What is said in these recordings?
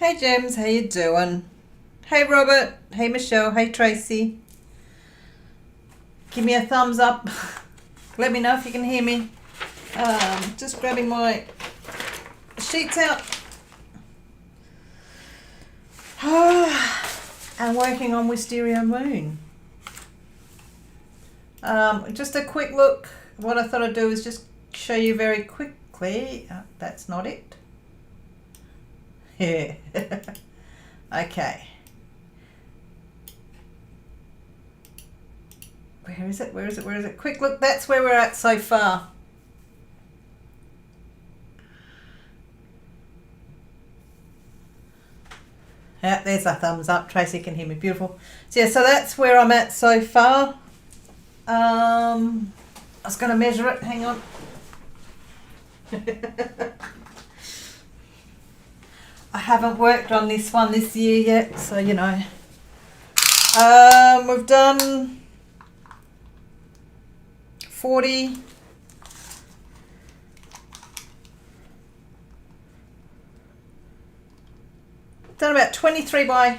Hey James, how you doing? Hey Robert, hey Michelle, hey Tracy. Give me a thumbs up. Let me know if you can hear me. Just grabbing my sheets out. And working on Wisteria Moon. Just a quick look. What I thought I'd do is just show you very quickly. That's not it. Yeah. Okay. Where is it? Where is it? Where is it? Quick look. That's where we're at so far. Yeah, there's a thumbs up. Tracy can hear me. Beautiful. So yeah, so that's where I'm at so far. I was going to measure it. Hang on. I haven't worked on this one this year yet, so you know. We've done 40. Done about 23 by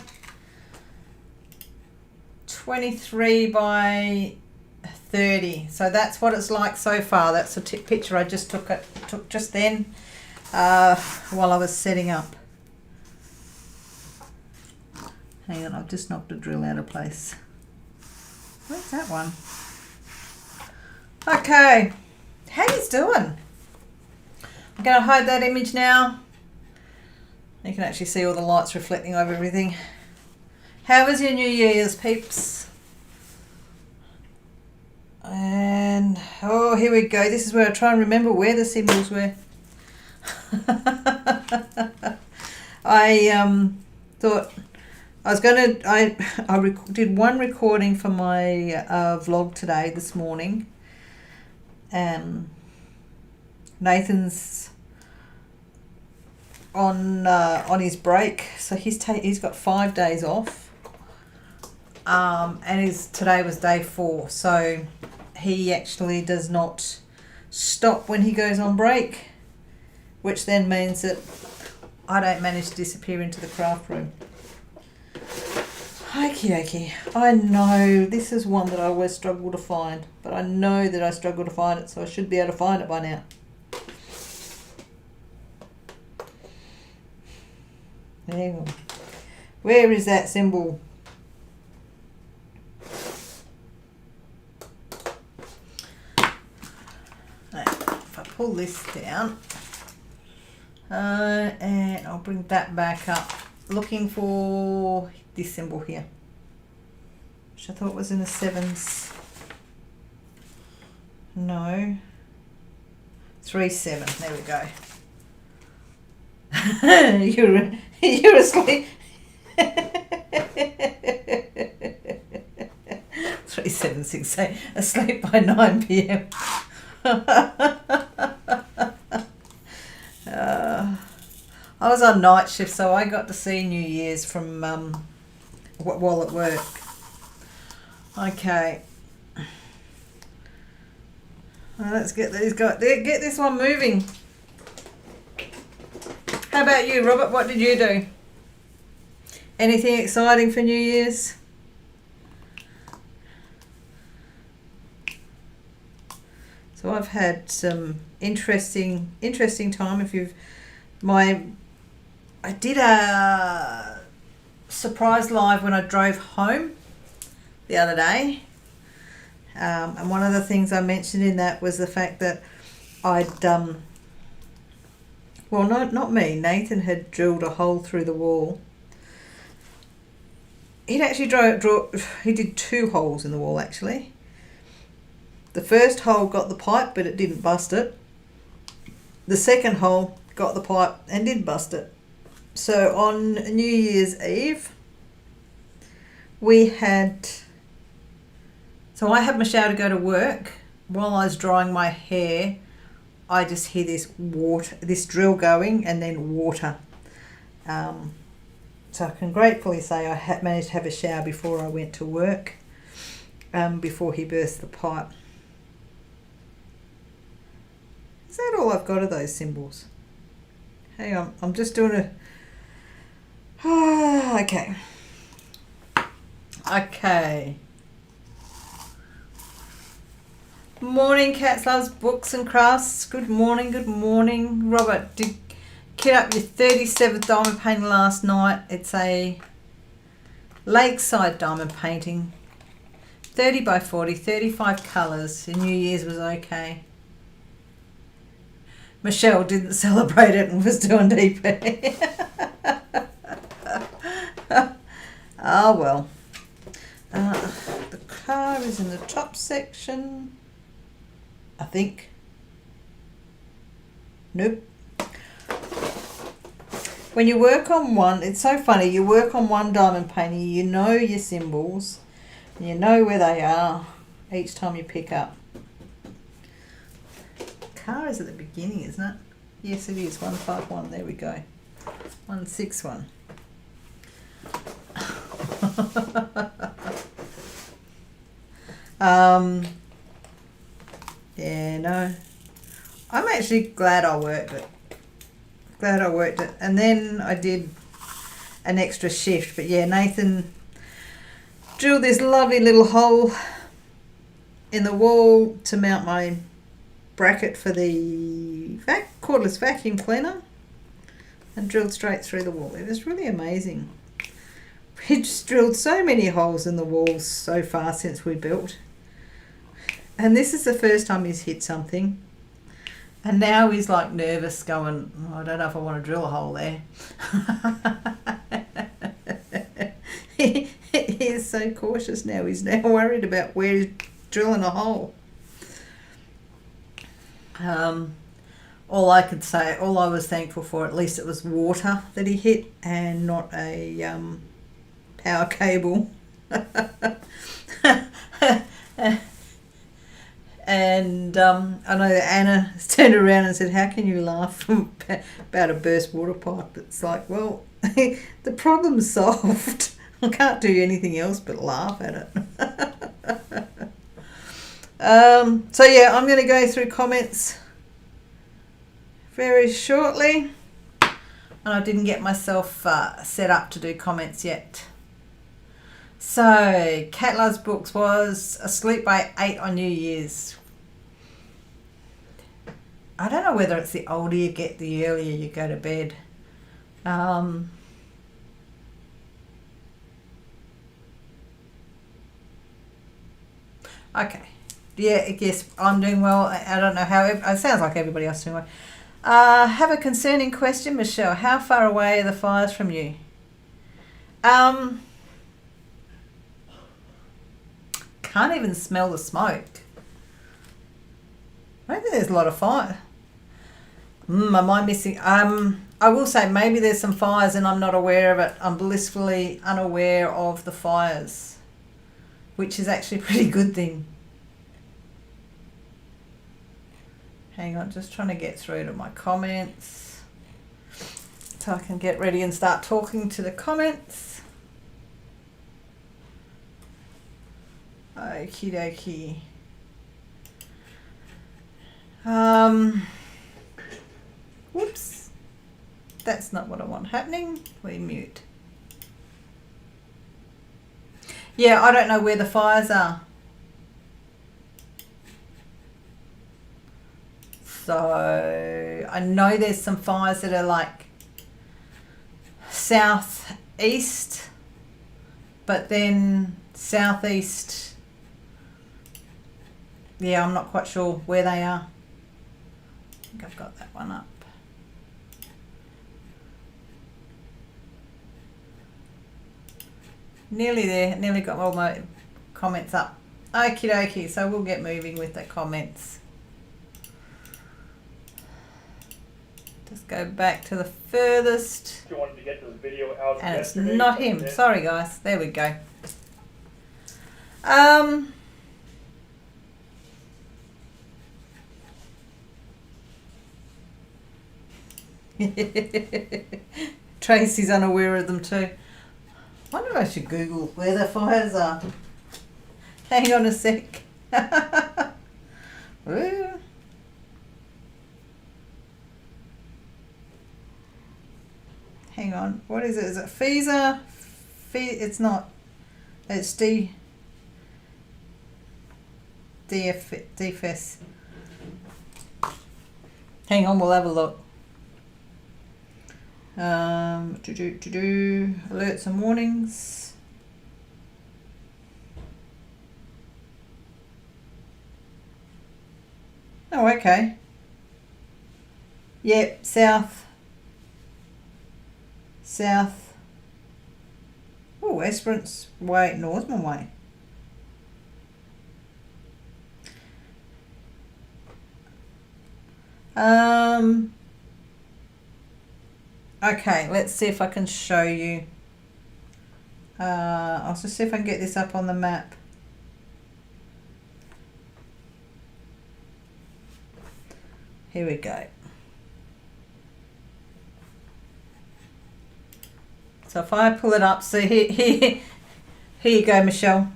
30. So that's what it's like so far. That's a picture I just took just then while I was setting up. Hang on, I've just knocked a drill out of place. Where's that one? Okay, how you doing? I'm going to hide that image now. You can actually see all the lights reflecting over everything. How was your New Year's, peeps? And, oh, here we go. This is where I try and remember where the symbols were. I thought I was going to, I did one recording for my vlog today, this morning. Nathan's on his break, so he's got 5 days off, and today was day 4, so he actually does not stop when he goes on break, which then means that I don't manage to disappear into the craft room. Okey-dokey. I know this is one that I always struggle to find, but I know that I struggle to find it, so I should be able to find it by now. There you go. Where is that symbol? If I pull this down, and I'll bring that back up, looking for this symbol here, which I thought was in the 7s. No. 3-7. There we go. You're asleep. 3768. Asleep by 9 p.m. I was on night shift, so I got to see New Year's from while at work. Okay. Let's get this one moving. How about you, Robert? What did you do? Anything exciting for New Year's? So I've had some interesting time. I did a surprise live when I drove home the other day, and one of the things I mentioned in that was the fact that I'd well, not me. Nathan had drilled a hole through the wall. He'd actually he did 2 holes in the wall, actually. The first hole got the pipe, but it didn't bust it. The second hole got the pipe and did bust it. So on New Year's Eve, I had my shower to go to work. While I was drying my hair, I just hear this drill going and then water. So I can gratefully say I managed to have a shower before I went to work, before he burst the pipe. Is that all I've got of those symbols? Hang on, I'm just doing Okay. Okay. Morning, Cats Loves Books and Crafts. Good morning. Robert, did kit up your 37th diamond painting last night. It's a lakeside diamond painting. 30 by 40, 35 colours. The New Year's was okay. Michelle didn't celebrate it and was doing DP. Oh well. The car is in the top section, I think. Nope. When you work on one, it's so funny, you work on one diamond painting, you know your symbols, you know where they are each time you pick up. Car is at the beginning, isn't it? Yes, it is. 151. There we go. 161. Yeah, no. I'm actually glad I worked it. And then I did an extra shift. But yeah, Nathan drilled this lovely little hole in the wall to mount my bracket for the cordless vacuum cleaner, and drilled straight through the wall. It was really amazing. He just drilled so many holes in the walls so far since we built. And this is the first time he's hit something. And now he's like nervous going, oh, I don't know if I want to drill a hole there. He is so cautious now. He's now worried about where he's drilling a hole. All I was thankful for, at least it was water that he hit and not a power cable. And I know that Anna turned around and said, how can you laugh about a burst water pipe? It's like, well, the problem's solved. I can't do anything else but laugh at it. So yeah, I'm going to go through comments very shortly. And I didn't get myself set up to do comments yet. So, Cat Loves Books was asleep by 8 on New Year's. I don't know whether it's the older you get, the earlier you go to bed. Okay. Yeah, I guess I'm doing well. I don't know how. It sounds like everybody else is doing well. Have a concerning question, Michelle. How far away are the fires from you? Can't even smell the smoke. Maybe there's a lot of fire. Am I missing? I will say maybe there's some fires and I'm not aware of it. I'm blissfully unaware of the fires, which is actually a pretty good thing. Hang on, just trying to get through to my comments so I can get ready and start talking to the comments. Okie dokie. Whoops. That's not what I want happening. We mute. Yeah, I don't know where the fires are. So I know there's some fires that are like southeast, but then southeast, yeah, I'm not quite sure where they are. I think I've got that one up. Nearly there, nearly got all my comments up. Okie dokie, so we'll get moving with the comments. Just go back to the furthest. And it's not him. Sorry guys. There we go. Tracy's unaware of them too. I wonder if I should Google where the fires are. Hang on a sec. Ooh. Hang on. What is it? Is it Feezer? It's not. It's DFS. Hang on, we'll have a look. Alerts and warnings. Oh, okay. Yep, south. Oh, Esperance Way, Northman Way. Okay, let's see if I can show you. I'll just see if I can get this up on the map. Here we go. So if I pull it up, so here you go, Michelle.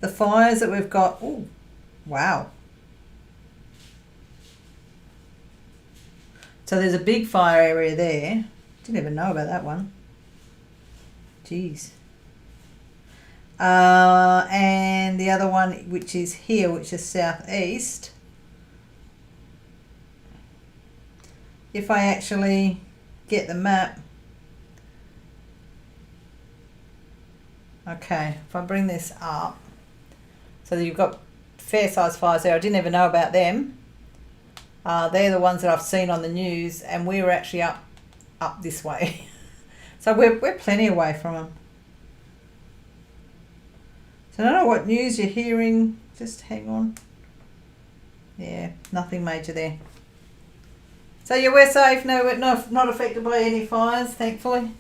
The fires that we've got. Oh, wow. So there's a big fire area there. Didn't even know about that one. Jeez. And the other one, which is here, which is southeast. If I actually get the map. Okay, if I bring this up. So you've got fair size fires there. I didn't even know about them. They're the ones that I've seen on the news, and we were actually up this way. So we're plenty away from them. So I don't know what news you're hearing. Just hang on. Yeah, nothing major there. So yeah, we're safe. No, we're not affected by any fires, thankfully.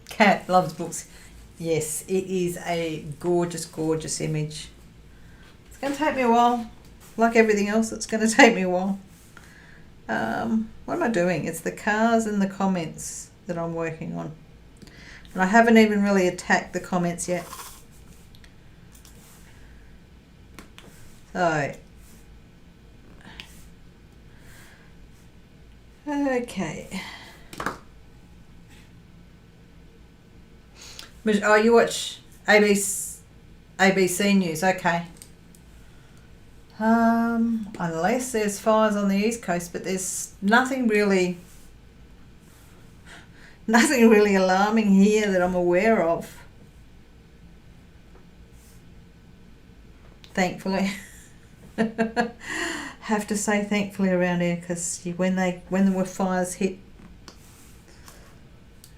Cat loves books. Yes, it is a gorgeous, gorgeous image. It's going to take me a while. Like everything else, it's going to take me a while. What am I doing? It's the cars and the comments that I'm working on. And I haven't even really attacked the comments yet. So, okay. Oh, you watch ABC News, okay. Unless there's fires on the East Coast, but there's nothing really alarming here that I'm aware of. Thankfully. Have to say thankfully around here, because when the fires hit,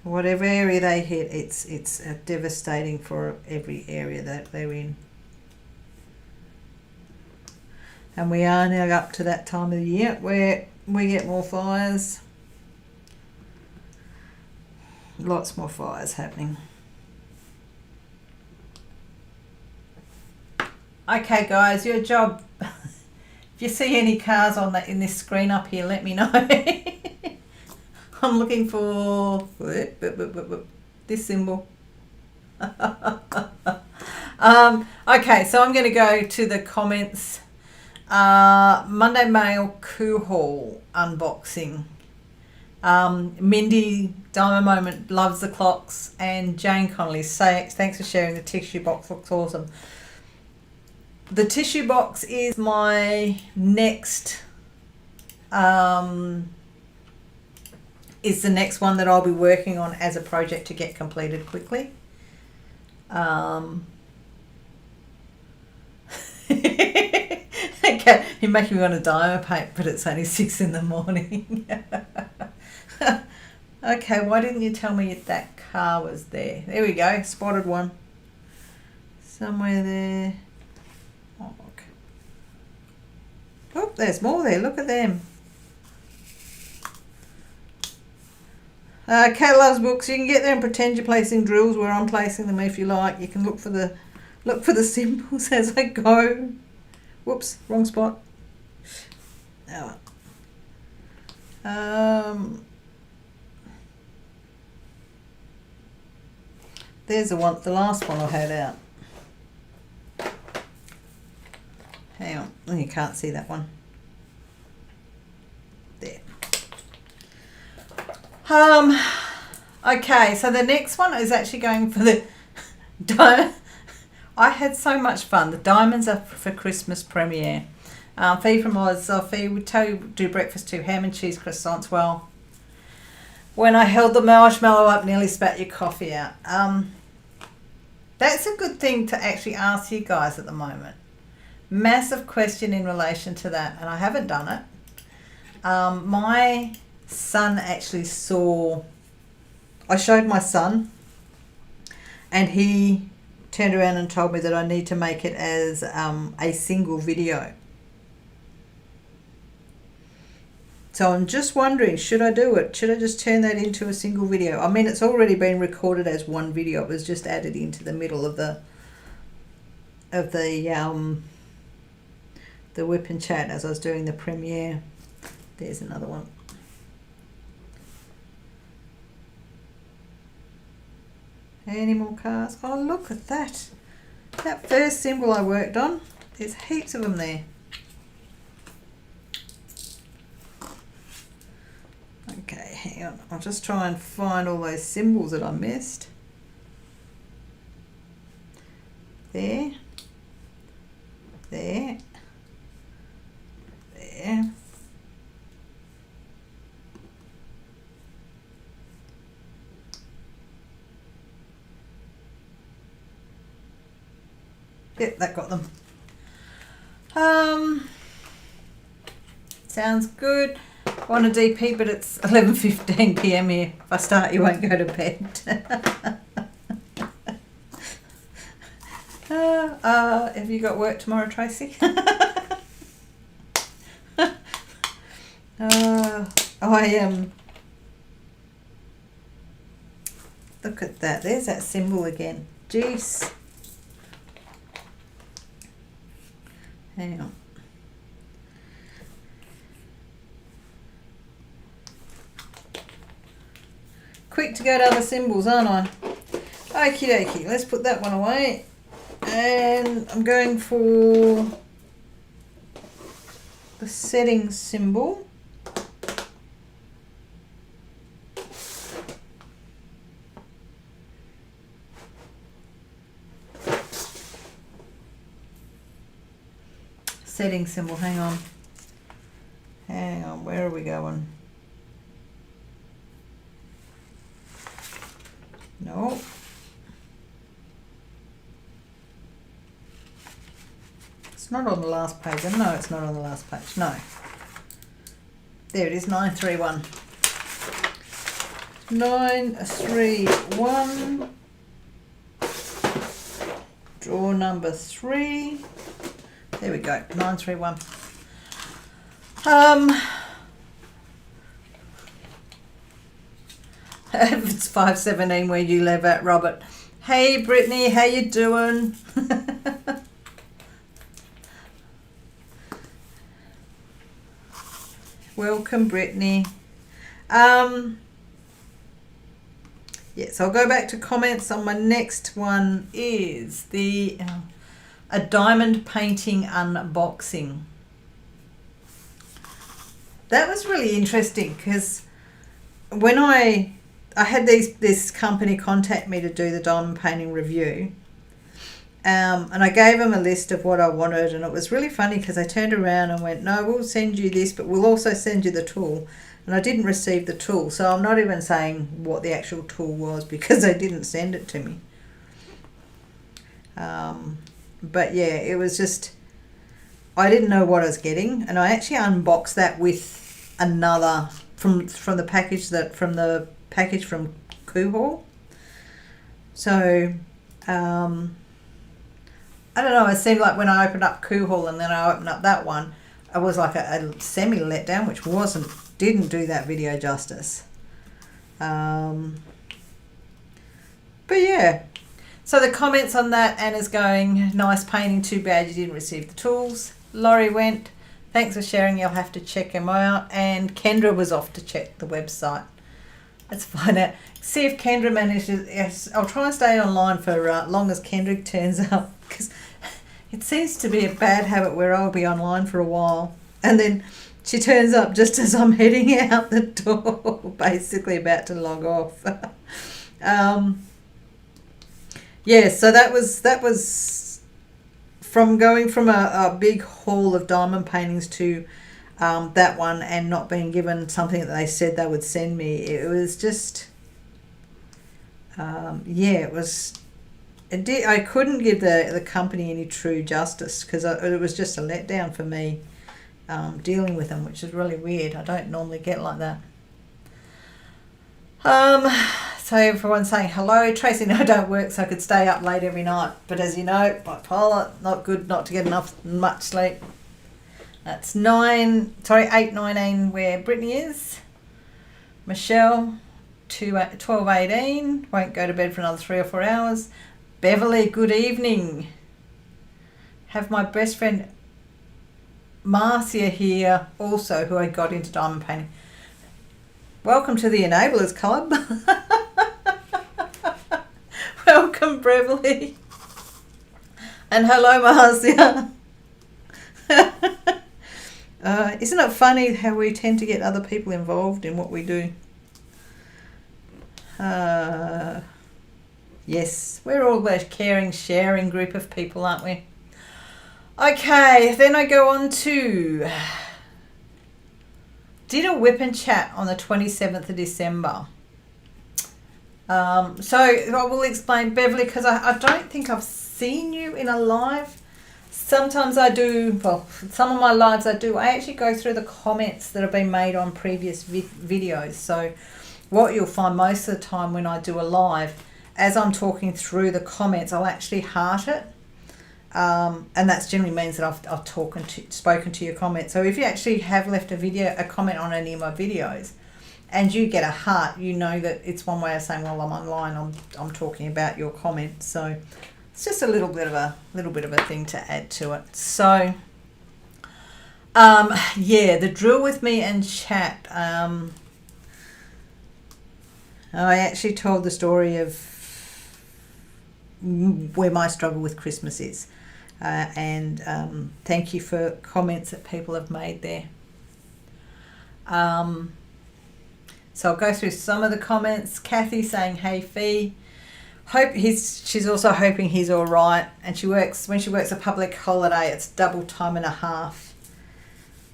whatever area they hit, it's devastating for every area that they're in. And we are now up to that time of the year where we get more fires. Lots more fires happening. Okay guys, your job. If you see any cars on in this screen up here, let me know. I'm looking for this symbol. Okay, so I'm going to go to the comments. Monday Mail Coup Haul unboxing. Mindy DIYMoon loves the clocks, and Jane Connolly thanks for sharing the tissue box. Looks awesome. The tissue box is my next is the next one that I'll be working on as a project to get completed quickly. Okay, you're making me want to dye my paint, but it's only 6 in the morning. Okay, why didn't you tell me that car was there? There we go, spotted one. Somewhere there. Oh, okay. Oh, there's more there, look at them. Cat loves books. You can get there and pretend you're placing drills where I'm placing them if you like. You can look for the symbols as I go. Whoops, wrong spot. Oh. There's the one, the last one I had out. Hang on, oh, you can't see that one. There. Okay, so the next one is actually going for the I had so much fun. The Diamonds Are for Christmas premiere. Fee from Oz. Fee would tell you do breakfast too. Ham and cheese croissants. Well, when I held the marshmallow up, nearly spat your coffee out. That's a good thing to actually ask you guys at the moment. Massive question in relation to that, and I haven't done it. My son actually saw, I showed my son, and he turned around and told me that I need to make it as a single video. So I'm just wondering, should I do it? Should I just turn that into a single video? I mean, it's already been recorded as one video. It was just added into the middle of the whip and chat as I was doing the premiere. There's another one. Any more cars? Oh, look at that. That first symbol I worked on, there's heaps of them there. Okay, hang on. I'll just try and find all those symbols that I missed. There. There. There. Yep, that got them. Sounds good. Want a DP, but it's 11:15 p.m. here. If I start, you won't go to bed. Have you got work tomorrow, Tracy? I am. Look at that. There's that symbol again. Jeez. Hang on. Quick to go to other symbols, aren't I? Okie dokie, let's put that one away. And I'm going for the settings symbol. Setting symbol, hang on. Hang on, where are we going? No. It's not on the last page. No, it's not on the last page. No. There it is, 931. 931. Draw number 3. There we go, 931. It's 5:17 where you live at, Robert. Hey Brittany, how you doing? Welcome, Brittany. Yes, I'll go back to comments on my next one is the a diamond painting unboxing. That was really interesting because when I had this company contact me to do the diamond painting review, and I gave them a list of what I wanted, and it was really funny because I turned around and went, no, we'll send you this, but we'll also send you the tool. And I didn't receive the tool, so I'm not even saying what the actual tool was because they didn't send it to me. But yeah, it was just, I didn't know what I was getting, and I actually unboxed that with another from the package from Pooh Hall. So I don't know, it seemed like when I opened up Pooh Hall and then I opened up that one, it was like a semi letdown, which didn't do that video justice. But yeah, so the comments on that, Anna's going, nice painting, too bad you didn't receive the tools. Laurie went, thanks for sharing, you'll have to check them out. And Kendra was off to check the website. Let's find out. See if Kendra manages. Yes, I'll try and stay online for long as Kendrick turns up, because it seems to be a bad habit where I'll be online for a while and then she turns up just as I'm heading out the door, basically about to log off. Yeah, so that was from going from a big haul of diamond paintings to that one, and not being given something that they said they would send me. It was just, it was. I couldn't give the company any true justice, because it was just a letdown for me dealing with them, which is really weird. I don't normally get like that. So everyone's saying hello. Tracy, no, I don't work, so I could stay up late every night. But as you know, bipolar, not good not to get much sleep. That's 8:19 where Brittany is. Michelle, 12:18. Won't go to bed for another 3 or 4 hours. Beverly, good evening. Have my best friend Marcia here also, who I got into diamond painting. Welcome to the Enablers Club. Welcome, Beverly. And hello, Marcia. Isn't it funny how we tend to get other people involved in what we do? Yes, we're all a caring, sharing group of people, aren't we? Okay, then I go on to did a whip and chat on the 27th of December. So I will explain, Beverly, because I don't think I've seen you in a live. Sometimes I do, well, some of my lives I do. I actually go through the comments that have been made on previous videos. So what you'll find most of the time when I do a live, as I'm talking through the comments, I'll actually heart it. And that generally means that I've spoken to your comments. So if you actually have left a comment on any of my videos, and you get a heart, you know that it's one way of saying, well, I'm online, I'm talking about your comment. So it's just a little bit of a thing to add to it. So the drill with me and chat. I actually told the story of where my struggle with Christmas is. And thank you for comments that people have made there. So I'll go through some of the comments. Kathy saying, hey, Fee. She's also hoping he's all right. And when she works a public holiday, it's double time and a half.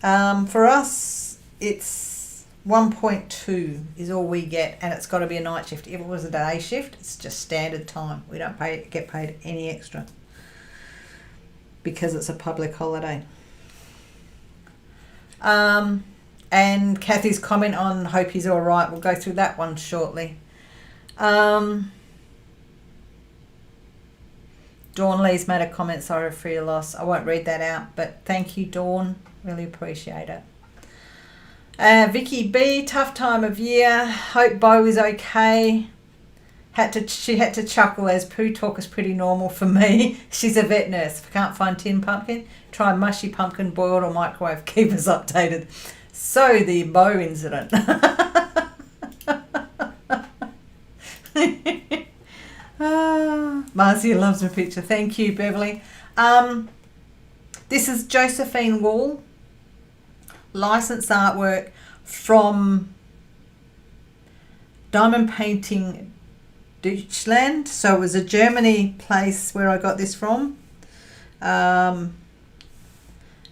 For us, it's 1.2 is all we get, and it's got to be a night shift. If it was a day shift, it's just standard time. We don't get paid any extra because it's a public holiday. And Kathy's comment on hope he's all right, we'll go through that one shortly. Dawn Lee's made a comment, sorry for your loss. I won't read that out, but thank you, Dawn. Really appreciate it. Vicky B, tough time of year. Hope Bo is okay. She had to chuckle as Pooh talk is pretty normal for me. She's a vet nurse. If I can't find tin pumpkin, try mushy pumpkin, boiled or microwave. Keep us updated. So the Bo incident. Marcia loves my picture. Thank you, Beverly. This is Josephine Wall. Licensed artwork from Diamond Painting Deutschland. So it was a Germany place where I got this from. And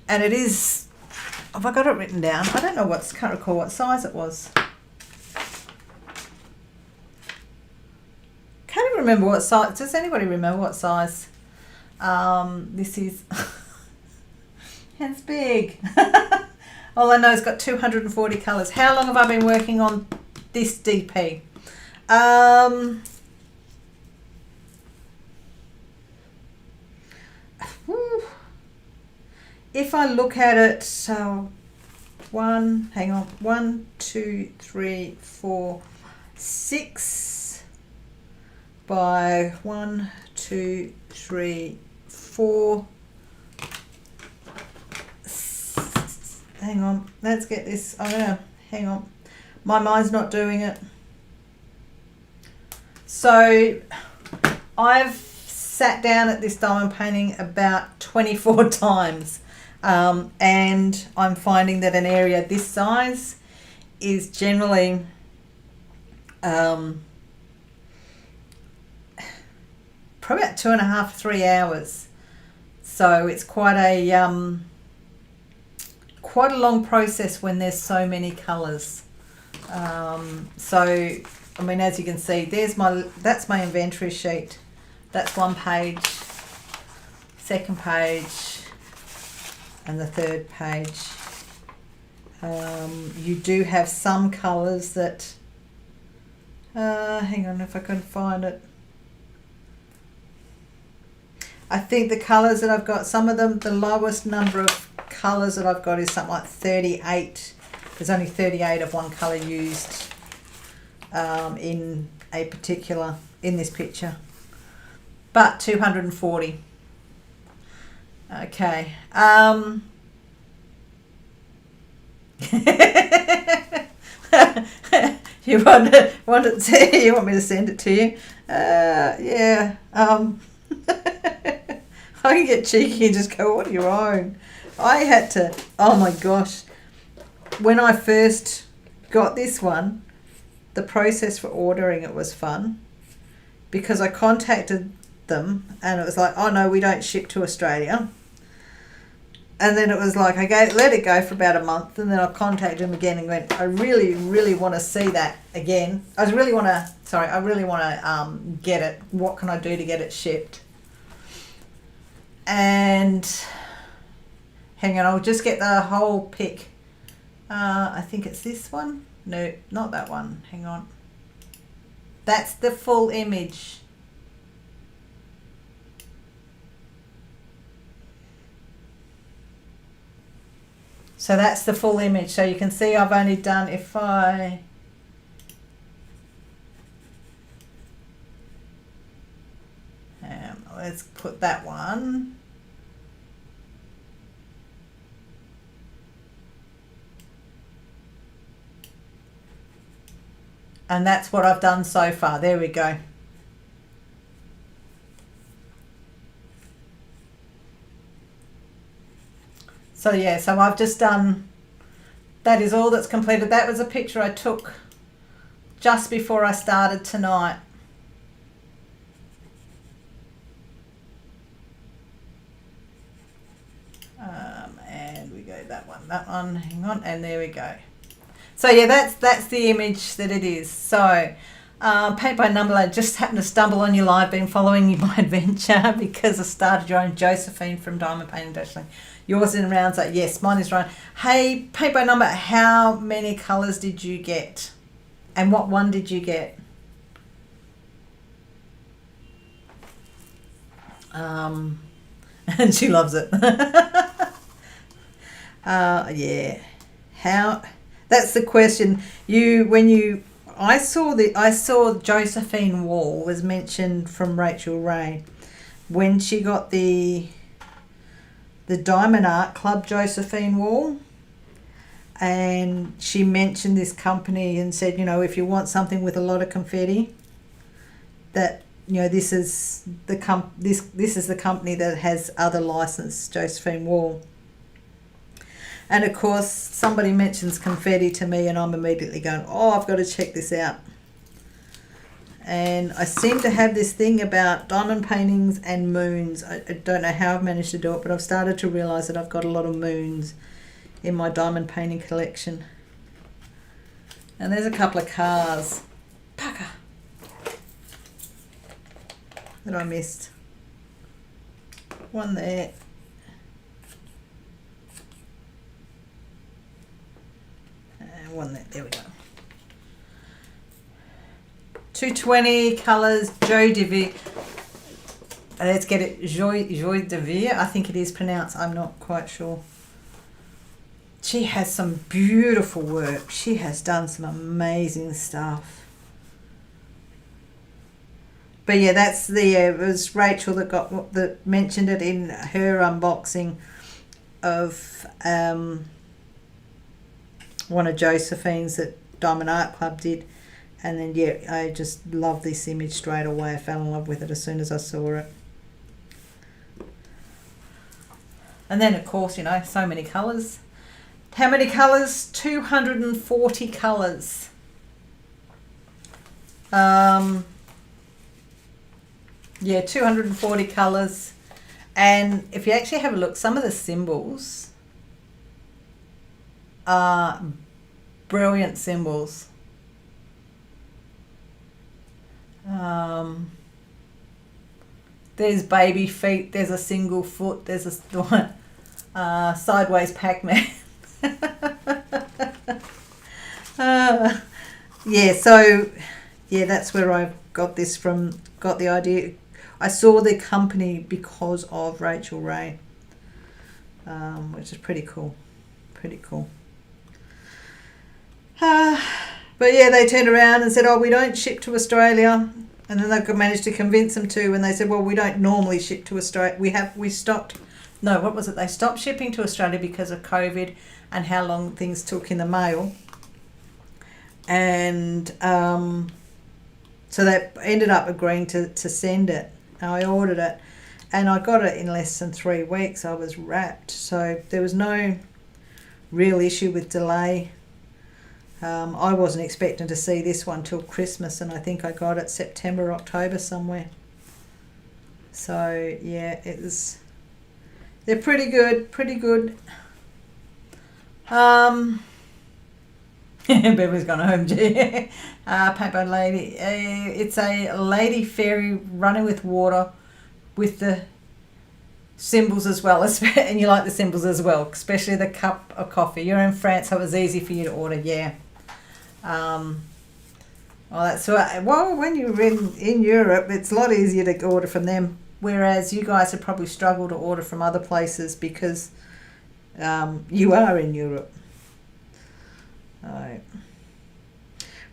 it is, have I got it written down? I don't know can't recall what size it was. Can't even remember what size. Does anybody remember what size? This is, it's big. All I know is got 240 colours. How long have I been working on this DP? If I look at it, so 1, 2, 3, 4, 6 by 1, 2, 3, 4. Hang on, let's get this. Hang on. My mind's not doing it. So I've sat down at this diamond painting about 24 times, and I'm finding that an area this size is generally probably about 2.5 to 3 hours. So it's quite a long process when there's so many colours. So I mean, as you can see, that's my inventory sheet. That's one page, second page, and the third page. You do have some colours that, hang on if I can find it. I think the colours that I've got, some of them, the lowest number of colours that I've got is something like 38. There's only 38 of one colour used in this picture. But 240. Okay. You want me to send it to you? Yeah. I can get cheeky and just go, what are your own? I had to, oh my gosh. When I first got this one, the process for ordering it was fun because I contacted them and it was like, oh no, we don't ship to Australia. And then it was like, I let it go for about a month, and then I contacted them again and went, I really, really want to see that again. I really want to get it. What can I do to get it shipped? And hang on, I'll just get the whole pic. I think it's this one. No, not that one. Hang on. That's the full image. So that's the full image. So you can see I've only done, let's put that one. And that's what I've done so far. There we go. So yeah, so I've just done, that is all that's completed. That was a picture I took just before I started tonight. And we go that one, hang on, and there we go. So yeah, that's the image that it is. So paint by number, I just happened to stumble on your live, been following my adventure because I started your own. Josephine from Diamond Painting Dashling. Yours in rounds, like, yes, mine is right. Hey, paint by number, how many colours did you get? And what one did you get? And she loves it. Yeah. How? That's the question. I saw Josephine Wall was mentioned from Rachel Ray when she got the Diamond Art Club Josephine Wall, and she mentioned this company and said, if you want something with a lot of confetti, that this is the company that has other licensed Josephine Wall. And of course somebody mentions confetti to me and I'm immediately going, oh, I've got to check this out. And I seem to have this thing about diamond paintings and moons. I don't know how I've managed to do it, but I've started to realise that I've got a lot of moons in my diamond painting collection. And there's a couple of cars. Pucker. That I missed. One there. And one there. There we go. 220 colours, Joy de Vere. Let's get it, Joy de Vere, I think it is pronounced, I'm not quite sure. She has some beautiful work. She has done some amazing stuff. But yeah, that's it was Rachel that mentioned it in her unboxing of one of Josephine's that Diamond Art Club did. And then, yeah, I just love this image straight away. I fell in love with it as soon as I saw it. And then, of course, you know, so many colours. How many colours? 240 colours. Yeah, 240 colours. And if you actually have a look, some of the symbols are brilliant symbols. There's baby feet, there's a single foot, there's a sideways Pac-Man. Yeah, so yeah, that's where I got this from, got the idea. I saw the company because of Rachel Ray, which is pretty cool. Pretty cool. But yeah, they turned around and said, oh, we don't ship to Australia. And then they managed to convince them to, and they said, well, we don't normally ship to Australia. We stopped, no, what was it? They stopped shipping to Australia because of COVID and how long things took in the mail. And so they ended up agreeing to send it. And I ordered it, and I got it in less than 3 weeks. I was wrapped. So there was no real issue with delay. I wasn't expecting to see this one till Christmas, and I think I got it September, October somewhere. So yeah, they're pretty good, pretty good. Beverly's gone home, gee. Paper lady. It's a lady fairy running with water with the symbols as well, and you like the symbols as well, especially the cup of coffee. You're in France, so it was easy for you to order, yeah. Well, that's right. Well, when you're in Europe, it's a lot easier to order from them, whereas you guys have probably struggled to order from other places because you are in Europe.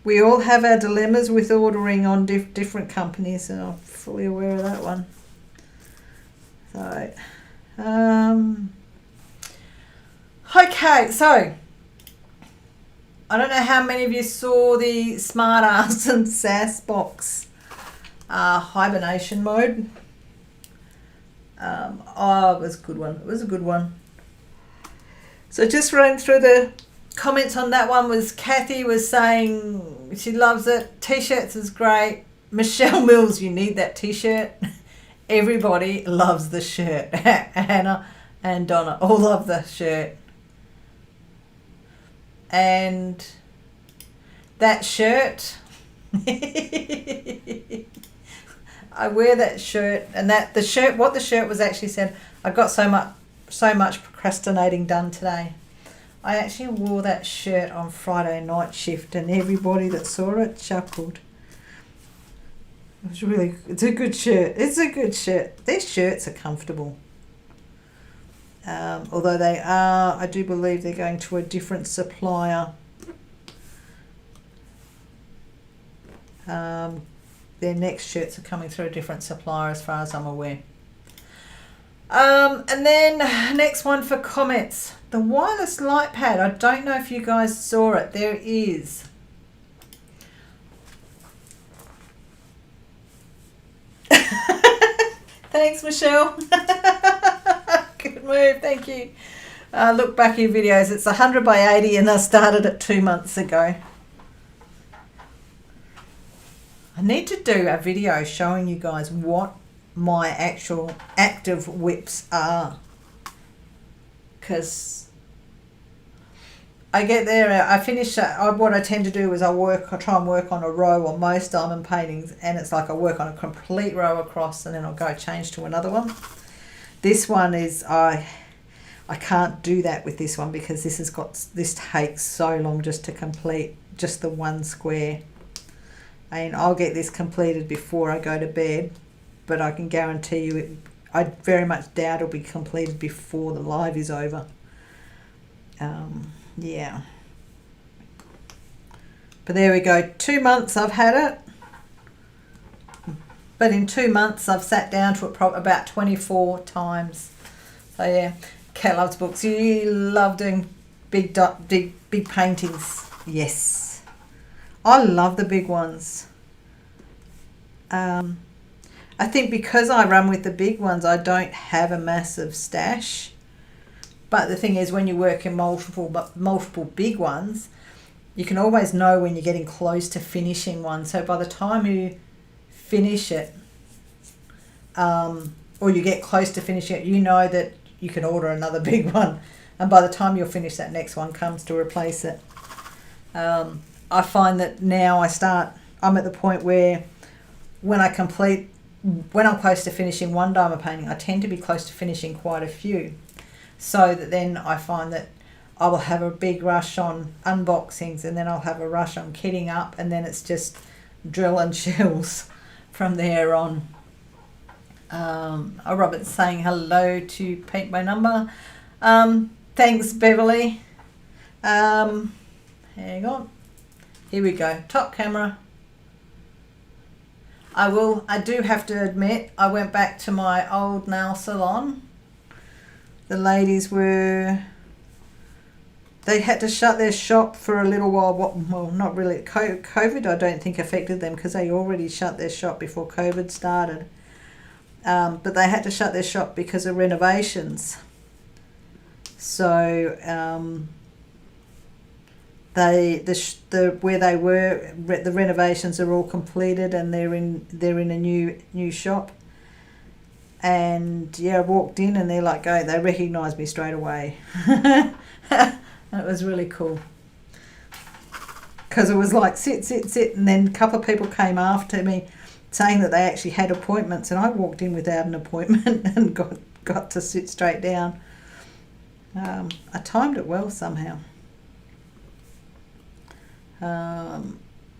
We all have our dilemmas with ordering on different companies, and I'm fully aware of that one. So, okay, so I don't know how many of you saw the Smart Ass and Sass box hibernation mode. Oh, it was a good one. It was a good one. So just running through the comments on that one, was Kathy was saying she loves it. T-shirts is great. Michelle Mills, you need that T-shirt. Everybody loves the shirt. Hannah and Donna all love the shirt. And that shirt, I wear that shirt, and that the shirt, what the shirt was actually said, I got so much procrastinating done today. I actually wore that shirt on Friday night shift, and everybody that saw it chuckled. It was really, it's a good shirt. It's a good shirt. These shirts are comfortable. Although they are, I do believe they're going to a different supplier. Their next shirts are coming through a different supplier as far as I'm aware. And then next one for comments. The wireless light pad. I don't know if you guys saw it. There is. Thanks, Michelle. Good move, thank you. Look back at your videos. It's 100 by 80 and I started it 2 months ago. I need to do a video showing you guys what my actual active whips are. Because I get there, I finish, what I tend to do is I try and work on a row on most diamond paintings, and it's like I work on a complete row across and then I'll go change to another one. This one is, I can't do that with this one because this takes so long just to complete just the one square. And I'll get this completed before I go to bed, but I can guarantee you I very much doubt it'll be completed before the live is over. Yeah. But there we go. 2 months I've had it. But in 2 months I've sat down to it about 24 times. So yeah, Kat loves books. You love doing big paintings. Yes. I love the big ones. I think because I run with the big ones, I don't have a massive stash. But the thing is, when you work in multiple big ones, you can always know when you're getting close to finishing one. So by the time you finish it, or you get close to finishing it, you know that you can order another big one. And by the time you'll finish, that next one comes to replace it. I find that now I'm at the point where when I'm close to finishing one diamond painting, I tend to be close to finishing quite a few. So that then I find that I will have a big rush on unboxings, and then I'll have a rush on kitting up, and then it's just drill and shells from there on. Robert's saying hello to Paint by Number. Thanks, Beverly. Hang on. Here we go. Top camera. I do have to admit, I went back to my old nail salon. The ladies they had to shut their shop for a little while. Well, not really. COVID, I don't think, affected them because they already shut their shop before COVID started. But they had to shut their shop because of renovations. So where they were, the renovations are all completed, and they're in a new shop. And yeah, I walked in and they're like, they recognised me straight away. It was really cool. Because it was like, sit. And then a couple of people came after me saying that they actually had appointments. And I walked in without an appointment and got to sit straight down. I timed it well somehow.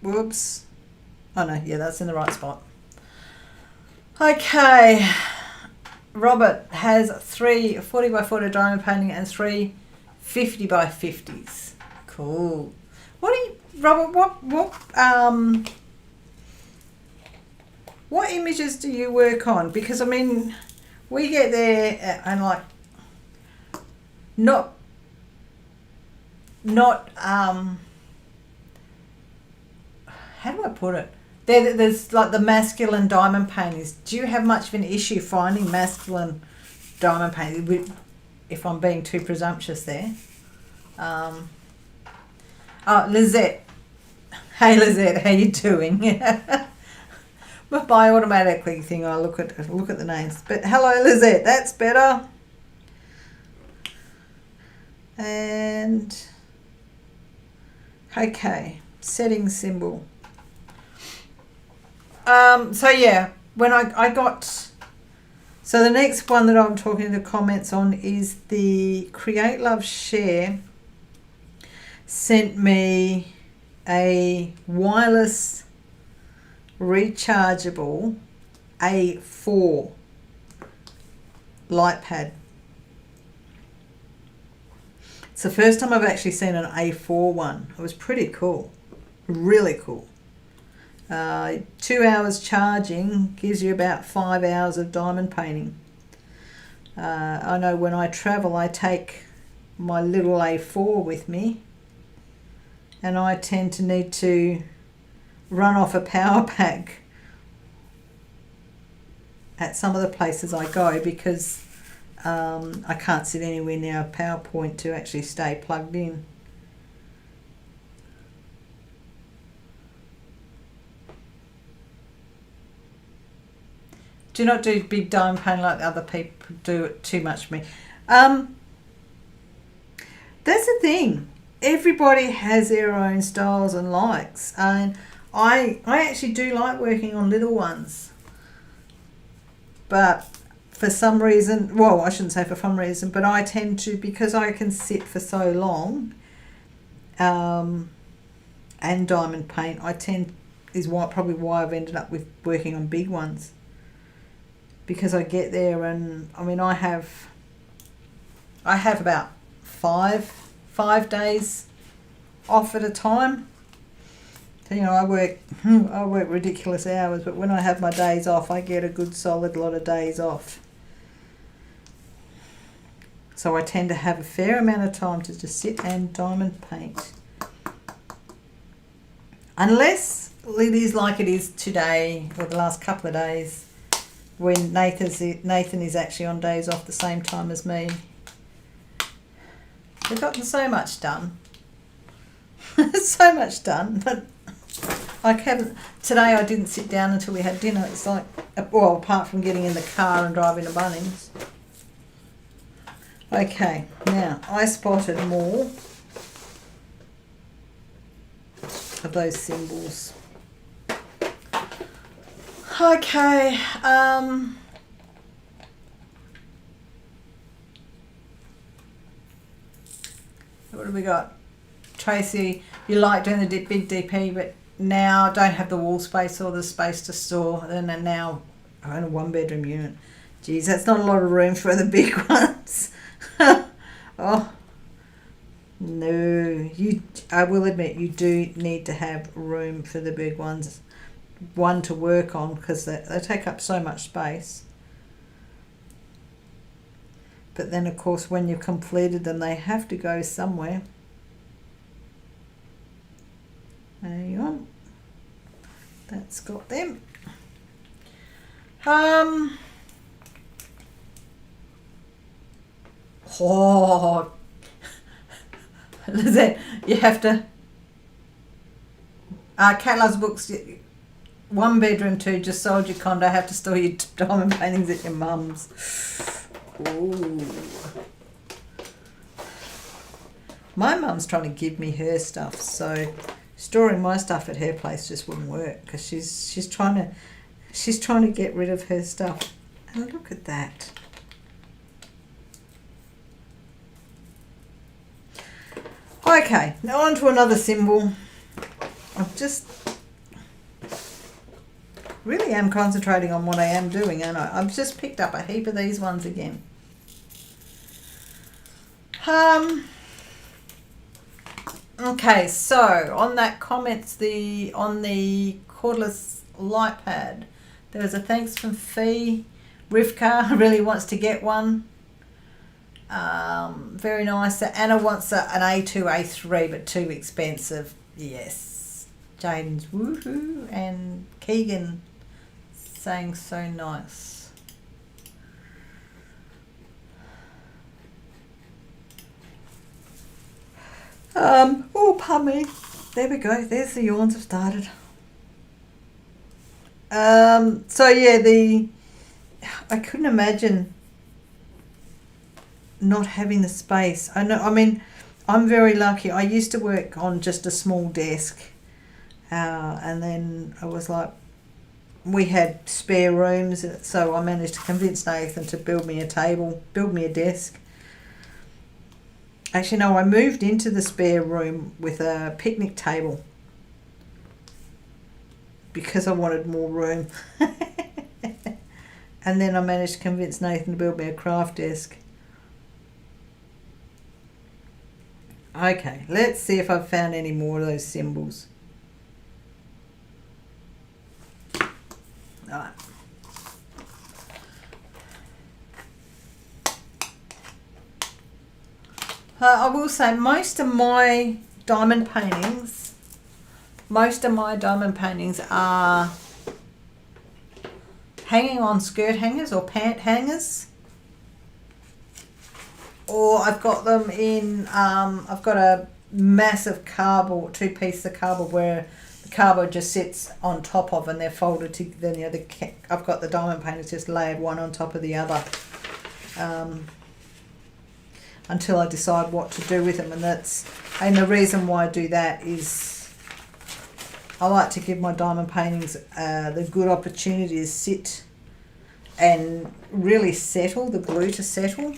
Whoops. Oh no, yeah, that's in the right spot. Okay. Robert has 3 40 by 40 diamond painting and 3 50 by 50s. Cool. Robert, what images do you work on? Because I mean, we get there and like not how do I put it? There's like the masculine diamond paintings. Do you have much of an issue finding masculine diamond paintings? If I'm being too presumptuous there. Lizette. Hey Lizette, how you doing? But by automatically thing, I look at the names. But hello Lizette, that's better. And okay, setting symbol. So yeah, when I got, so the next one that I'm talking to comments on is the Create Love Share sent me a wireless rechargeable A4 light pad. It's the first time I've actually seen an A4 one. It was pretty cool, really cool. 2 hours charging gives you about 5 hours of diamond painting. I know when I travel I take my little A4 with me, and I tend to need to run off a power pack at some of the places I go because I can't sit anywhere near a power point to actually stay plugged in. Do not do big diamond painting like other people do. It too much for me. That's the thing. Everybody has their own styles and likes, and I actually do like working on little ones. But for some reason, well, I shouldn't say for some reason, but I tend to, because I can sit for so long, and diamond paint, probably why I've ended up with working on big ones. Because I get there and I mean I have about five days off at a time. So, you know, I work ridiculous hours, but when I have my days off, I get a good solid lot of days off. So I tend to have a fair amount of time to just sit and diamond paint. Unless it is like it is today or the last couple of days when Nathan is actually on days off the same time as me. We've gotten so much done. So much done. But today I didn't sit down until we had dinner. It's like, well, apart from getting in the car and driving to Bunnings. Okay, now I spotted more of those symbols. Okay, what have we got? Tracy, you like doing the big DP, but now don't have the wall space or the space to store. And now I own a 1-bedroom unit. Geez, that's not a lot of room for the big ones. Oh no, I will admit you do need to have room for the big ones. One to work on because they take up so much space. But then of course when you've completed them they have to go somewhere. Hang on. That's got them. Oh, Lizette, you have to. Cat Loves Books. 1-bedroom 2. Just sold your condo. Have to store your diamond paintings at your mum's. Ooh. My mum's trying to give me her stuff, so storing my stuff at her place just wouldn't work because she's trying to get rid of her stuff. And look at that. Okay, now on to another symbol. I've just really am concentrating on what I am doing, and I've just picked up a heap of these ones again. Okay, so on that comments on the cordless light pad, there was a thanks from Fee. Rivka really wants to get one. Very nice. Anna wants an A2, A3, but too expensive. Yes. Jaden's woohoo, and Keegan saying so nice. Oh, pardon me. There we go. There's the yawns have started. So yeah, I couldn't imagine not having the space. I mean, I'm very lucky. I used to work on just a small desk, and then I was like, we had spare rooms, so I managed to convince Nathan to build me a desk. Actually, no, I moved into the spare room with a picnic table because I wanted more room. And then I managed to convince Nathan to build me a craft desk. Okay, let's see if I've found any more of those symbols. Alright. I will say most of my diamond paintings are hanging on skirt hangers or pant hangers. Or I've got them in, I've got a massive cardboard, 2 pieces of cardboard where the cardboard just sits on top of and they're folded to, then I've got the diamond paintings just layered one on top of the other. Until I decide what to do with them, and the reason why I do that is I like to give my diamond paintings the good opportunity to sit and really settle, the glue to settle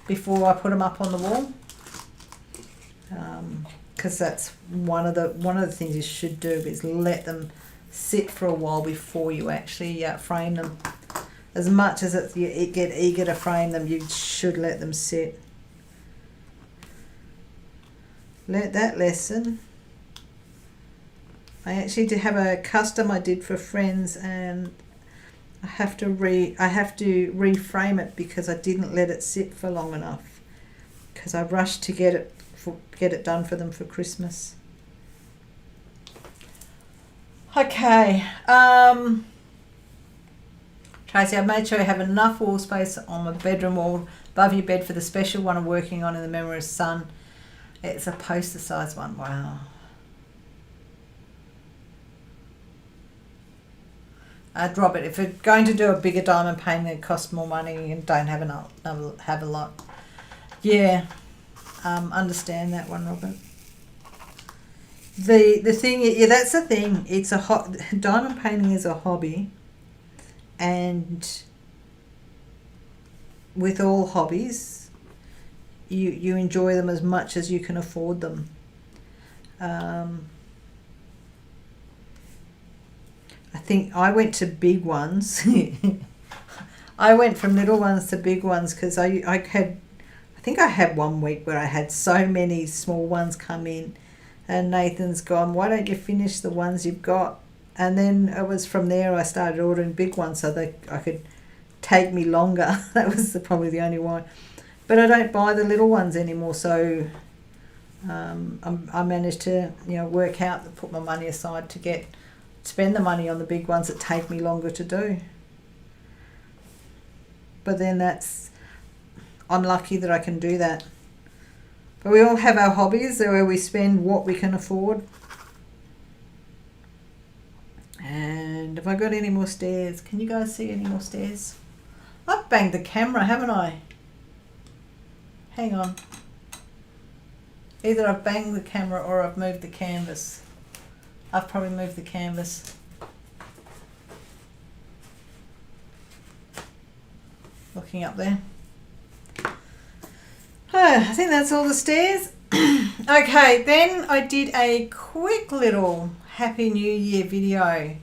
before I put them up on the wall, because that's one of the things you should do is let them sit for a while before you actually frame them. As much as you get eager to frame them, you should let them sit. Learnt that lesson. I actually did have a custom I did for friends, and I have to reframe it because I didn't let it sit for long enough because I rushed to get it done for them for Christmas. Okay. Tracy, I've made sure I have enough wall space on my bedroom wall above your bed for the special one I'm working on in the memory of son. It's a poster size one. Wow. Drop it. If you're going to do a bigger diamond painting, it costs more money and don't have have a lot. Yeah, understand that one, Robert. The thing, yeah, that's the thing. It's a diamond painting is a hobby, and with all hobbies, you enjoy them as much as you can afford them. I think I went to big ones. I went from little ones to big ones because I think I had 1 week where I had so many small ones come in, and Nathan's gone, why don't you finish the ones you've got? And then it was from there I started ordering big ones so that I could take me longer. That was probably the only one. But I don't buy the little ones anymore, so I managed to work out to put my money aside to spend the money on the big ones that take me longer to do. But then I'm lucky that I can do that. But we all have our hobbies where we spend what we can afford. And have I got any more stairs? Can you guys see any more stairs? I've banged the camera, haven't I? Hang on. Either I've banged the camera or I've moved the canvas. I've probably moved the canvas. Looking up there. I think that's all the stairs. Okay, then I did a quick little Happy New Year video.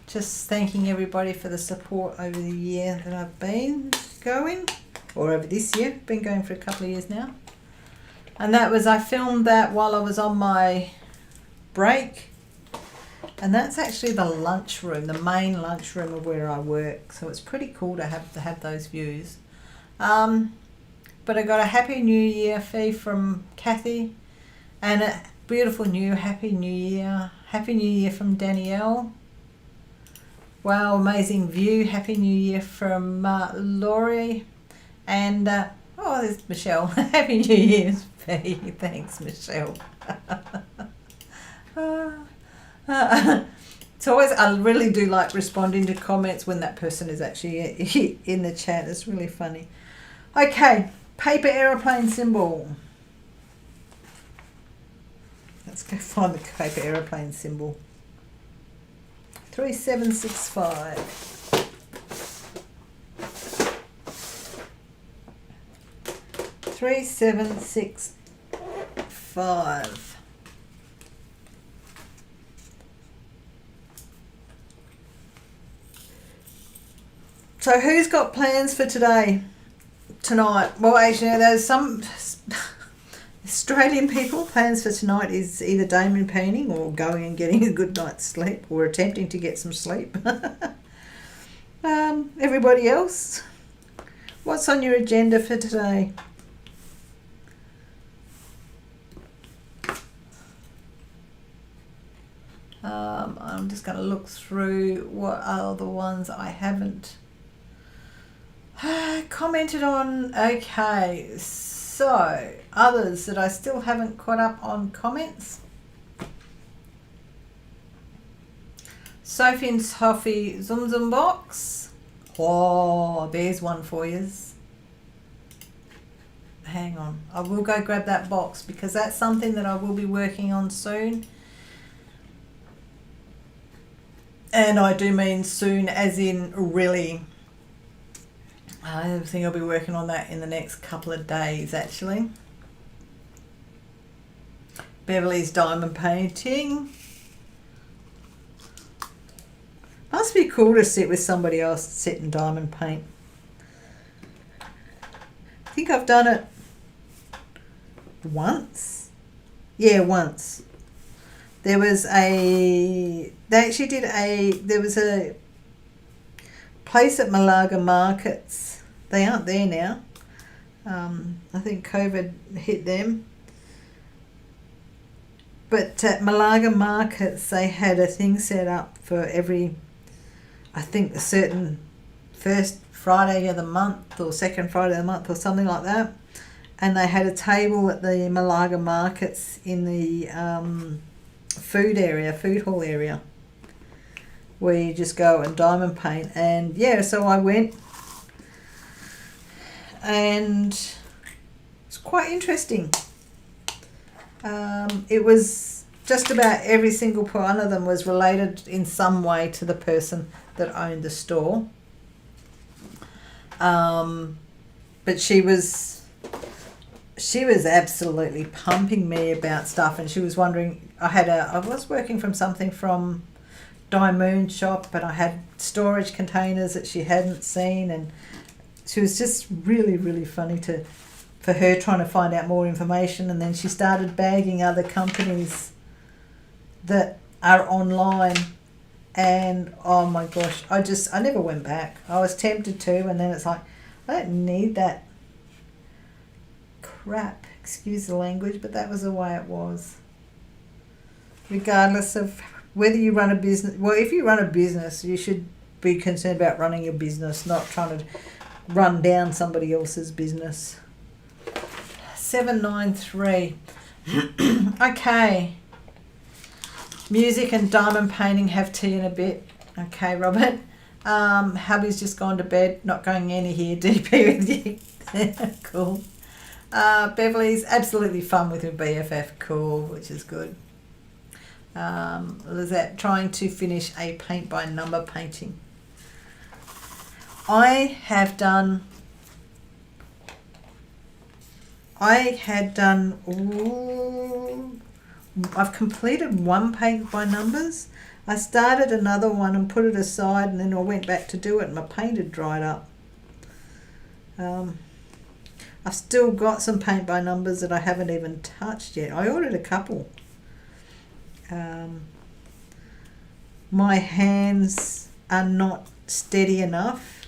Just thanking everybody for the support over the year that I've been going. Or over this year. Been going for a couple of years now. And I filmed that while I was on my break. And that's actually the lunchroom, the main lunchroom of where I work. So it's pretty cool to have those views. But I got a Happy New Year fee from Kathy, and a beautiful new Happy New Year. Happy New Year from Danielle. Wow, amazing view. Happy New Year from Laurie. And, there's Michelle. Happy New Year's fee. Thanks, Michelle. It's always, I really do like responding to comments when that person is actually in the chat. It's really funny. Okay, paper aeroplane symbol. Let's go find the paper aeroplane symbol. 3765. 3765. So who's got plans for tonight? Well, actually, there's some Australian people. Plans for tonight is either diamond painting or going and getting a good night's sleep or attempting to get some sleep. Everybody else, what's on your agenda for today? I'm just going to look through what are the ones I haven't commented on. Okay, so others that I still haven't caught up on comments. Sophie and Toffee Zoom Zoom box. Oh, there's one for you. Hang on, I will go grab that box because that's something that I will be working on soon. And I do mean soon as in really. I think I'll be working on that in the next couple of days actually. Beverly's diamond painting. Must be cool to sit with somebody else, sit and diamond paint. I think I've done it once. Yeah, once. There was a place at Malaga markets. They aren't there now. I think COVID hit them. But at Malaga markets, they had a thing set up for every, I think, a certain first Friday of the month or second Friday of the month or something like that. And they had a table at the Malaga markets in the food hall area, where you just go and diamond paint. And yeah, so I went, and it's quite interesting. It was just about every single one of them was related in some way to the person that owned the store. But she was absolutely pumping me about stuff, and she was wondering, I was working from something from DIYMoon Shop, but I had storage containers that she hadn't seen, and she was just really, really funny for her trying to find out more information. And then she started bagging other companies that are online, and oh my gosh, I never went back. I was tempted to, and then it's like, I don't need that crap, excuse the language, but that was the way it was. Regardless of whether you run a business, well, if you run a business, you should be concerned about running your business, not trying to run down somebody else's business. 793. Okay. Music and diamond painting, have tea in a bit. Okay, Robert. Hubby's just gone to bed, not going any here. DP with you. Cool. Beverly's absolutely fun with her BFF. Cool, which is good. Lizette trying to finish a paint by number painting. I've completed one paint by numbers. I started another one and put it aside, and then I went back to do it, and my paint had dried up. I've still got some paint by numbers that I haven't even touched yet. I ordered a couple. My hands are not steady enough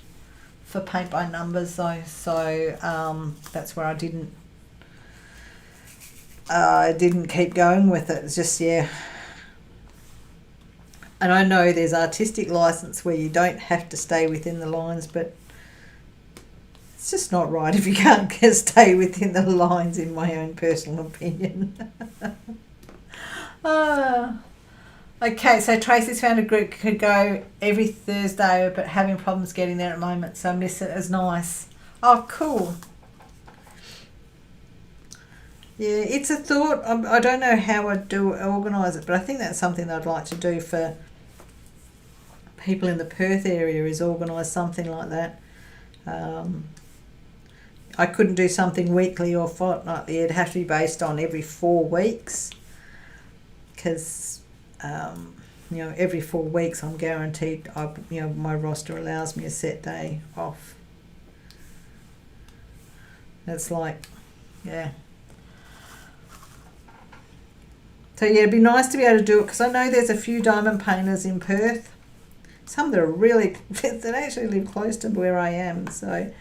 for paint by numbers though, so that's where I didn't keep going with it. It's just, yeah. And I know there's artistic license where you don't have to stay within the lines, but it's just not right if you can't stay within the lines, in my own personal opinion. Okay, so Tracy's found a group could go every Thursday, but having problems getting there at the moment, so I miss it as nice. Oh, cool. Yeah, it's a thought. I don't know how I'd organise it, but I think that's something that I'd like to do for people in the Perth area, is organise something like that. I couldn't do something weekly or fortnightly. It'd have to be based on every 4 weeks, because every 4 weeks I'm guaranteed, my roster allows me a set day off. That's like, yeah. So yeah, it'd be nice to be able to do it, because I know there's a few diamond painters in Perth. Some that are really, that actually live close to where I am. So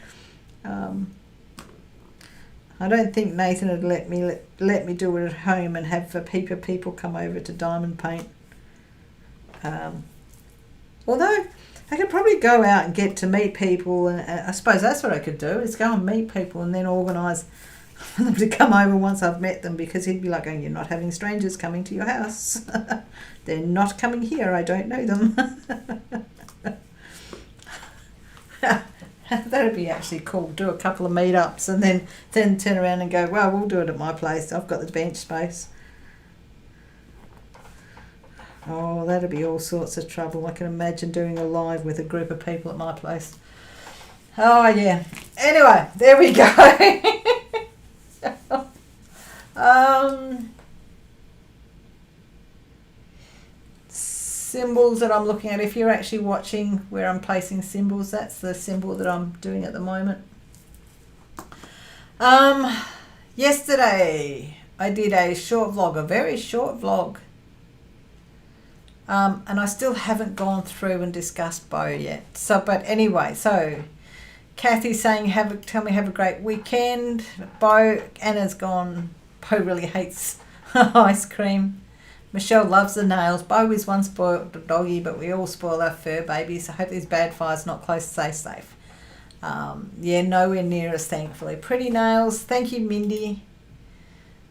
I don't think Nathan would let me do it at home and have a heap of people come over to diamond paint. Although I could probably go out and get to meet people, and I suppose that's what I could do, is go and meet people and then organise for them to come over once I've met them, because he'd be like going, "You're not having strangers coming to your house." They're not coming here, I don't know them. That'd be actually cool. Do a couple of meetups and then turn around and go, "Well, we'll do it at my place. I've got the bench space." Oh, that'd be all sorts of trouble. I can imagine doing a live with a group of people at my place. Oh, yeah. Anyway, there we go. Symbols that I'm looking at. If you're actually watching where I'm placing symbols, that's the symbol that I'm doing at the moment. Yesterday I did a short vlog, a very short vlog. And I still haven't gone through and discussed Bo yet. But anyway, Kathy's saying, tell me have a great weekend. Anna's gone, Bo really hates ice cream. Michelle loves the nails. Bo is one spoiled doggy, but we all spoil our fur babies. I hope these bad fires not close to stay safe. Yeah, nowhere near us, thankfully. Pretty nails. Thank you, Mindy.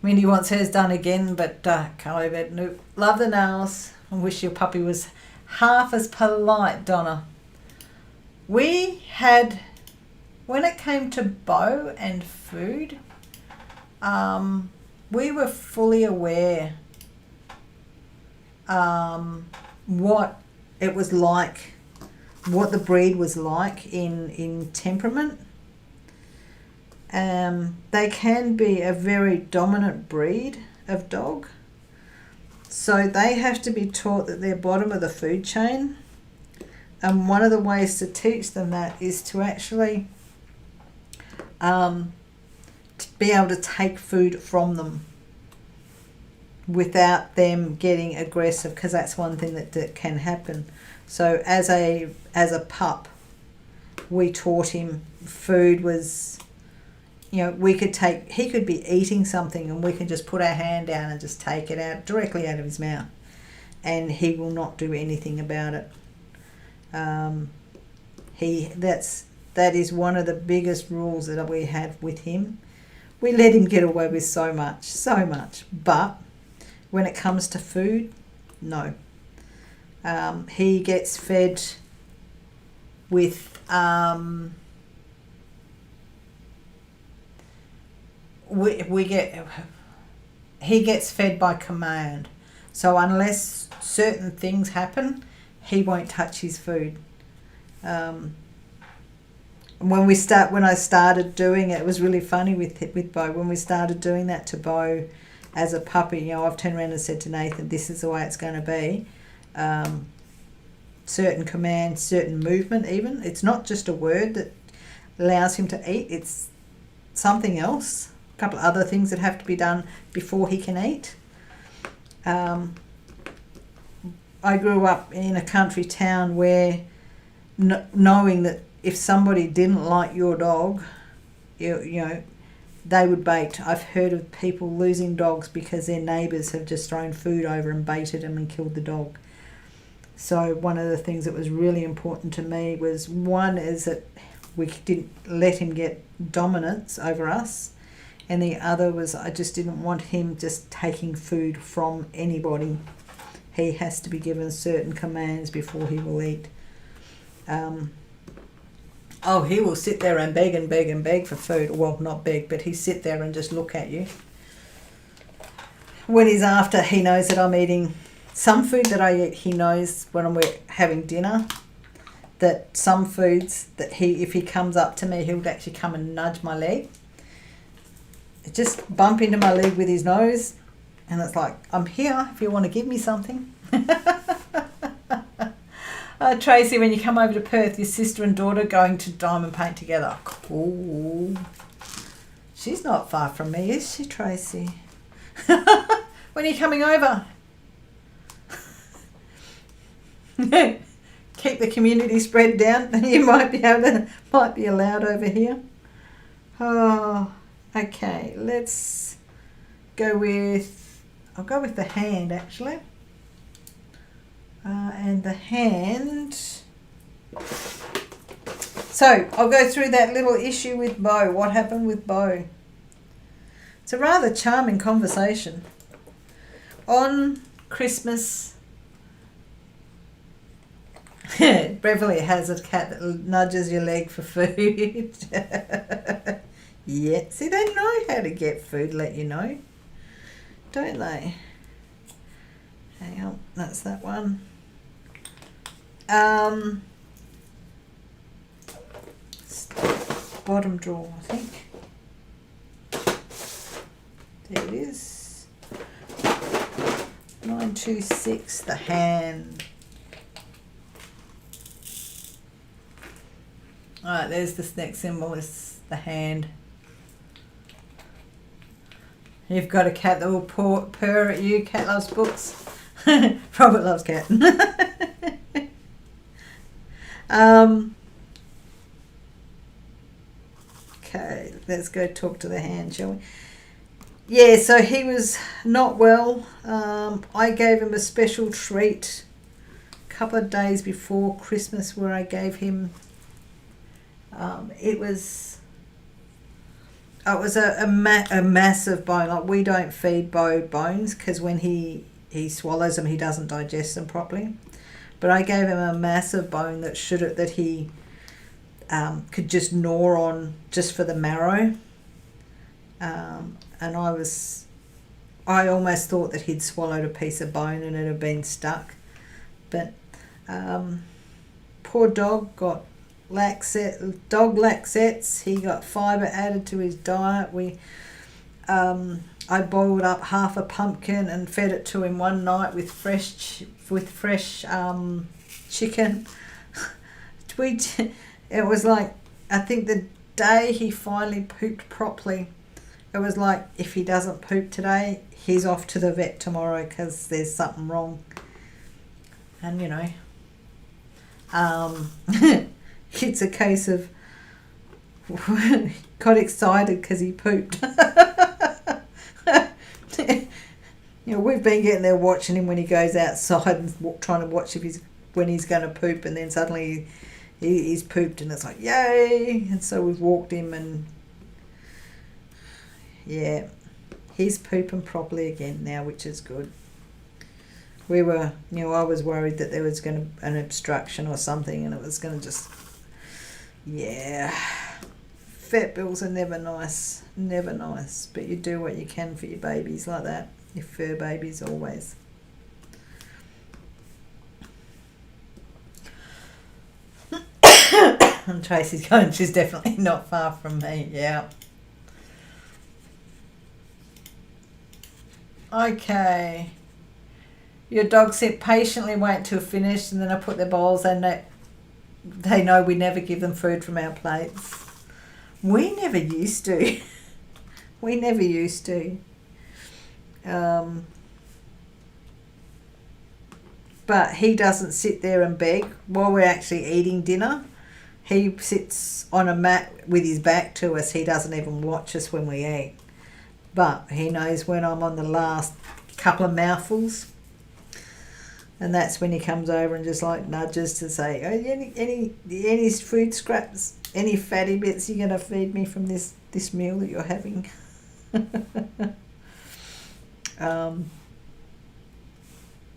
Mindy wants hers done again, but COVID. Nope. Love the nails. I wish your puppy was half as polite, Donna. We had, when it came to Bo and food, we were fully aware what it was like, what the breed was like in temperament. They can be a very dominant breed of dog, so they have to be taught that they're bottom of the food chain, and one of the ways to teach them that is to actually to be able to take food from them without them getting aggressive, because that's one thing that can happen. So as a pup, we taught him food was, he could be eating something and we can just put our hand down and just take it out directly out of his mouth, and he will not do anything about it. That is one of the biggest rules that we have with him. We let him get away with so much, but when it comes to food, no. He gets fed with he gets fed by command. So unless certain things happen, he won't touch his food. When I started doing it, it was really funny with Bo. When we started doing that to Bo as a puppy, I've turned around and said to Nathan, this is the way it's going to be. Certain commands, certain movement even. It's not just a word that allows him to eat. It's something else. A couple of other things that have to be done before he can eat. I grew up in a country town where knowing that if somebody didn't like your dog, they would bait. I've heard of people losing dogs because their neighbours have just thrown food over and baited them and killed the dog. So one of the things that was really important to me was, one is that we didn't let him get dominance over us, and the other was I just didn't want him just taking food from anybody. He has to be given certain commands before he will eat. He will sit there and beg and beg and beg for food. Well, not beg, but he sit there and just look at you. When he's after, he knows that I'm eating some food that I eat. He knows when we're having dinner that some foods that if he comes up to me, he'll actually come and nudge my leg. Just bump into my leg with his nose, and it's like, I'm here if you want to give me something. Tracy, when you come over to Perth, your sister and daughter going to diamond paint together. Cool. She's not far from me, is she, Tracy? When are you coming over? Keep the community spread down. You might be allowed over here. Oh, okay. Let's go with. I'll go with the hand actually. And the hand. So I'll go through that little issue with Bo. What happened with Bo? It's a rather charming conversation. On Christmas, Beverly has a cat that nudges your leg for food. Yeah, see, they know how to get food, let you know, don't they? Hang on, that's that one. Bottom drawer, I think. There it is. 926, the hand. Alright, there's this next symbol, is the hand. You've got a cat that will purr at you. Cat loves books. Robert loves cat. Okay, let's go talk to the hand, shall we? yeah, so he was not well. I gave him a special treat a couple of days before Christmas where I gave him, it was a massive bone. Like, we don't feed Bo bones because when he swallows them, he doesn't digest them properly. But I gave him a massive bone that he could just gnaw on just for the marrow. And I almost thought that he'd swallowed a piece of bone and it had been stuck. But poor dog got dog laxettes. He got fibre added to his diet. I boiled up half a pumpkin and fed it to him one night with fresh chicken. It was like, I think the day he finally pooped properly, it was like, if he doesn't poop today, he's off to the vet tomorrow because there's something wrong. And it's a case of got excited because he pooped. We've been getting there watching him when he goes outside and trying to watch when he's going to poop, and then suddenly he's pooped and it's like, yay! And so we've walked him and yeah, he's pooping properly again now, which is good. We were, I was worried that there was going to an obstruction or something and it was going to just, yeah. Vet bills are never nice, but you do what you can for your babies like that, your fur babies always. And Tracy's going, she's definitely not far from me, yeah. Okay. Your dogs sit patiently wait till finished and then I put their bowls and they know we never give them food from our plates. We never used to. But he doesn't sit there and beg while we're actually eating dinner. He sits on a mat with his back to us. He doesn't even watch us when we eat. But he knows when I'm on the last couple of mouthfuls. And that's when he comes over and just like nudges to say, oh, any food scraps, any fatty bits you're going to feed me from this meal that you're having.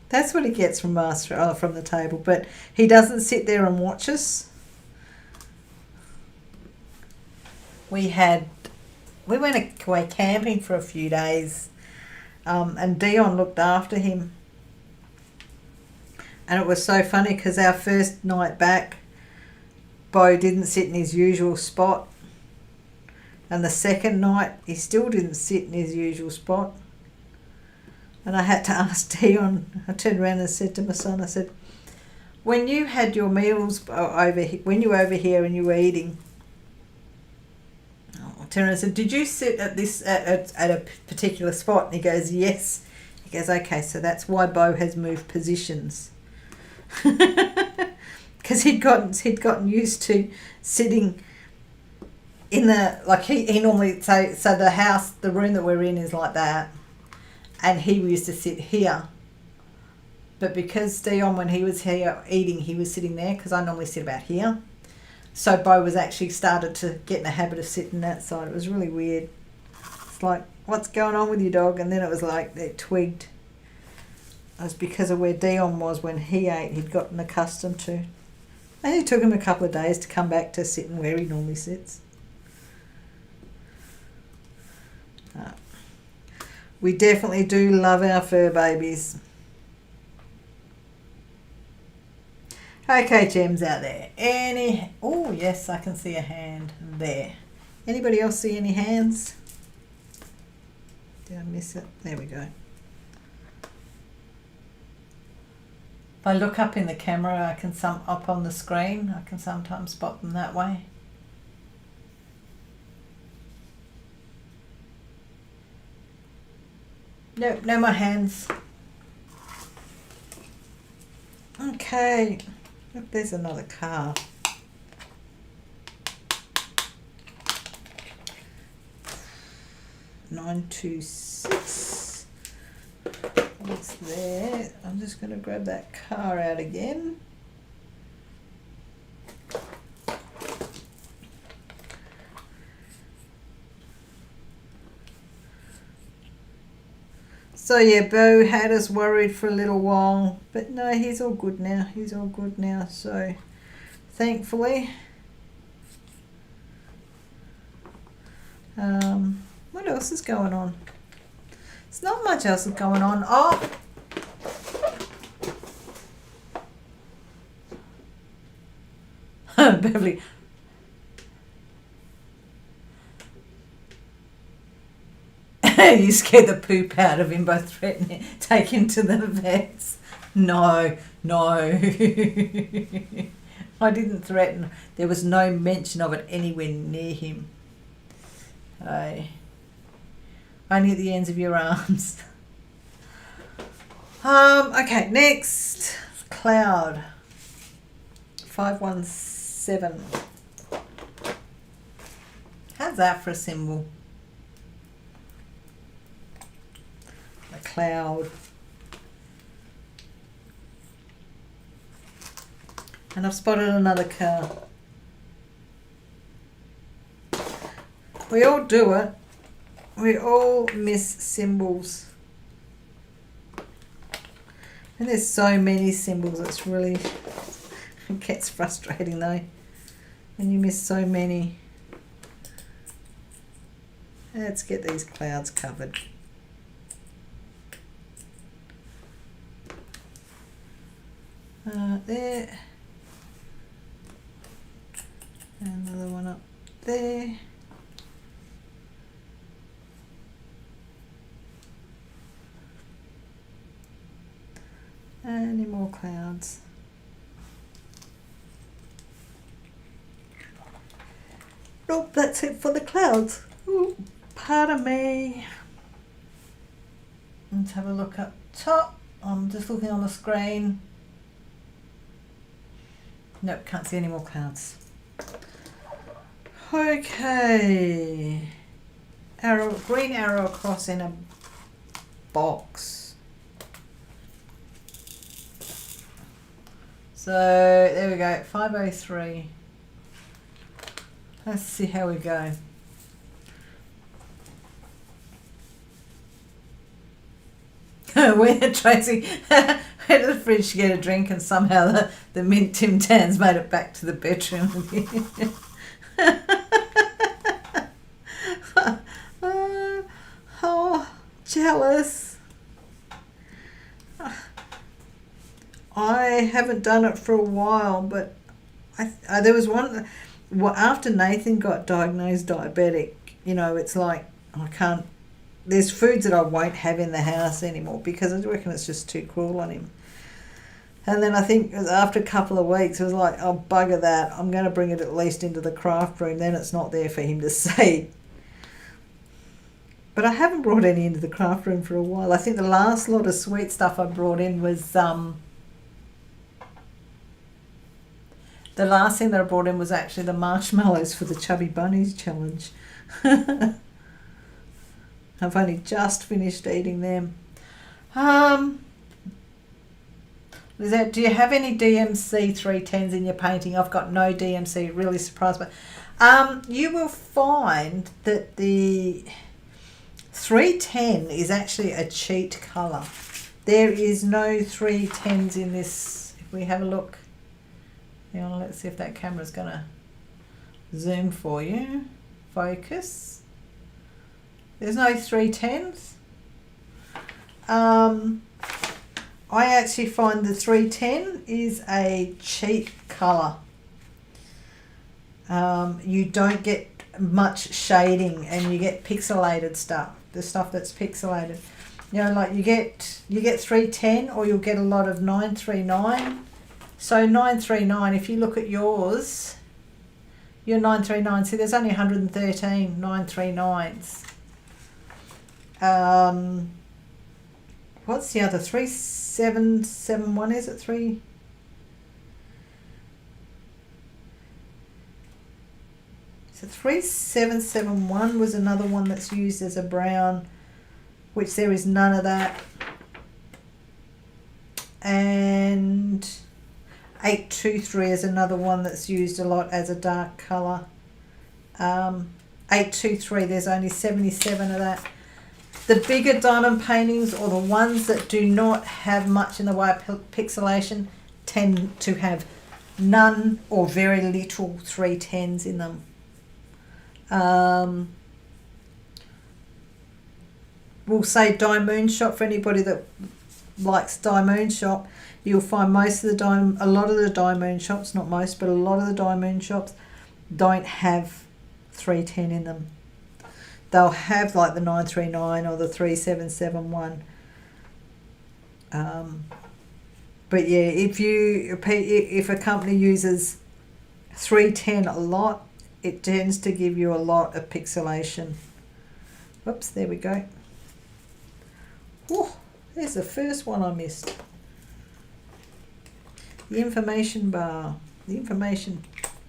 That's what he gets from us, from the table. But he doesn't sit there and watch us. We went away camping for a few days, and Dion looked after him. And it was so funny because our first night back, Bo didn't sit in his usual spot. And the second night, he still didn't sit in his usual spot. And I had to ask Dion, I turned around and said to my son, I said, when you had your meals when you were over here and you were eating, I turned around and said, did you sit at a particular spot? And he goes, yes. He goes, okay, so that's why Bo has moved positions. Because he'd gotten used to sitting in he normally, so the room that we're in is like that, and he used to sit here. But because Dion, when he was here eating, he was sitting there, because I normally sit about here. So Bo was actually started to get in the habit of sitting that side. It was really weird. It's like, what's going on with your dog? And then it was like they twigged. It was because of where Dion was when he ate, he'd gotten accustomed to. And it took him a couple of days to come back to sitting where he normally sits. We definitely do love our fur babies. Okay, gems out there. Oh, yes, I can see a hand there. Anybody else see any hands? Did I miss it? There we go. If I look up in the camera, up on the screen, I can sometimes spot them that way. Nope, no more hands. Okay. Look, there's another car. 926. What's there? I'm just going to grab that car out again. So yeah, Bo had us worried for a little while, but no, he's all good now. He's all good now, so thankfully. What else is going on? There's not much else is going on. Oh! Beverly. You scared the poop out of him by threatening take him to the vets. No. I didn't threaten. There was no mention of it anywhere near him. Only at the ends of your arms. Okay, next. Cloud. 517. How's that for a symbol? A cloud. And I've spotted another car. We all do it. We all miss symbols. And there's so many symbols, it's really, it gets frustrating though. And you miss so many. Let's get these clouds covered. There. Another one up there. Any more clouds? Nope, that's it for the clouds. Ooh, pardon me. Let's have a look up top. I'm just looking on the screen. Nope, can't see any more clouds. Okay. Arrow, green arrow across in a box. So there we go, 503. Let's see how we go. Where Tracy went to the fridge to get a drink and somehow the mint Tim Tams made it back to the bedroom again. Oh, jealous. I haven't done it for a while, but there was one, after Nathan got diagnosed diabetic, you know, it's like, there's foods that I won't have in the house anymore because I reckon it's just too cruel on him. And then I think after a couple of weeks, it was like, oh, bugger that. I'm going to bring it at least into the craft room. Then it's not there for him to see. But I haven't brought any into the craft room for a while. I think the last lot of sweet stuff I brought in was, the last thing that I brought in was actually the marshmallows for the Chubby Bunnies challenge. I've only just finished eating them. Lizette, do you have any DMC 310s in your painting? I've got no DMC, really surprised by. You will find that the 310 is actually a cheat colour. There is no 310s in this. If we have a look. Hang on, let's see if that camera's going to zoom for you. Focus. There's no 310s. I actually find the 310 is a cheap colour. You don't get much shading and you get pixelated stuff. The stuff that's pixelated. You know, like you get 310 or you'll get a lot of 939. So 939, if you look at yours, your 939, see there's only 113 939s. What's the other? 3771, is it? 3? So 3771 was another one that's used as a brown, which there is none of that. And 823 is another one that's used a lot as a dark colour. 823, there's only 77 of that. The bigger diamond paintings, or the ones that do not have much in the way of pixelation, tend to have none or very little 310s in them. We'll say DIYMoon Shop for anybody that likes DIYMoon Shop. You'll find a lot of the DIYMoon shops, not most, but a lot of the DIYMoon shops don't have 310 in them. They'll have like the 939 or the 3771. But yeah, if a company uses 310 a lot, it tends to give you a lot of pixelation. Whoops, there we go. Oh, there's the first one I missed. The information bar, the information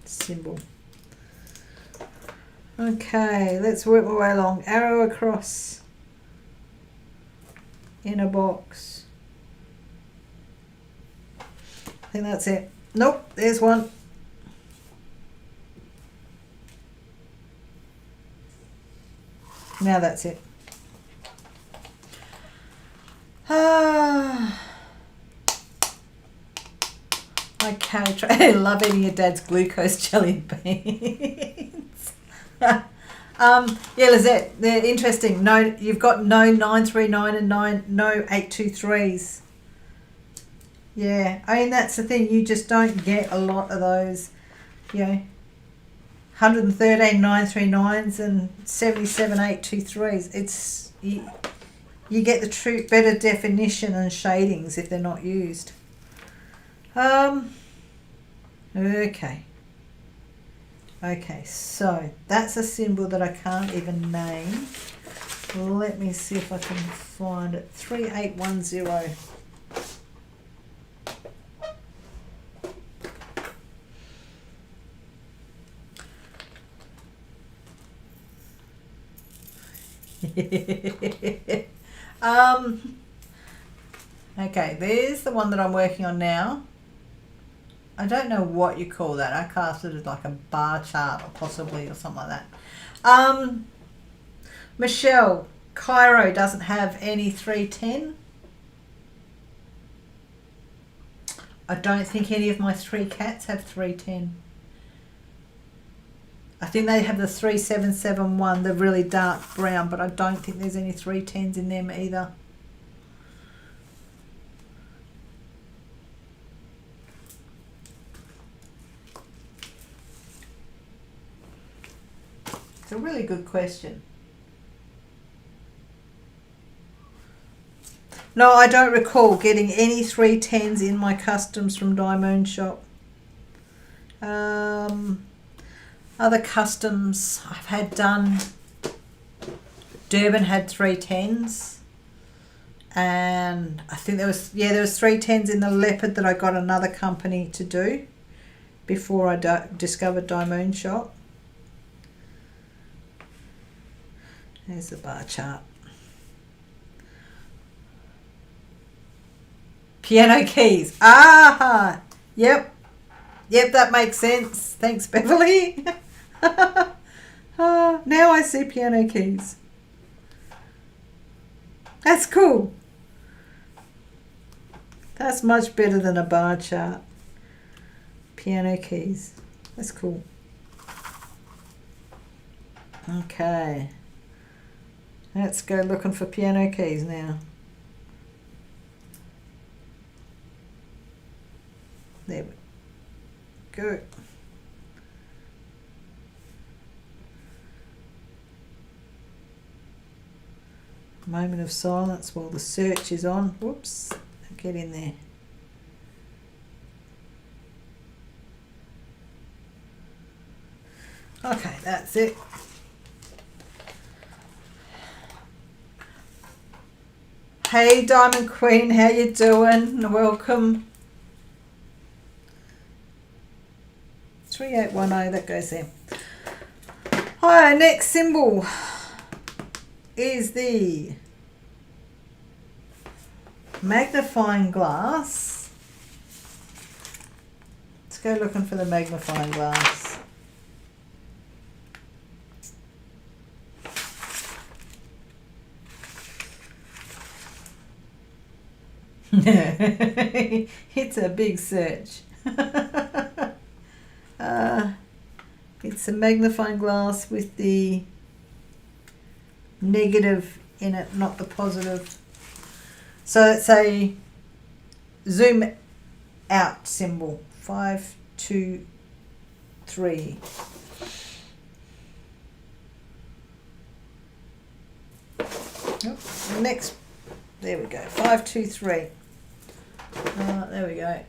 symbol. Okay, let's work my way along. Arrow across. Inner box. I think that's it. Nope, there's one. Now that's it. Okay, I love eating your dad's glucose jelly beans. Yeah, Lizette, they're interesting. No, you've got no 939 and no 823s. Yeah, I mean, that's the thing. You just don't get a lot of those, 113 939s and 77 823s. It's you get the true better definition and shadings if they're not used. Okay, so that's a symbol that I can't even name. Let me see if I can find it. 3810. Okay, there's the one that I'm working on now. I don't know what you call that. I cast it as like a bar chart or possibly or something like that. Michelle, Cairo doesn't have any 310. I don't think any of my three cats have 310. I think they have the 3771, the really dark brown, but I don't think there's any 310s in them either. It's a really good question. No, I don't recall getting any 310s in my customs from DIYMoon Shop. Other customs I've had done, Durban had 310s, and I think there was 310s in the leopard that I got another company to do before I discovered DIYMoon Shop. There's the bar chart. Piano keys. Ah, yep, that makes sense. Thanks, Beverly. Now I see piano keys. That's cool. That's much better than a bar chart. Piano keys. That's cool. Okay. Let's go looking for piano keys now. There we go. Moment of silence while the search is on. Whoops, get in there. Okay, that's it. Hey Diamond Queen, how you doing? Welcome. 3810, that goes there. Our next symbol is the magnifying glass. Let's go looking for the magnifying glass. It's a big search. It's a magnifying glass with the negative in it, not the positive. So it's a zoom out symbol. 5, 2, 3. Oh, next, there we go. 5, 2, 3. There we go.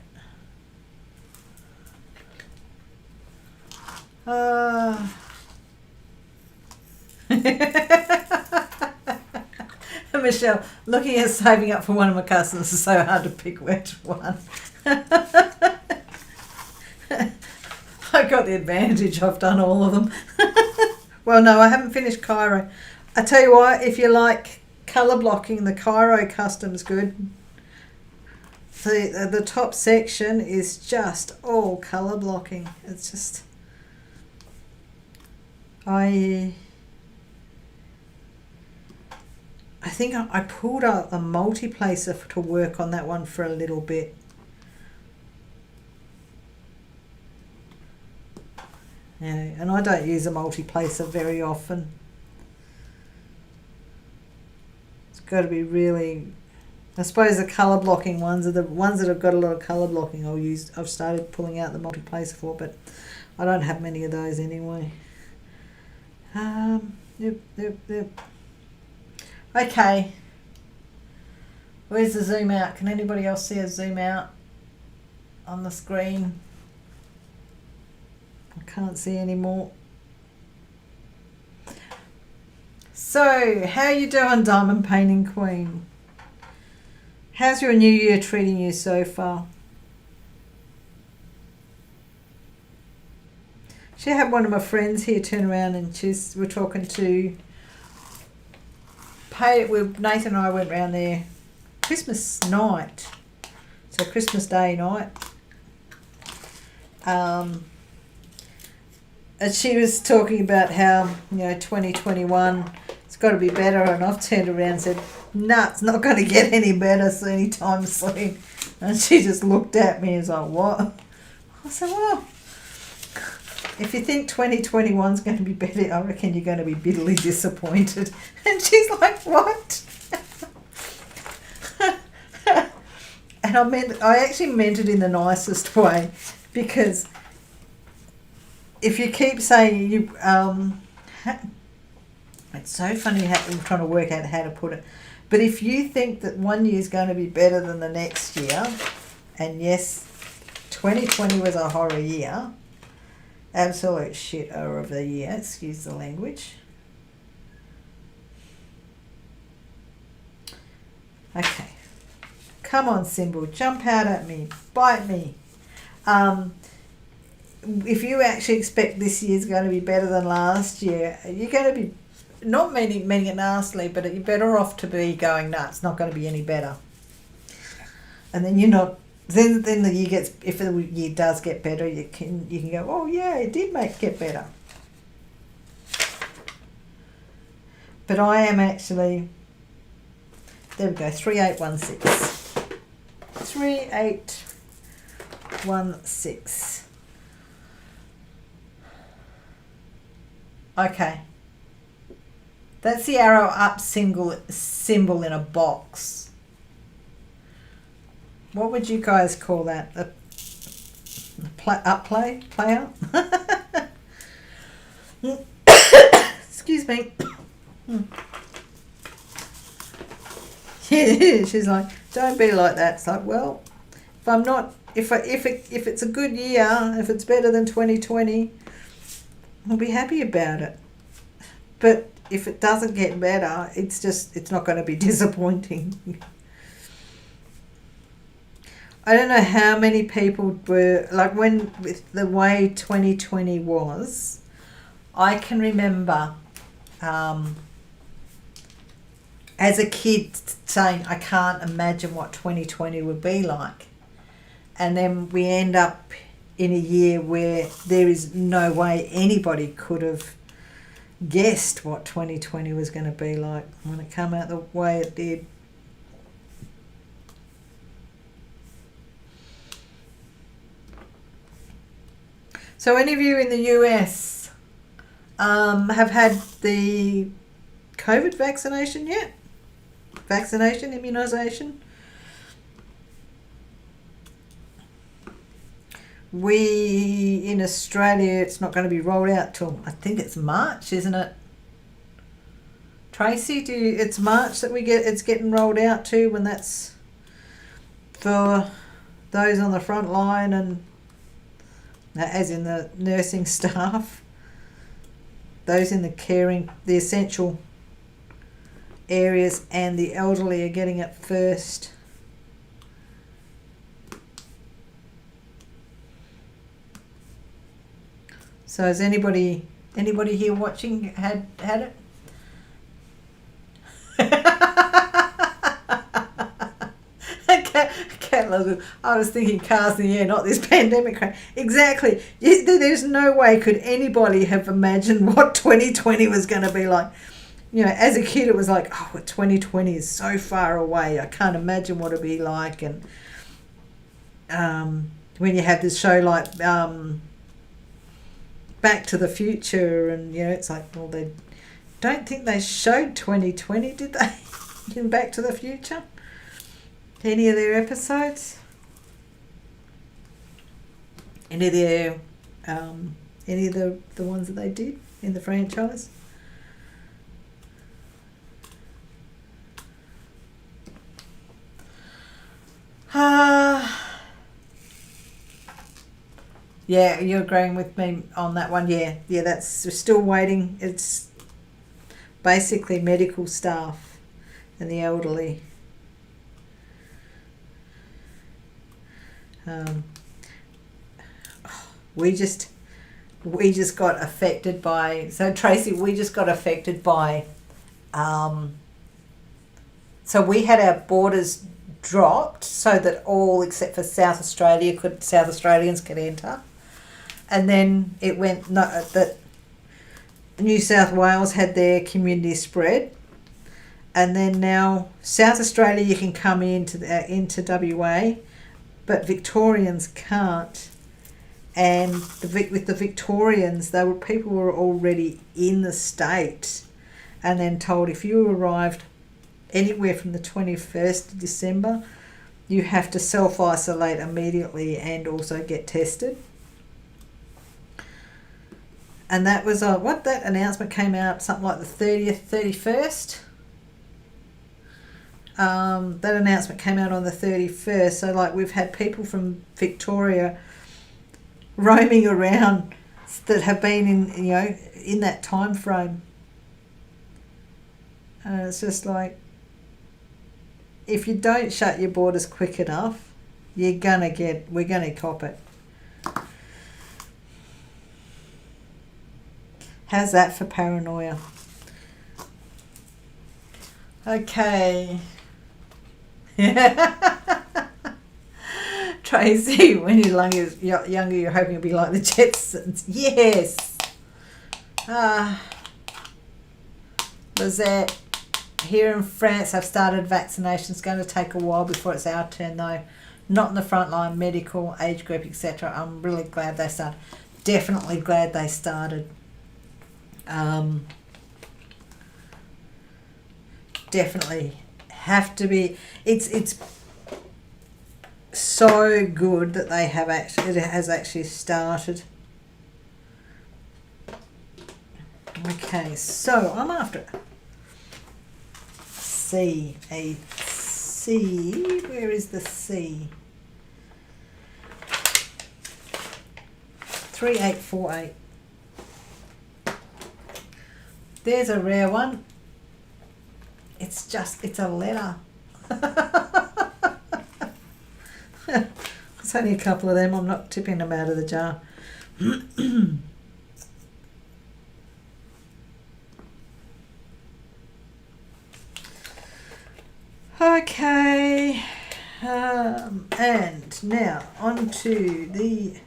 Michelle, looking at saving up for one of my customers is so hard to pick which one. I got the advantage, I've done all of them. Well, no, I haven't finished Cairo. I tell you what, if you like colour blocking, the Cairo custom's good. The top section is just all colour blocking. It's just, I think I pulled out a multiplacer to work on that one for a little bit. Yeah, and I don't use a multiplacer very often. It's got to be really, I suppose the colour blocking ones are the ones that have got a lot of colour blocking I've started pulling out the multiplacer for, but I don't have many of those anyway. Yep. Okay. Where's the zoom out? Can anybody else see a zoom out on the screen? I can't see anymore. So, how you doing, Diamond Painting Queen? How's your new year treating you so far? She had one of my friends here turn around and we're talking to Nathan and I went round there Christmas night, so Christmas Day night. And she was talking about how, 2021, it's got to be better, and I've turned around and said, nah, it's not going to get any better anytime soon. And she just looked at me and was like, what? I said, well, if you think 2021's going to be better, I reckon you're going to be bitterly disappointed. And she's like, what? And I actually meant it in the nicest way, because if you keep saying it's so funny how I'm trying to work out how to put it. But if you think that one year is going to be better than the next year, and yes, 2020 was a horror year, absolute shit of the year, excuse the language. Okay. Come on, symbol, jump out at me, bite me. If you actually expect this year's going to be better than last year, you're going to be, not meaning it nastily, but you're better off to be going, nah, it's not going to be any better. And then you're not, then the year gets, if the year does get better, you can go, oh yeah, it did get better. But I am actually, there we go, 3816. 3816. Okay. That's the arrow up symbol in a box. What would you guys call that? Play out? Excuse me. Yeah, she's like, don't be like that. It's like, well, if it's a good year, if it's better than 2020, I'll be happy about it. But if it doesn't get better, it's not going to be disappointing. I don't know how many people were, like, with the way 2020 was, I can remember as a kid saying, I can't imagine what 2020 would be like. And then we end up in a year where there is no way anybody could have guessed what 2020 was going to be like when it came out the way it did. So any of you in the US have had the COVID vaccination yet? Immunisation? We, in Australia, it's not going to be rolled out till, I think it's March, isn't it? Tracy, it's March that it's getting rolled out to, when that's for those on the front line, and as in the nursing staff, those in the essential areas, and the elderly are getting it first. So has anybody here watching had it? I was thinking cars in the air, not this pandemic. Exactly. There's no way could anybody have imagined what 2020 was going to be like. You know, as a kid, it was like, oh, 2020 is so far away. I can't imagine what it'd be like. And when you have this show like Back to the Future, and you know, it's like, well, they don't think they showed 2020, did they, in Back to the Future? Any of their episodes? Any of the ones that they did in the franchise? Yeah, you're agreeing with me on that one. Yeah, we're still waiting. It's basically medical staff and the elderly. We just got affected by, so Tracy, we just got affected by, so we had our borders dropped so that all except for South Australians could enter. And then it went, that New South Wales had their community spread. And then now South Australia, you can come into WA, but Victorians can't. And with the Victorians, people were already in the state, and then told if you arrived anywhere from the 21st of December, you have to self-isolate immediately and also get tested. And that was that announcement came out something like the 30th, 31st. That announcement came out on the 31st. So like we've had people from Victoria roaming around that have been in that time frame. And it's just like, if you don't shut your borders quick enough, we're gonna cop it. How's that for paranoia? Okay. Tracy, when you're younger, you're hoping you'll be like the Jetsons. Yes. Lizette, here in France, I've started vaccinations. It's going to take a while before it's our turn, though. Not in the front line, medical, age group, etc. I'm really glad they started. Definitely glad they started. Definitely have to be. It's so good that it has actually started. Okay, so I'm after C. Where is the C? 3848. There's a rare one. It's a letter. There's only a couple of them. I'm not tipping them out of the jar. Okay, and now onto the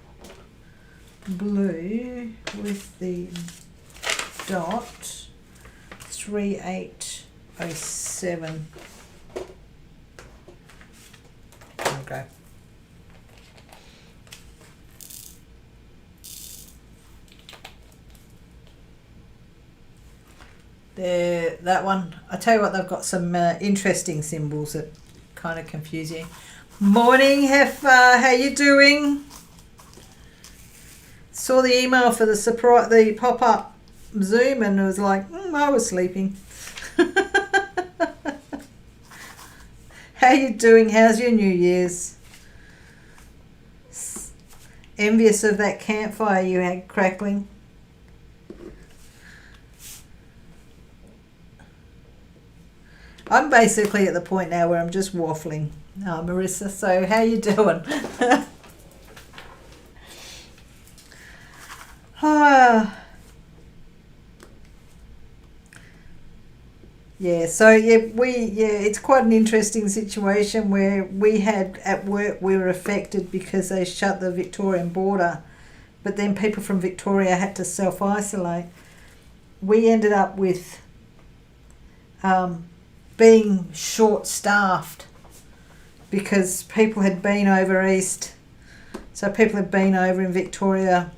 blue with the dot 3807. Okay. There, that one. I tell you what, they've got some interesting symbols that kind of confuse you. Morning, Heifer. How you doing? Saw the email for the surprise, the pop-up Zoom, and it was like, I was sleeping. How you doing? How's your New Year's? Envious of that campfire you had crackling. I'm basically at the point now where I'm just waffling. Oh, Marissa, so how you doing? Yeah, so it's quite an interesting situation where we had at work, we were affected because they shut the Victorian border, but then people from Victoria had to self-isolate. We ended up with being short-staffed because people had been over east. So people had been over in Victoria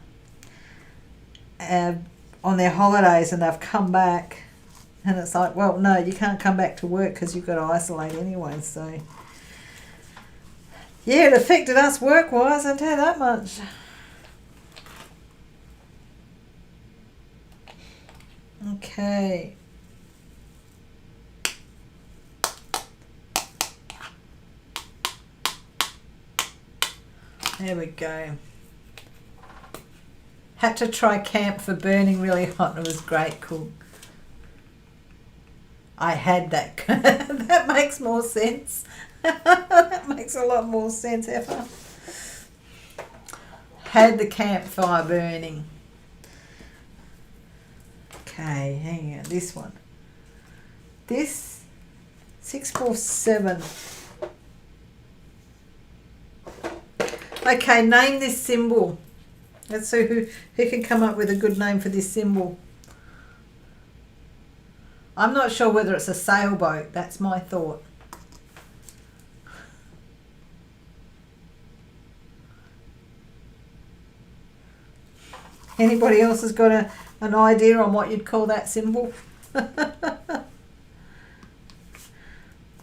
on their holidays, and they've come back, and it's like, well, no, you can't come back to work because you've got to isolate anyway. So yeah, it affected us work-wise, I'll tell you that much. Okay. There we go. Had to try camp for burning really hot, and it was great. Cool. I had that. That makes more sense. That makes a lot more sense, Effa. Had the campfire burning. Okay, hang on. This one. This 647. Okay, name this symbol. Let's see who can come up with a good name for this symbol. I'm not sure whether it's a sailboat. That's my thought. Anybody else has got an idea on what you'd call that symbol? I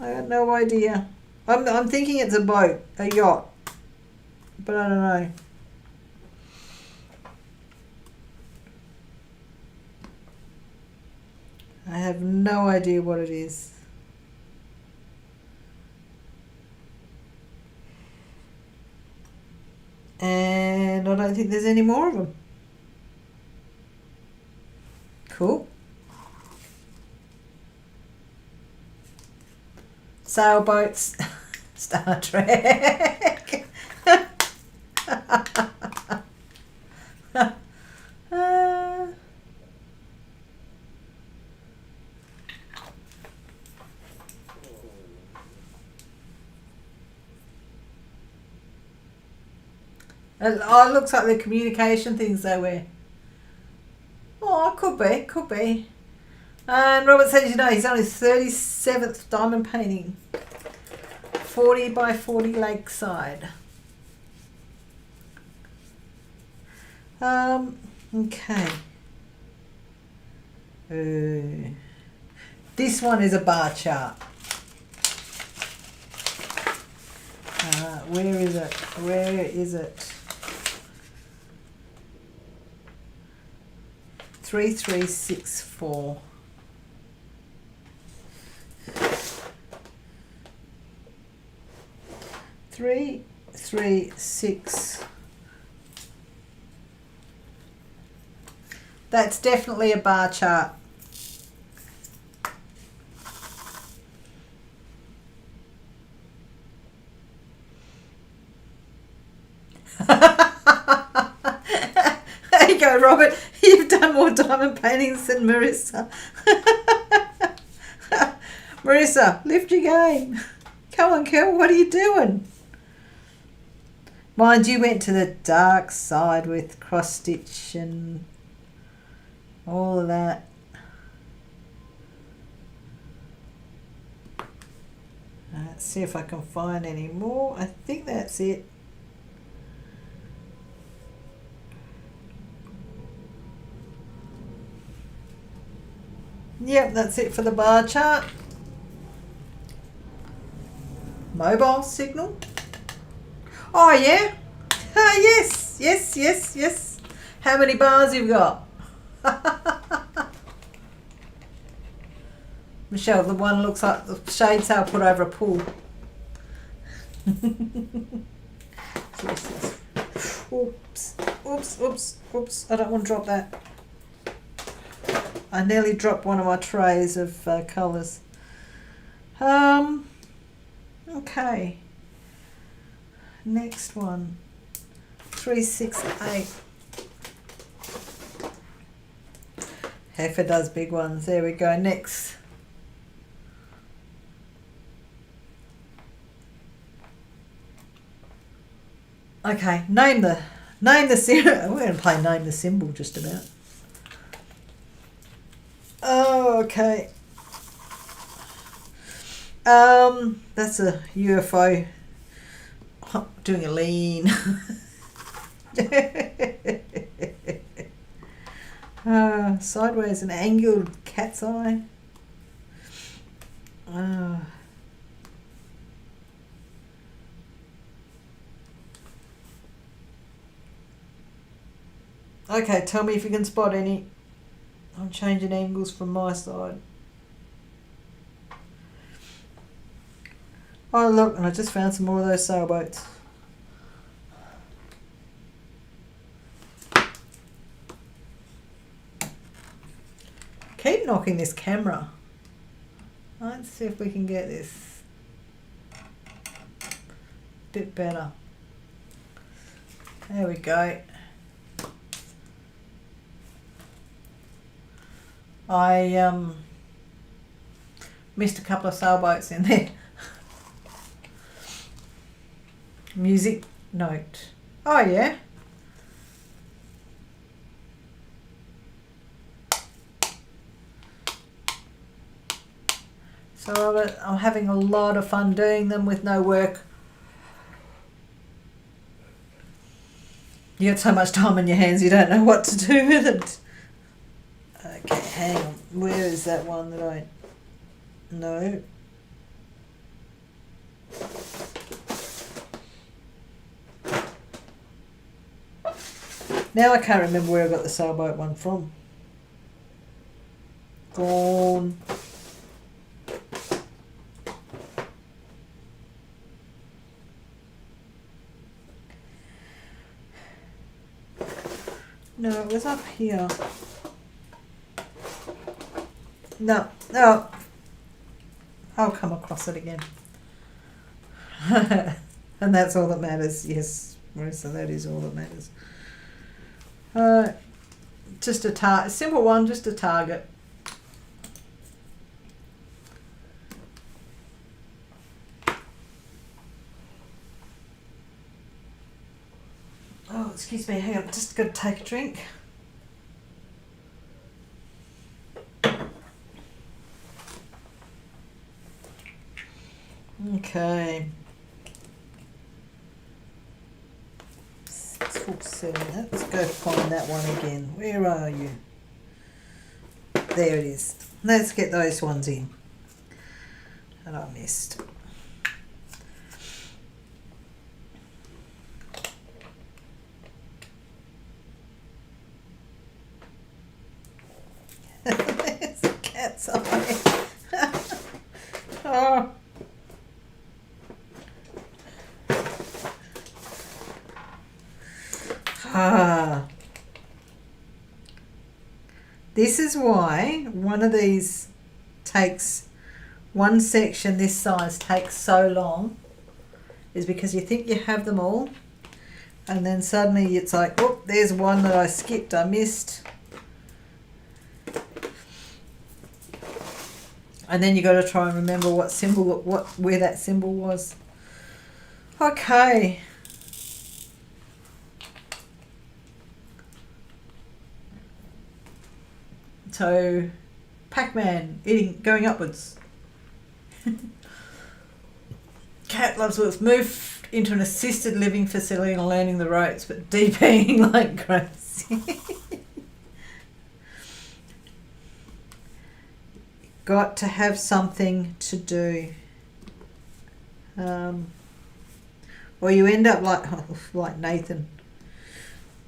got no idea. I'm thinking it's a boat, a yacht, but I don't know. I have no idea what it is. And I don't think there's any more of them. Cool. Sailboats, Star Trek. Oh, it looks like the communication things they wear. Oh, could be. And Robert says, he's on his 37th diamond painting. 40 by 40 lakeside. Okay. This one is a bar chart. Where is it? Where is it? 3364. Three, 6. That's definitely a bar chart. There you go, Robert. You've done more diamond paintings than Marissa. Marissa, lift your game. Come on, Kel, what are you doing? Mind you went to the dark side with cross stitch and all of that. Let's see if I can find any more. I think that's it. Yep, that's it for the bar chart. Mobile signal. Oh yeah. Yes. How many bars you've got? Michelle, the one looks like the shades I put over a pool. Yes. Oops. I don't want to drop that. I nearly dropped one of my trays of colours. Okay. Next one. 368. Heifer does big ones. There we go. Next. Okay. Name the symbol. We're going to play name the symbol just about. Oh, okay. That's a UFO doing a lean. Sideways, an angled cat's eye. Okay, tell me if you can spot any. I'm changing angles from my side. Oh look, and I just found some more of those sailboats. Keep knocking this camera. Let's see if we can get this a bit better. There we go. I missed a couple of sailboats in there. Music note. Oh yeah. So I'm having a lot of fun doing them with no work. You get so much time on your hands you don't know what to do with it. Okay, hang on. Where is that one that I know? Now I can't remember where I got the sailboat one from. Gone. No, it was up here. No. I'll come across it again. And that's all that matters. Yes, Marissa, that is all that matters. Just a simple one, just a target. Oh, excuse me, hang on, just got to take a drink. Okay. 647. Let's go find that one again. Where are you? There it is. Let's get those ones in that I missed. There's a cat's eye. Oh. This is why one of these takes, one section this size takes so long, is because you think you have them all and then suddenly it's like, oh, there's one that I skipped, I missed. And then you got to try and remember where that symbol was. Okay. So, Pac-Man going upwards. Cat loves wolves. Moved into an assisted living facility and learning the ropes, but DPing like crazy. Got to have something to do. Or you end up like Nathan.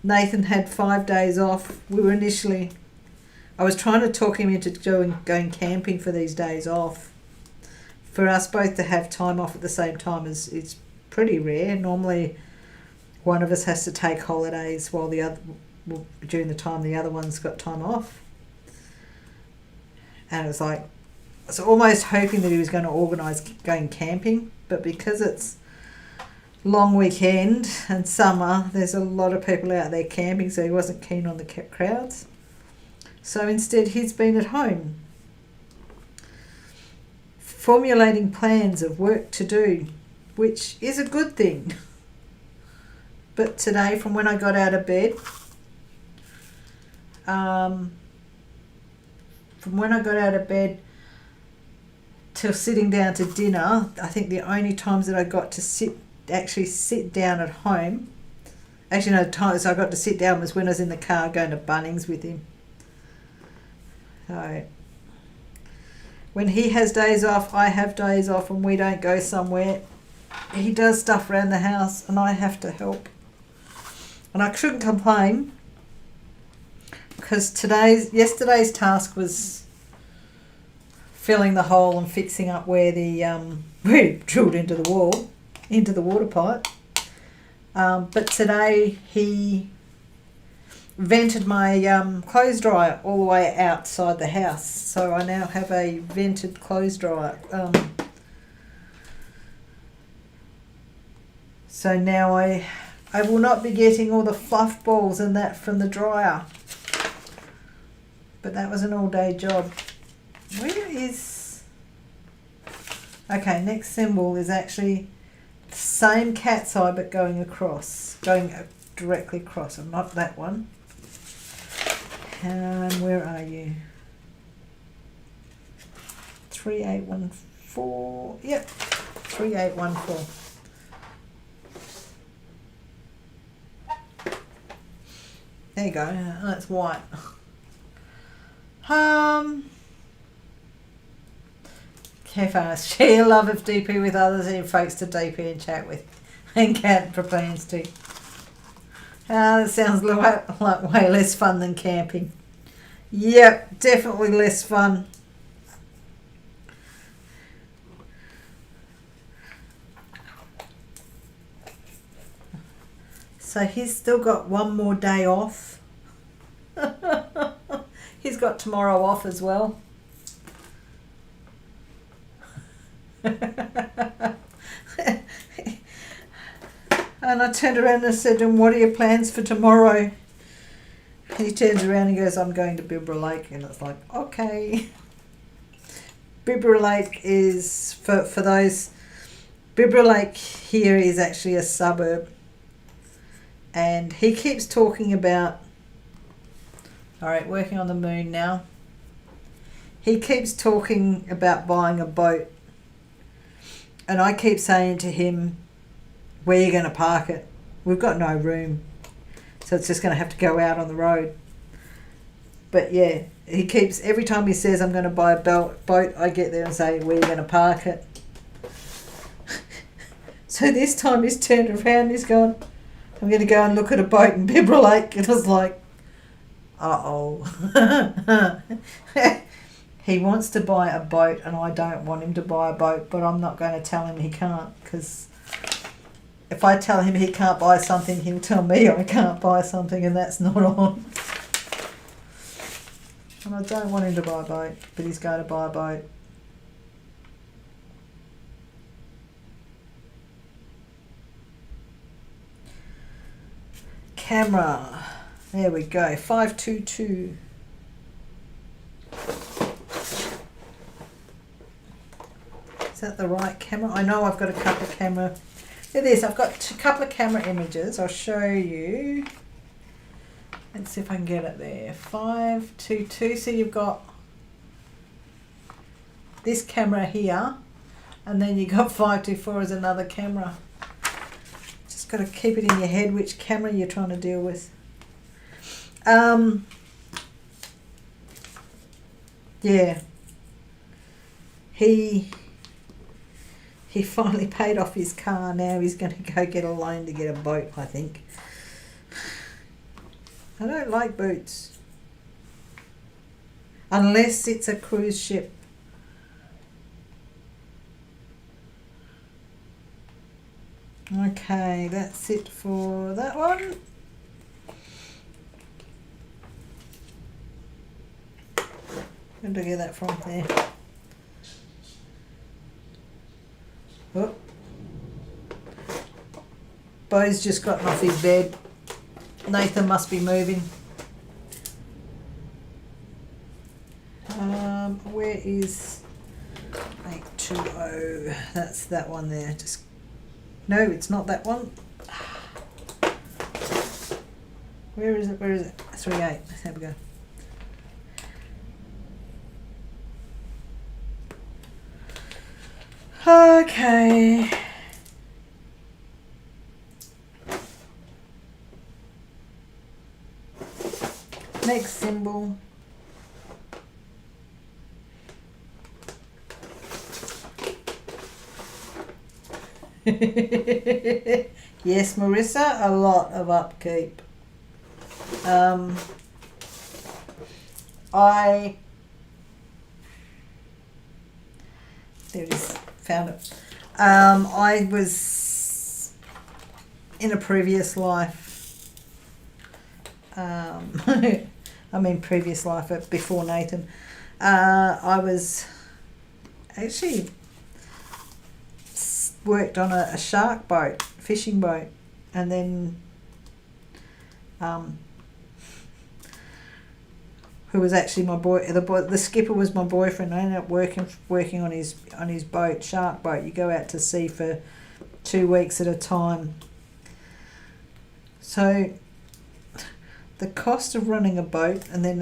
Nathan had 5 days off. I was trying to talk him into going camping for these days off. For us both to have time off at the same time is pretty rare. Normally, one of us has to take holidays while during the time the other one's got time off. And it was like, I was almost hoping that he was going to organise going camping, but because it's long weekend and summer, there's a lot of people out there camping, so he wasn't keen on the crowds. So instead, he's been at home, formulating plans of work to do, which is a good thing. But today, from when I got out of bed, till sitting down to dinner, I think the only times that I got to sit down at home, actually no, times I got to sit down was when I was in the car going to Bunnings with him. So when he has days off, I have days off, and we don't go somewhere. He does stuff around the house and I have to help. And I shouldn't complain, because yesterday's task was filling the hole and fixing up where we drilled into the wall, into the water pipe. But today he vented my clothes dryer all the way outside the house, so I now have a vented clothes dryer. So now I will not be getting all the fluff balls and that from the dryer. But that was an all-day job. Where is... Okay, next symbol is actually the same cat's eye but going directly across, and not that one. And where are you? 3814. Yep, 3814. There you go. That's white. Kefa, share love of DP with others and folks to DP and chat with. And Cat plans to. That sounds like way less fun than camping. Yep, definitely less fun. So he's still got one more day off. He's got tomorrow off as well. And I turned around and I said to him, what are your plans for tomorrow? And he turns around and goes, I'm going to Bibra Lake. And it's like, okay. Bibra Lake is, for those, Bibra Lake here is actually a suburb. And he keeps talking about, alright, working on the moon now. He keeps talking about buying a boat. And I keep saying to him, where are you going to park it? We've got no room. So it's just going to have to go out on the road. But yeah, he keeps, every time he says I'm going to buy a boat, I get there and say, where are you going to park it? So this time he's turned around and he's gone, I'm going to go and look at a boat in Bibra Lake. And I was like, uh-oh. He wants to buy a boat and I don't want him to buy a boat, but I'm not going to tell him he can't, because if I tell him he can't buy something, he'll tell me I can't buy something, and that's not on. And I don't want him to buy a boat, but he's going to buy a boat. Camera. There we go. 522. Is that the right camera? I know I've got a couple of camera. Look at this. I've got a couple of camera images. I'll show you. Let's see if I can get it there. 522. So you've got this camera here, and then you've got 524 as another camera. Just got to keep it in your head which camera you're trying to deal with. Yeah. He finally paid off his car. Now he's going to go get a loan to get a boat, I think. I don't like boats. Unless it's a cruise ship. Okay, that's it for that one. Where did I get that from there? Oh. Bo's just gotten off his bed. Nathan must be moving. Where is 820? That's that one there. Just no, it's not that one. Where is it? Where is it? 38. There we go. Okay. Next symbol. Yes, Marissa, a lot of upkeep. There it is, found it. I was in a previous life, I mean previous life, before Nathan, I was actually worked on a shark boat, fishing boat, and then who was actually my boy, the skipper was my boyfriend. I ended up working on his boat, shark boat. You go out to sea for 2 weeks at a time. So the cost of running a boat, and then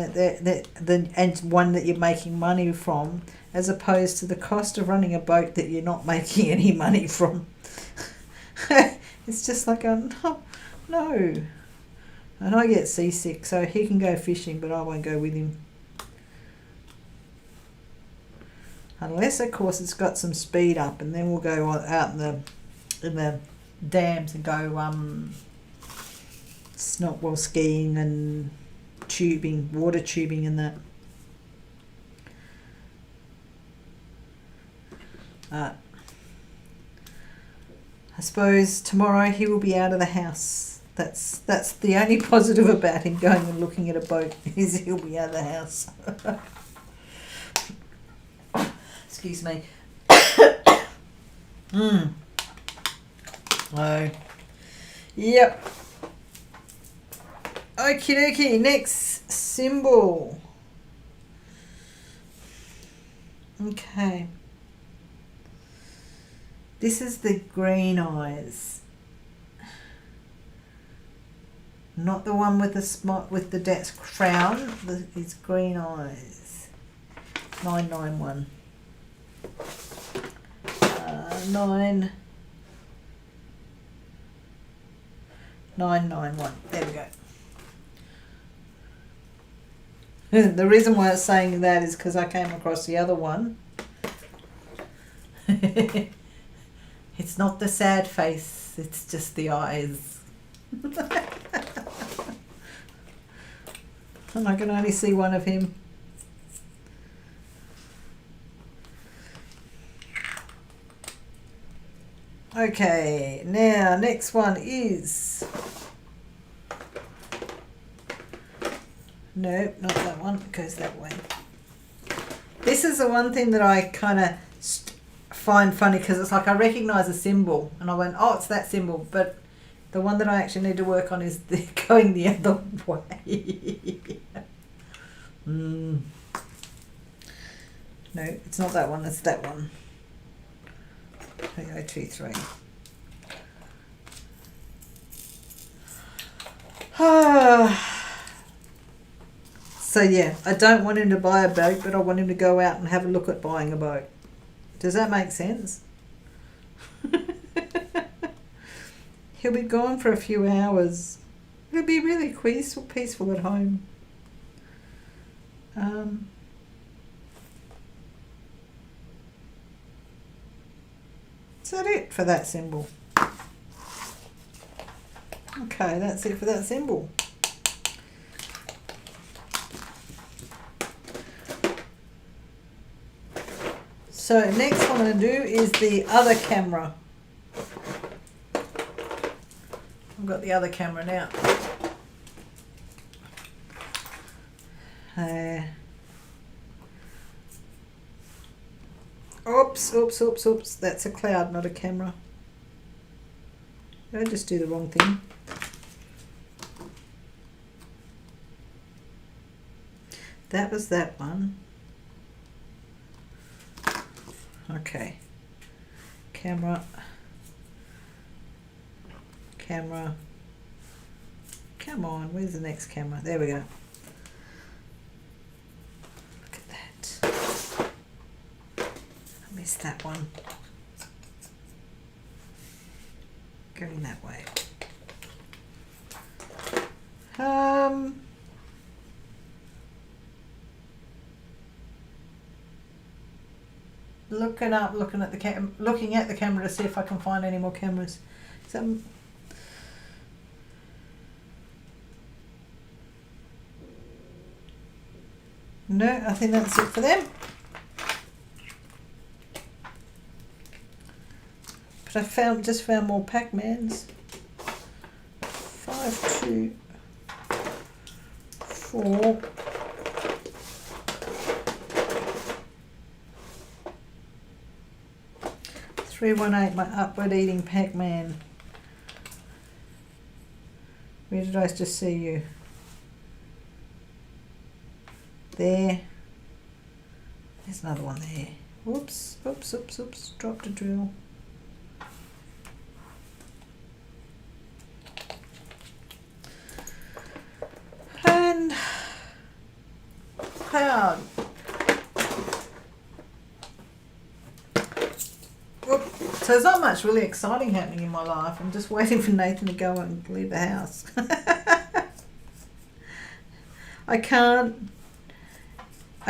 and one that you're making money from, as opposed to the cost of running a boat that you're not making any money from. It's just like, no. And I get seasick, so he can go fishing, but I won't go with him. Unless, of course, it's got some speed up, and then we'll go out in the dams and go skiing and tubing, water tubing and that. I suppose tomorrow he will be out of the house. That's the only positive about him going and looking at a boat, is he'll be out of the house. Excuse me. Oh. Yep. Okie dokie, next symbol. Okay. This is the green eyes. Not the one with the spot with the death's crown. It's green eyes. 991. 991. There we go. The reason why I was saying that is because I came across the other one. It's not the sad face, it's just the eyes. And I can only see one of him. Okay, now next one is... Nope, not that one. It goes that way. This is the one thing that I kind of find funny, because it's like I recognise a symbol and I went, oh, it's that symbol, but the one that I actually need to work on is going the other way. No, it's not that one, it's that one. 3023. So yeah, I don't want him to buy a boat, but I want him to go out and have a look at buying a boat. Does that make sense? He'll be gone for a few hours. It'll be really peaceful at home. Is that it for that symbol? Okay, that's it for that symbol. So next one I'm going to do is the other camera. I've got the other camera now. Oops. That's a cloud, not a camera. Did I just do the wrong thing? That was that one. Okay. Camera. Come on, where's the next camera? There we go. Look at that. I missed that one. Going that way. Looking at the camera to see if I can find any more cameras. No, I think that's it for them. But I just found more Pac-Mans. 5, 2, 4. Three, 1, 8, my upward eating Pac-Man. Where did I just see you? There. There's another one there. Oops. Dropped a drill. And cloud. So there's not much really exciting happening in my life. I'm just waiting for Nathan to go and leave the house. I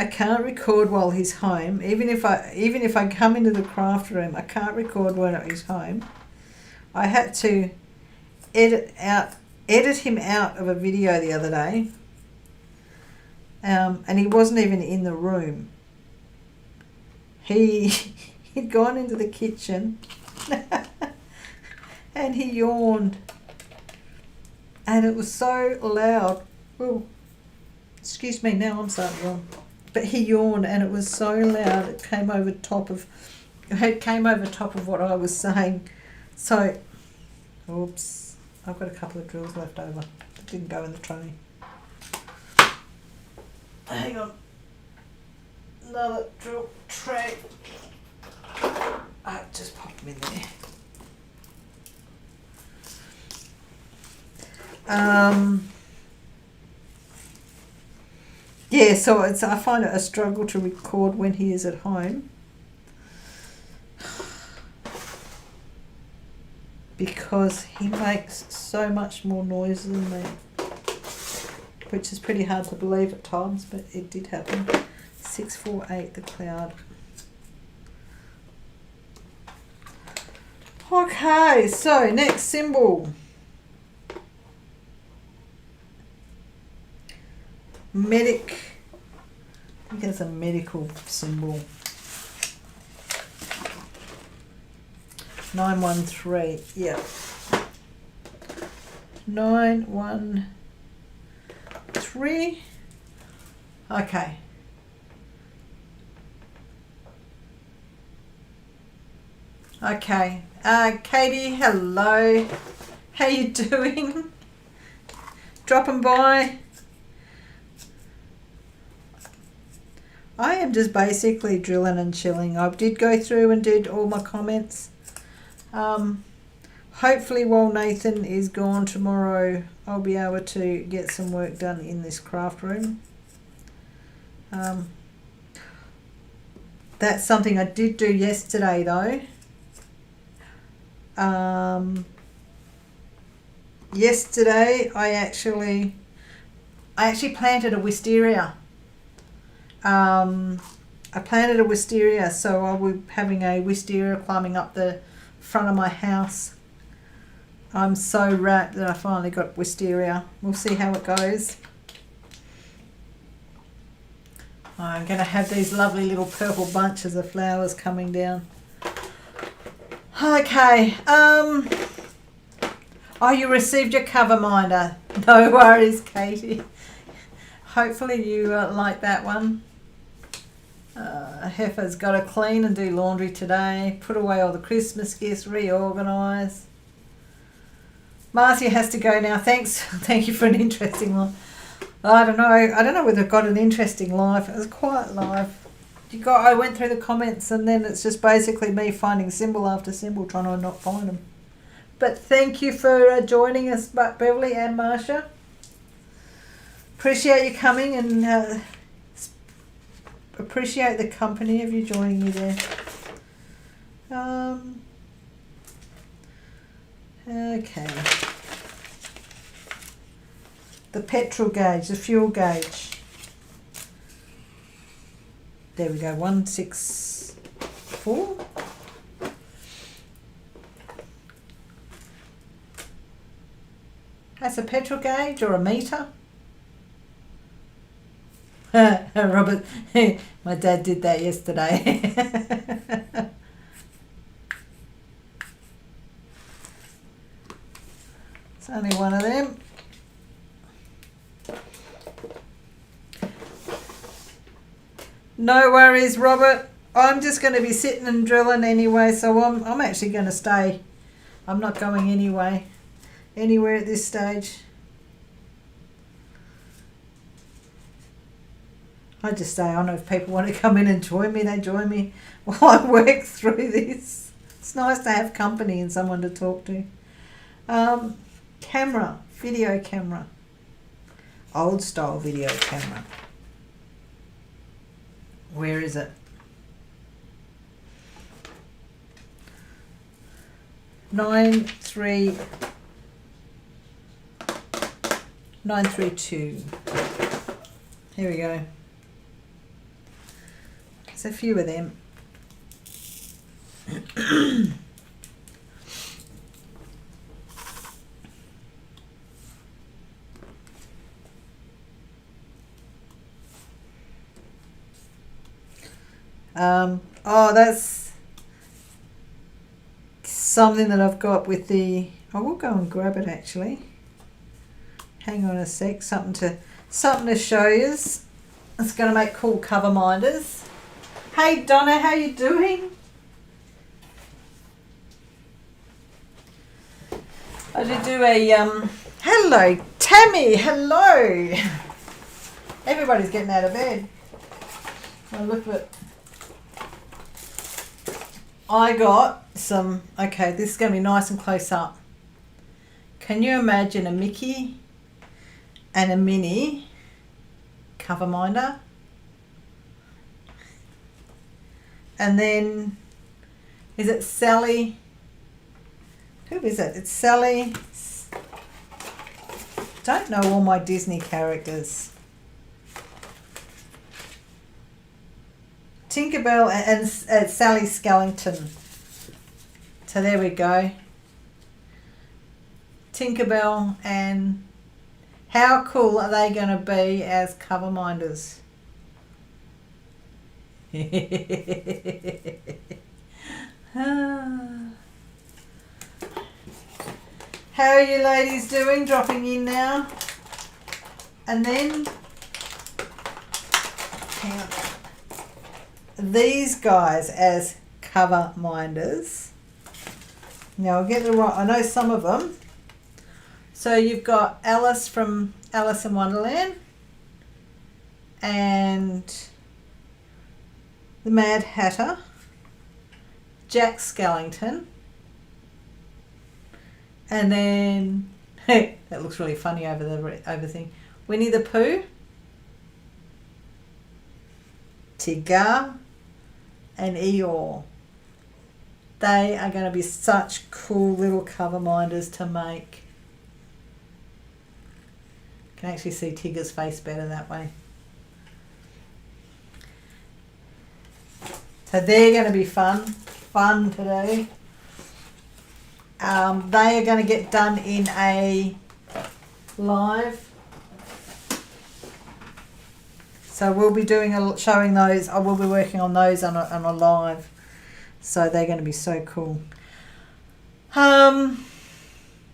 can't record while he's home. Even if I come into the craft room, I can't record when he's home. I had to edit him out of a video the other day. And he wasn't even in the room. He'd gone into the kitchen and he yawned. And it was so loud. Oh, excuse me, now I'm starting to yawn. But he yawned and it was so loud it came over top of what I was saying. So, oops, I've got a couple of drills left over that didn't go in the tray. Hang on. Another drill tray. I just pop them in there. Yeah, so I find it a struggle to record when he is at home because he makes so much more noise than me, which is pretty hard to believe at times, but it did happen. 648, the cloud. Okay, so next symbol. Medic. I think it's a medical symbol. 913. Yeah. 913. Okay. Okay. Katie, hello. How you doing? Dropping by. I am just basically drilling and chilling. I did go through and did all my comments. Hopefully while Nathan is gone tomorrow, I'll be able to get some work done in this craft room. That's something I did do yesterday though. Yesterday I actually planted a wisteria. I planted a wisteria, so I will be having a wisteria climbing up the front of my house. I'm so wrapped that I finally got wisteria. We'll see how it goes. I'm going to have these lovely little purple bunches of flowers coming down. Okay. Oh, you received your cover minder. No worries, Katie. Hopefully you like that one. Heifer's got to clean and do laundry today. Put away all the Christmas gifts. Reorganise. Marcia has to go now. Thanks. Thank you for an interesting one. I don't know whether it got an interesting live. It was quite live. I went through the comments and then it's just basically me finding symbol after symbol, trying to not find them. But thank you for joining us, Beverly and Marcia. Appreciate you coming and appreciate the company of you joining me there. Okay. The petrol gauge, the fuel gauge. There we go, 164. That's a petrol gauge or a meter. Robert, my dad did that yesterday. It's only one of them. No worries, Robert. I'm just going to be sitting and drilling anyway, so I'm actually going to stay. I'm not going anywhere at this stage. I just stay on. If people want to come in and join me, they join me while I work through this. It's nice to have company and someone to talk to. Camera, video camera. Old style video camera. Where is it? 932. Here we go. There's a few of them. Oh, that's something that I've got with the. I will go and grab it actually. Hang on a sec. Something to show you. It's going to make cool cover minders. Hey Donna, how you doing? I did do a hello Tammy, hello. Everybody's getting out of bed. Oh, look at it. I got some, okay, this is going to be nice and close up. Can you imagine a Mickey and a Minnie cover minder? And then, is it Sally? Who is it? It's Sally. Don't know all my Disney characters. Tinkerbell and Sally Skellington. So there we go. Tinkerbell, and how cool are they going to be as cover minders? How are you ladies doing? Dropping in now. And then, hang on. These guys as cover minders. Now I'll get the right, I know some of them. So you've got Alice from Alice in Wonderland and the Mad Hatter, Jack Skellington, And then that looks really funny over the thing. Winnie the Pooh, Tigger, and Eeyore. They are going to be such cool little cover minders to make. You can actually see Tigger's face better that way. So they're going to be fun today. They are going to get done in a live. So we'll be showing those. I will be working on those on a live. So they're going to be so cool.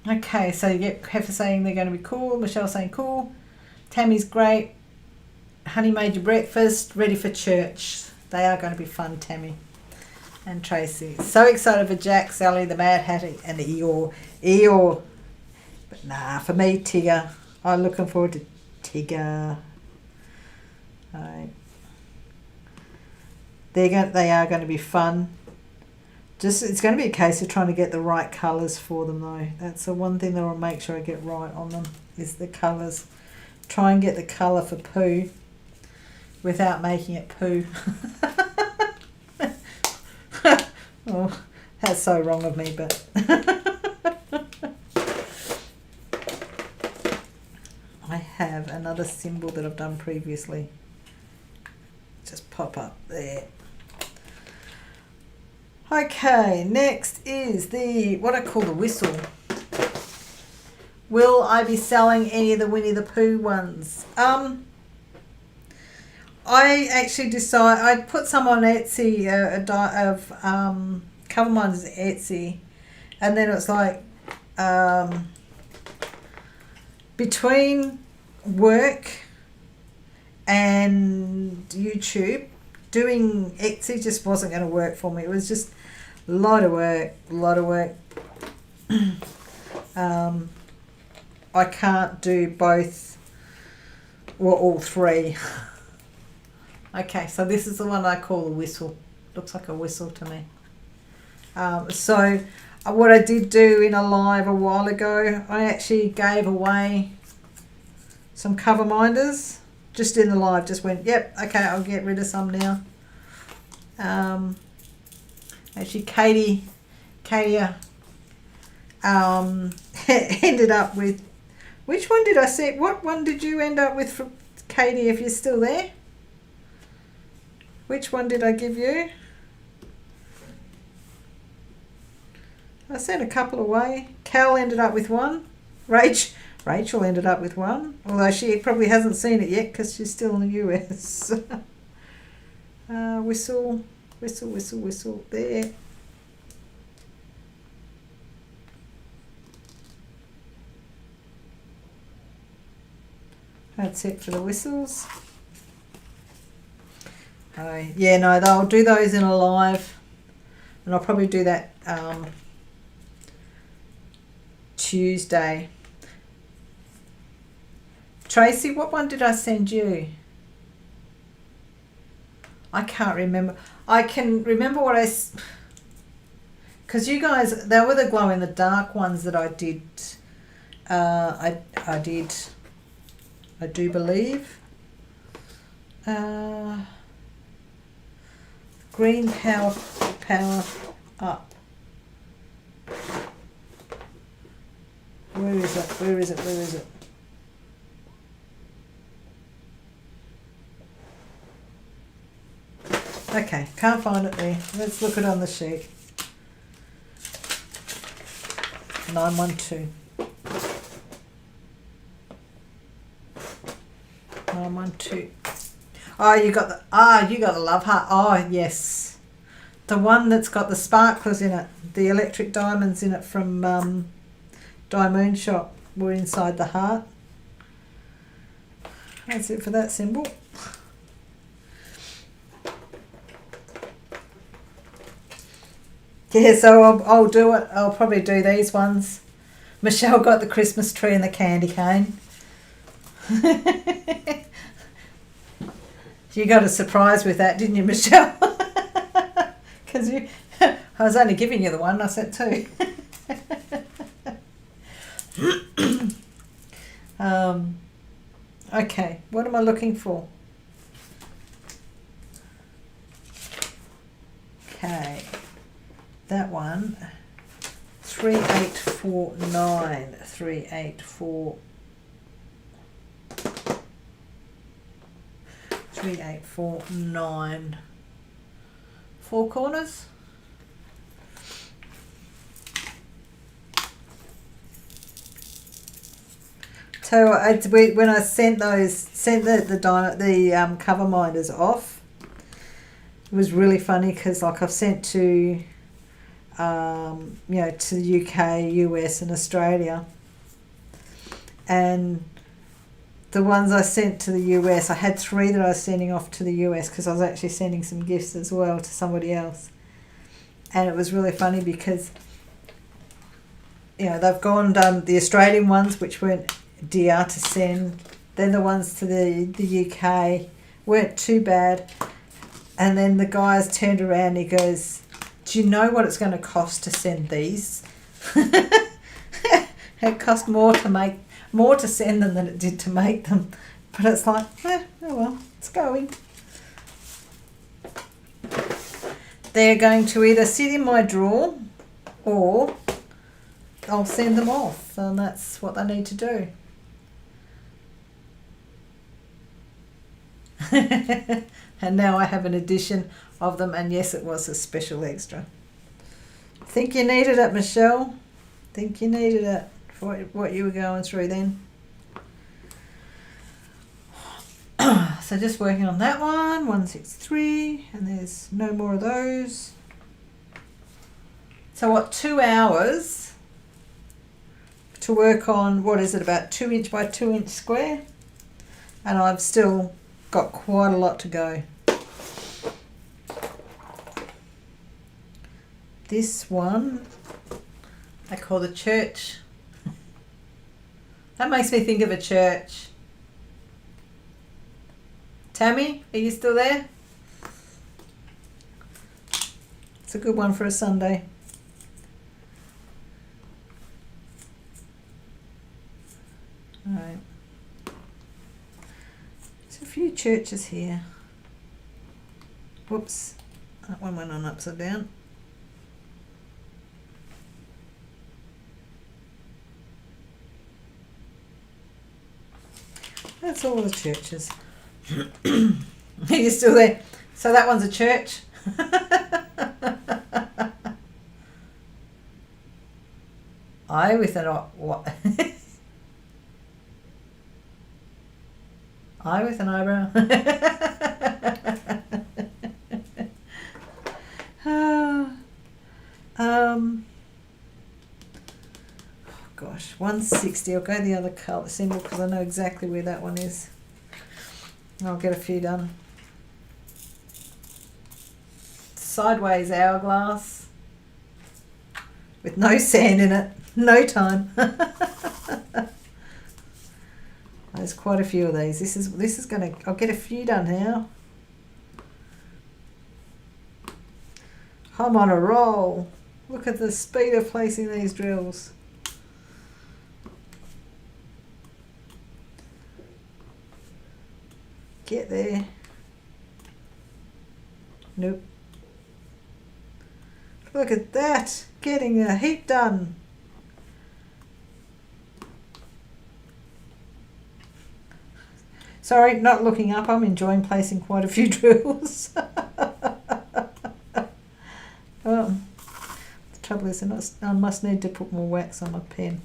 Okay, so you get Heifer saying they're going to be cool. Michelle saying cool. Tammy's great. Honey made your breakfast. Ready for church. They are going to be fun, Tammy. And Tracy. So excited for Jack, Sally, the Mad Hatter, and the Eeyore. But nah, for me, Tigger. I'm looking forward to Tigger. Right. They are going to be fun. It's going to be a case of trying to get the right colours for them, though. That's the one thing that I'll make sure I get right on them, is the colours. Try and get the colour for Pooh without making it Pooh. Oh, that's so wrong of me, but I have another symbol that I've done previously. Just pop up there. Okay, next is what I call the whistle. Will I be selling any of the Winnie the Pooh ones? I actually I put some on Etsy, cover minders Etsy, and then it's like between work and YouTube, doing Etsy just wasn't going to work for me. It was just a lot of work. I can't do both or all three. Okay, so this is the one I call a whistle. Looks like a whistle to me. So what I did do in a live a while ago, I actually gave away some cover minders. Just in the live, just went, yep, okay, I'll get rid of some now. Actually, Katie ended up with, which one did I see? What one did you end up with from Katie, if you're still there? Which one did I give you? I sent a couple away. Cal ended up with one. Rachel ended up with one, although she probably hasn't seen it yet because she's still in the US. Whistle, whistle, whistle, whistle. There. That's it for the whistles. Yeah, no, they'll do those in a live, and I'll probably do that Tuesday. Tracy, what one did I send you? I can't remember. I can remember what because you guys, they were the glow in the dark ones that I did. I do believe. Green power up. Where is it? Where is it? Where is it? Okay, can't find it there. Let's look it on the sheet. 912. 912. Oh, you got the love heart. Oh, yes. The one that's got the sparklers in it, the electric diamonds in it from DIYMoon Shop were inside the heart. That's it for that symbol. Yeah, so I'll do it. I'll probably do these ones. Michelle got the Christmas tree and the candy cane. You got a surprise with that, didn't you, Michelle? Because I was only giving you the one, I sent two. Okay, what am I looking for? Okay, that one, 3849, 3849, 4 corners. So when I sent the cover minders off, it was really funny because like I've sent to you know, to the UK, US and Australia, and the ones I sent to the US, I had 3 that I was sending off to the US because I was actually sending some gifts as well to somebody else, and it was really funny because, you know, they've gone and done the Australian ones, which weren't dear to send, then the ones to the UK weren't too bad, and then the guys turned around and he goes, do you know what it's going to cost to send these? It cost more to send them than it did to make them, but it's like, oh well, it's going. They're going to either sit in my drawer or I'll send them off, and that's what they need to do. And now I have an edition of them, and yes, it was a special extra. Think you needed it, Michelle? Think you needed it for what you were going through then? So just working on that one, 163, and there's no more of those. So what, 2 hours to work on, what is it, about 2 inch by 2 inch square? And I've still got quite a lot to go. This one I call the church. That makes me think of a church. Tammy, are you still there? It's a good one for a Sunday. All right. There's a few churches here. Whoops, that one went on upside down. That's all the churches. Are you still there? So that one's a church. I with an what? I with an eyebrow. Gosh, 160. I'll go the other colour symbol because I know exactly where that one is. I'll get a few done. Sideways hourglass with no sand in it. No time. There's quite a few of these. This is gonna. I'll get a few done now. I'm on a roll. Look at the speed of placing these drills. Get there. Nope. Look at that. Getting a heap done. Sorry, not looking up. I'm enjoying placing quite a few drills. The trouble is I must need to put more wax on my pen.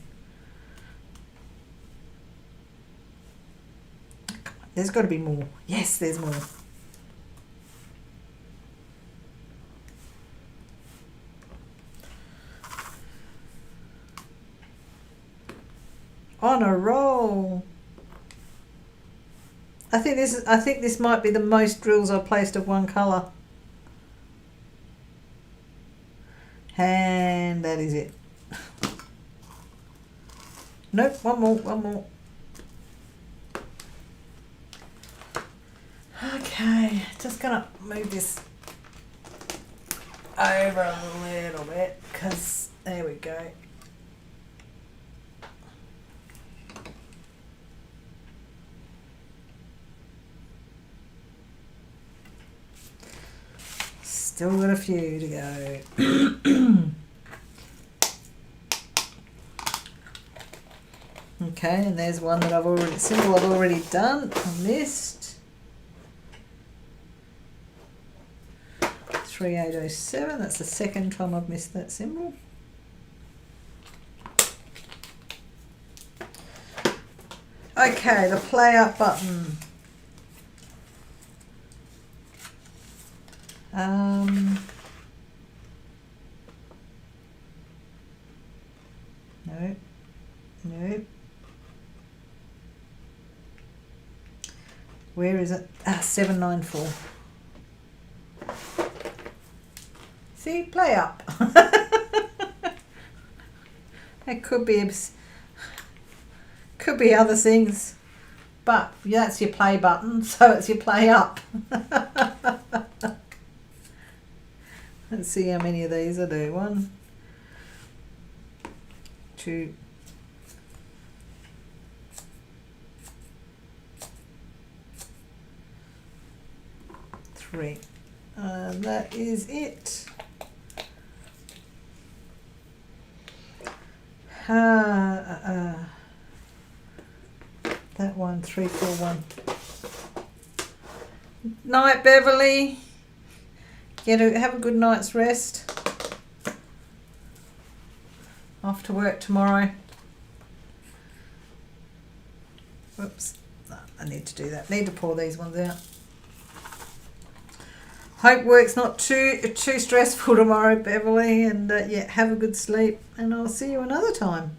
There's got to be more. Yes, there's more. On a roll. I think this might be the most drills I've placed of one colour. And that is it. Nope, one more. Okay, just gonna move this over a little bit because there we go. Still got a few to go. Okay, and there's one that I've already done. I missed. 3807, that's the second time I've missed that symbol. Okay, the play up button. No. Where is it? 794. See, play up. It could be other things, but that's your play button, so it's your play up. Let's see how many of these I do. 1, 2, 3. That is it. That one, 341. Night, Beverly. Have a good night's rest. Off to work tomorrow. Whoops. No, I need to do that. Need to pour these ones out. Hope work's not too stressful tomorrow, Beverly. And yeah, have a good sleep. And I'll see you another time.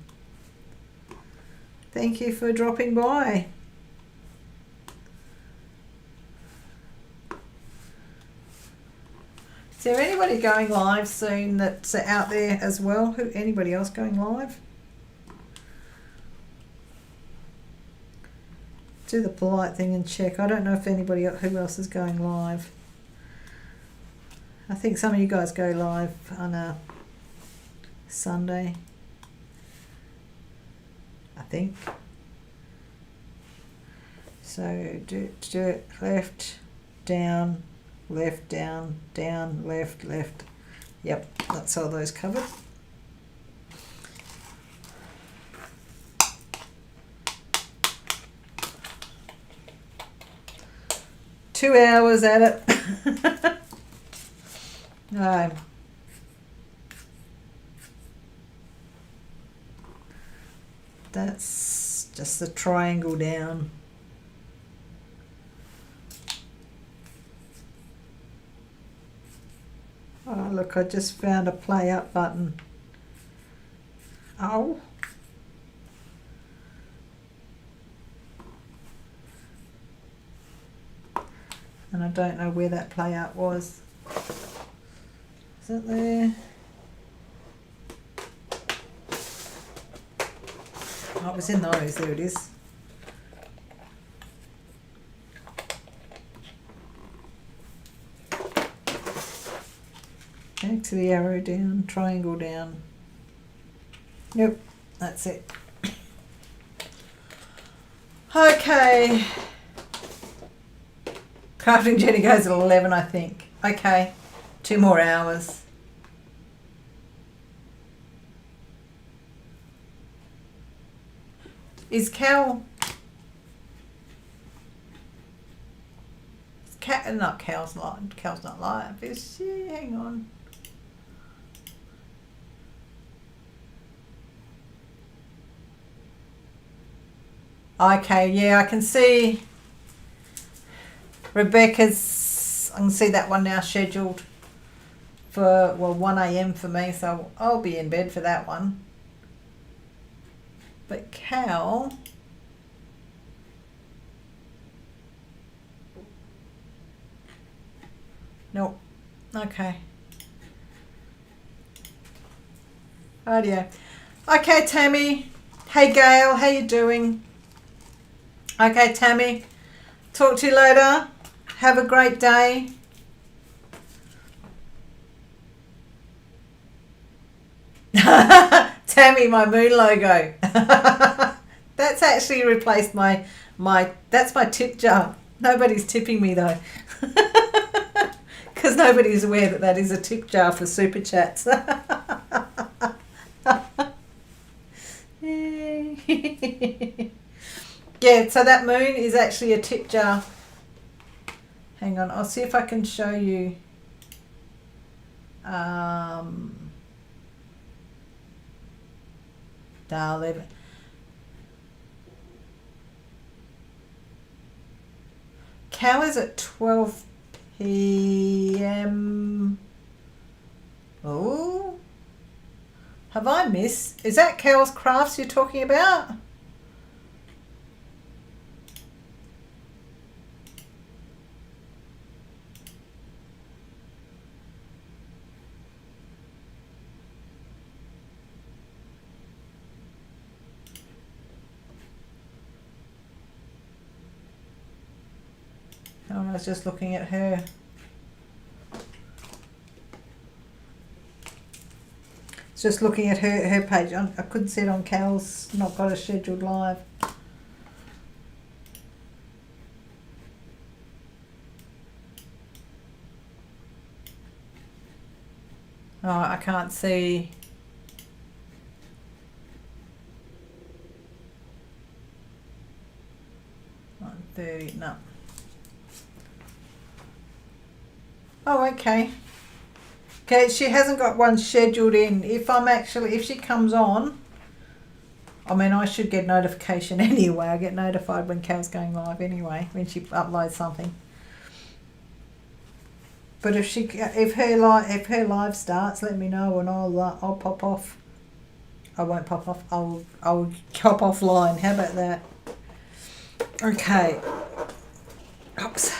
Thank you for dropping by. Is there anybody going live soon that's out there as well? Anybody else going live? Do the polite thing and check. I don't know if anybody who else is going live. I think some of you guys go live on a Sunday. I think. So do it left, down, left, down, down, left, left. Yep, that's all those covered. Two hours at it. No. That's just the triangle down. Oh, look, I just found a play up button. Oh. And I don't know where that play up was. Is it there? Oh, it was in those. There it is. Back to the arrow down, triangle down. Yep, that's it. Okay. Crafting Jenny goes at 11, I think. Okay, 2 more hours. Is Cal... Not Cal's live. Cal's not live. Is she? Hang on. Okay, yeah, I can see Rebecca's, I can see that one now scheduled for, well, 1 a.m. for me, so I'll be in bed for that one. But Cal, nope, okay. Rightio. Okay, Tammy. Hey, Gail, how you doing? Okay, Tammy. Talk to you later. Have a great day. Tammy, my moon logo. That's actually replaced that's my tip jar. Nobody's tipping me though. Because nobody's aware that that is a tip jar for super chats. Yeah, so that moon is actually a tip jar. Hang on, I'll see if I can show you. I'll leave it. Cal is at 12 p.m. Oh, have I missed? Is that Cal's Crafts you're talking about? I was just looking at her. Just looking at her page. I couldn't see it on Cal's. Not got a scheduled live. Oh, I can't see. No. Oh, okay. Okay, she hasn't got one scheduled in. If she comes on, I mean, I should get notification anyway. I get notified when Cal's going live anyway, when she uploads something. But if her live starts, let me know and I'll pop off. I won't pop off. I'll hop offline. How about that? Okay. Oops.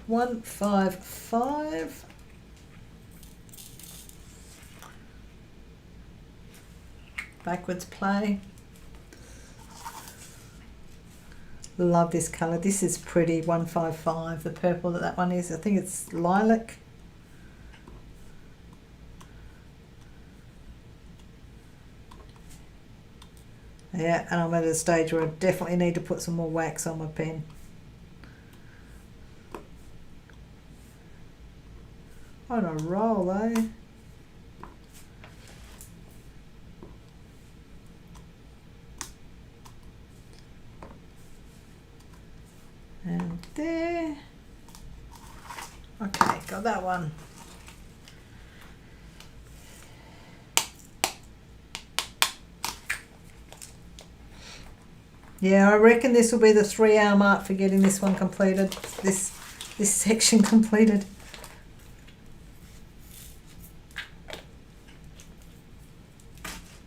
155. Backwards play. Love this colour. This is pretty. 155. The purple that one is. I think it's lilac. Yeah, and I'm at a stage where I definitely need to put some more wax on my pen. On a roll, eh? And there. Okay, got that one. Yeah, I reckon this will be the 3-hour mark for getting this one completed. This section completed.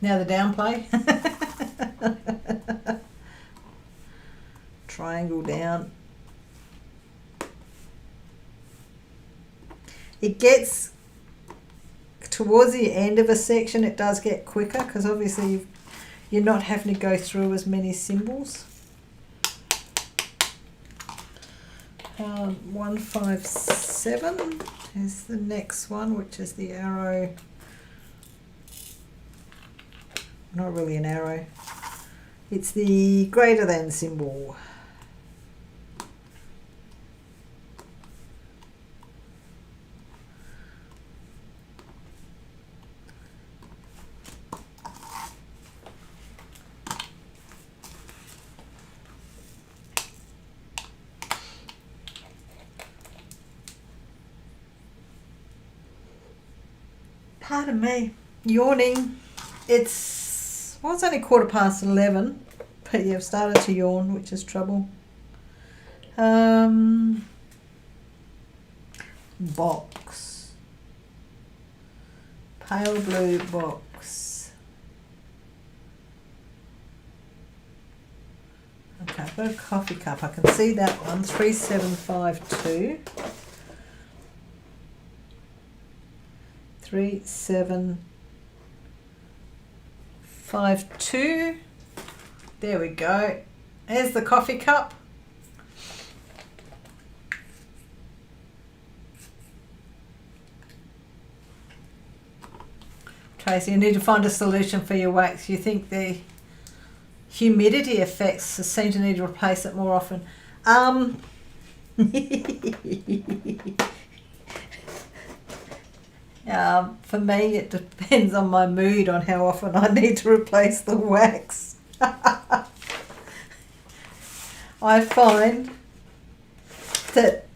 Now the downplay. Triangle down. It gets towards the end of a section, it does get quicker because obviously you're not having to go through as many symbols. 157 is the next one, which is the arrow. Not really an arrow. It's the greater than symbol. Pardon me, yawning. It's only 11:15, but yeah, I've started to yawn, which is trouble. Box. Pale blue box. Okay, I've got a coffee cup. I can see that one. 3752. 3752. There we go. There's the coffee cup. Tracy, you need to find a solution for your wax. You think the humidity effects seem to need to replace it more often. For me, it depends on my mood on how often I need to replace the wax. I find that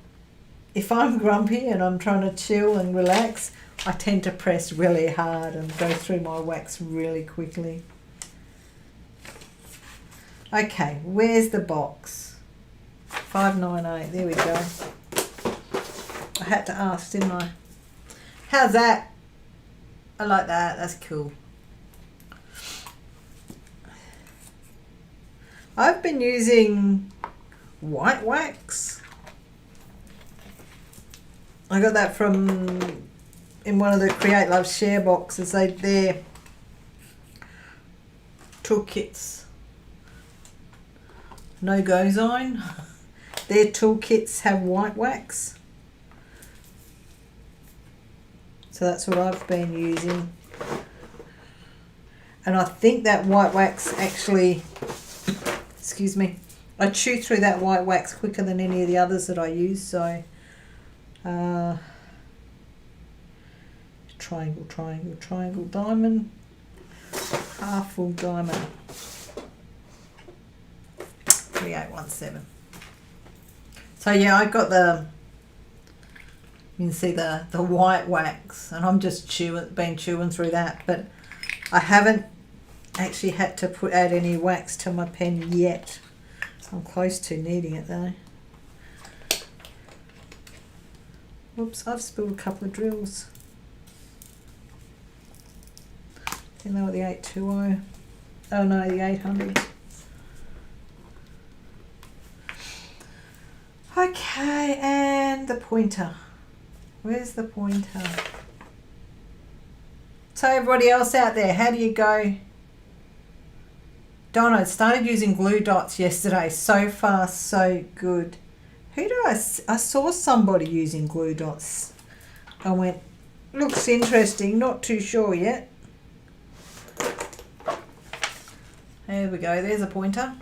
if I'm grumpy and I'm trying to chill and relax, I tend to press really hard and go through my wax really quickly. Okay, where's the box? 598, there we go. I had to ask, didn't I? How's that? I like that, that's cool. I've been using white wax. I got that from in one of the Create Love share boxes. They're toolkits. No Go Zone. Their toolkits have white wax. So that's what I've been using. And I think that white wax actually, excuse me, I chew through that white wax quicker than any of the others that I use. So triangle, triangle, triangle, diamond, half full diamond, 3817. So yeah, I got you can see the white wax, and I'm just been chewing through that, but I haven't actually had to add any wax to my pen yet. I'm close to needing it though. Whoops, I've spilled a couple of drills. I think they were the 820. Oh no, the 800. Okay, and the pointer. Where's the pointer? So everybody else out there, how do you go? Donna started using glue dots yesterday. So far, so good. Who do I saw somebody using glue dots. I went, looks interesting, not too sure yet. There we go, there's a pointer.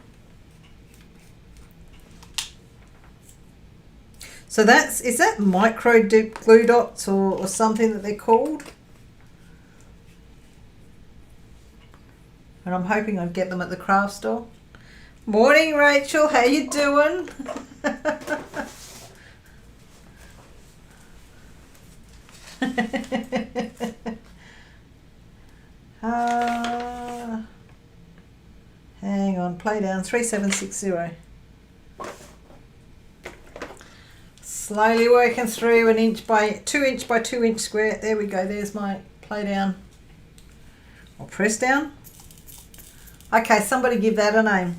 So is that micro glue dots or something that they're called? And I'm hoping I'd get them at the craft store. Morning, Rachel, how you doing? Hang on, play down 3760. Slowly working through an 2 inch by 2 inch square. There we go, there's my play down. Or press down. Okay, somebody give that a name.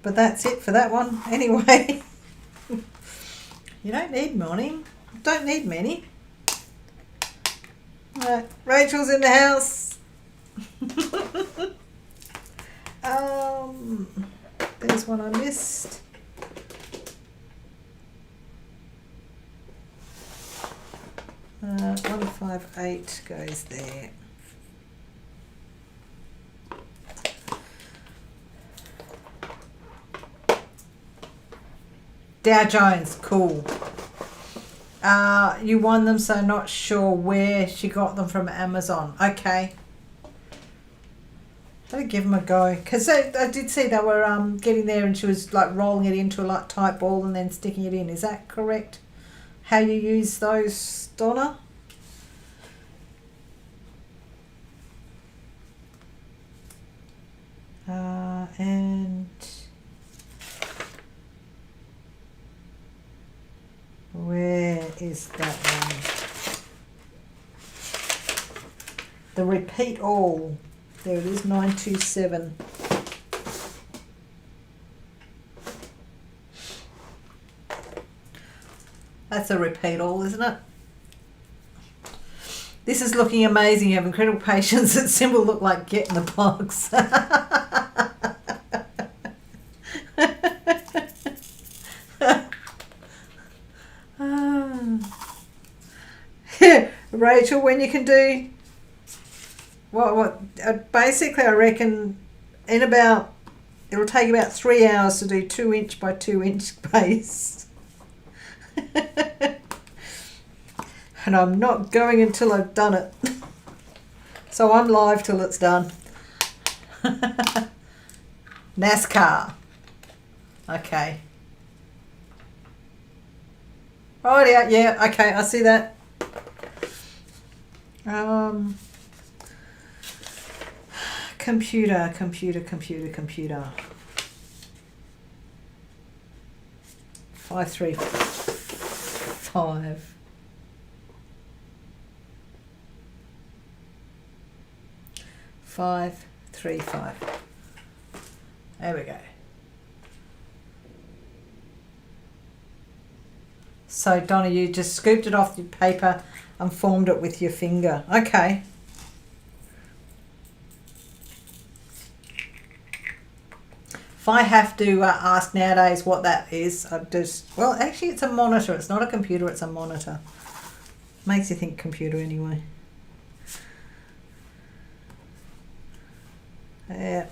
But that's it for that one anyway. You don't need many. Don't need many. Right, Rachel's in the house. There's one I missed. — 158 goes there. Dow Jones, cool. You won them, so not sure where she got them from. Amazon. Okay. I'll give them a go, because I did see they were getting there, and she was like rolling it into a like tight ball and then sticking it in. Is that correct? How you use those, Donna? And where is that one? The repeat all. There it is, 927. That's a repeat all, isn't it? This is looking amazing. You have incredible patience. That symbol looked like get in the box. Rachel, when you can do basically I reckon in about, it'll take about 3 hours to do 2 inch by 2 inch base. And I'm not going until I've done it. So I'm live till it's done. NASCAR. Okay. Right out, yeah, okay, I see that. Computer. 535. Five, 3, 5. There we go. So Donna, you just scooped it off your paper and formed it with your finger. Okay. If I have to ask nowadays what that is, I just, well, actually it's a monitor. It's not a computer, it's a monitor. Makes you think computer anyway. Yeah.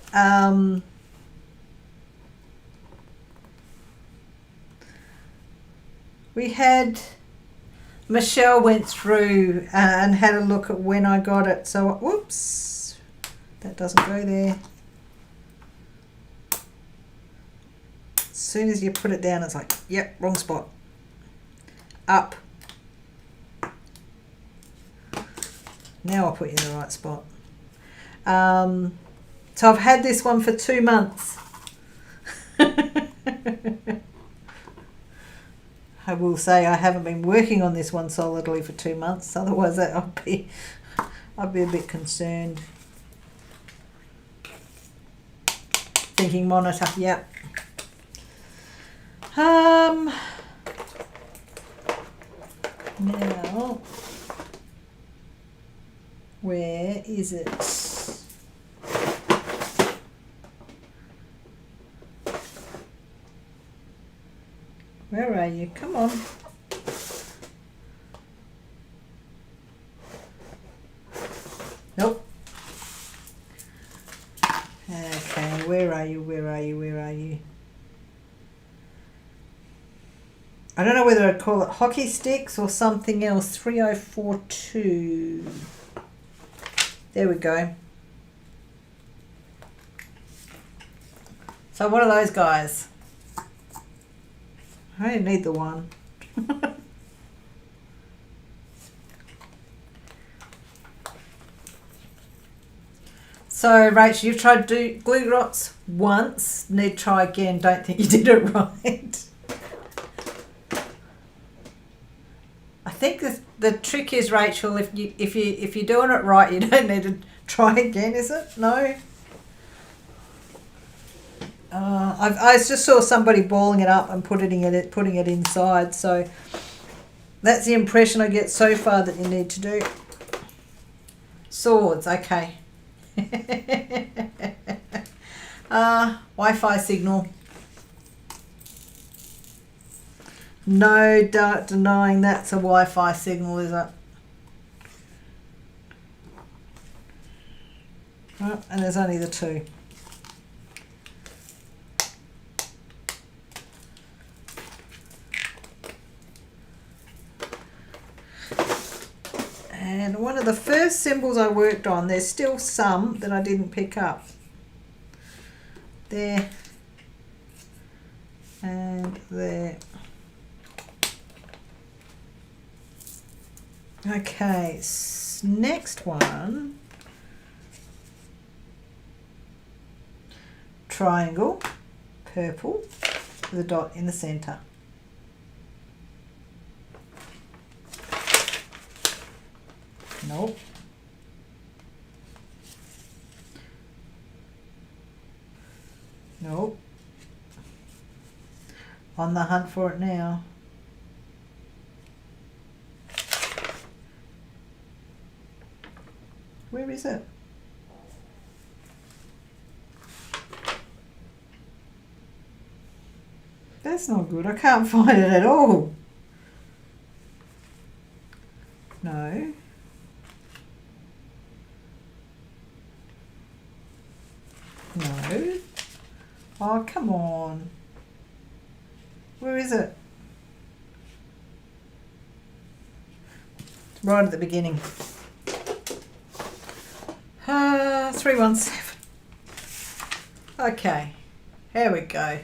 We had, Michelle went through and had a look at when I got it. So, whoops, that doesn't go there. As soon as you put it down, it's like, yep, wrong spot. Up. Now I'll put you in the right spot. So I've had this one for 2 months. I will say I haven't been working on this one solidly for 2 months. Otherwise, I'd be a bit concerned. Thinking monitor, yep. Now, where is it? Where are you? Come on. Nope. Okay, where are you? I don't know whether I'd call it hockey sticks or something else. 3042. There we go. So what are those guys? I don't need the one. So Rachel, you've tried to do glue dots once. Need to try again. Don't think you did it right. I think the trick is, Rachel, if you're doing it right, you don't need to try again, is it? No. I just saw somebody balling it up and putting it inside. So that's the impression I get so far that you need to do. Swords, okay. Wi-Fi signal. No doubt denying that's a Wi-Fi signal, is it? Oh, and there's only the 2. And one of the first symbols I worked on, there's still some that I didn't pick up. There. And there. Okay, next one. Triangle, purple, with a dot in the centre. Nope. Nope. On the hunt for it now. Where is it? That's not good. I can't find it at all. No. Oh, come on. Where is it? Right at the beginning. 317. Okay, here we go.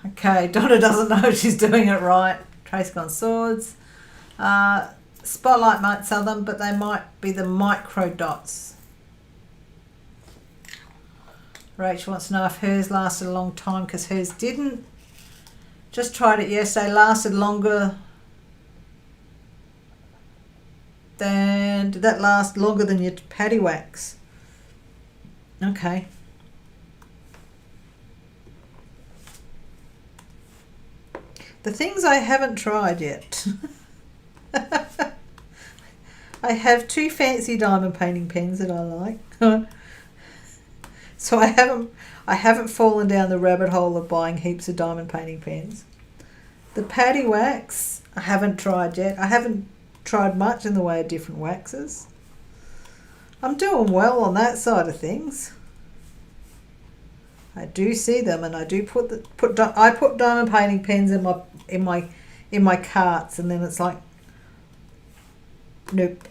Okay, Donna doesn't know she's doing it right. Trace on swords. Spotlight might sell them, but they might be the micro dots. Rachel wants to know if hers lasted a long time, because hers didn't. Just tried it yesterday. Lasted longer than... Did that last longer than your paddy wax? Okay. The things I haven't tried yet. I have 2 fancy diamond painting pens that I like. So I haven't fallen down the rabbit hole of buying heaps of diamond painting pens. The paddy wax I haven't tried yet. I haven't tried much in the way of different waxes. I'm doing well on that side of things. I do see them, and I do put diamond painting pens in my carts, and then it's like, nope.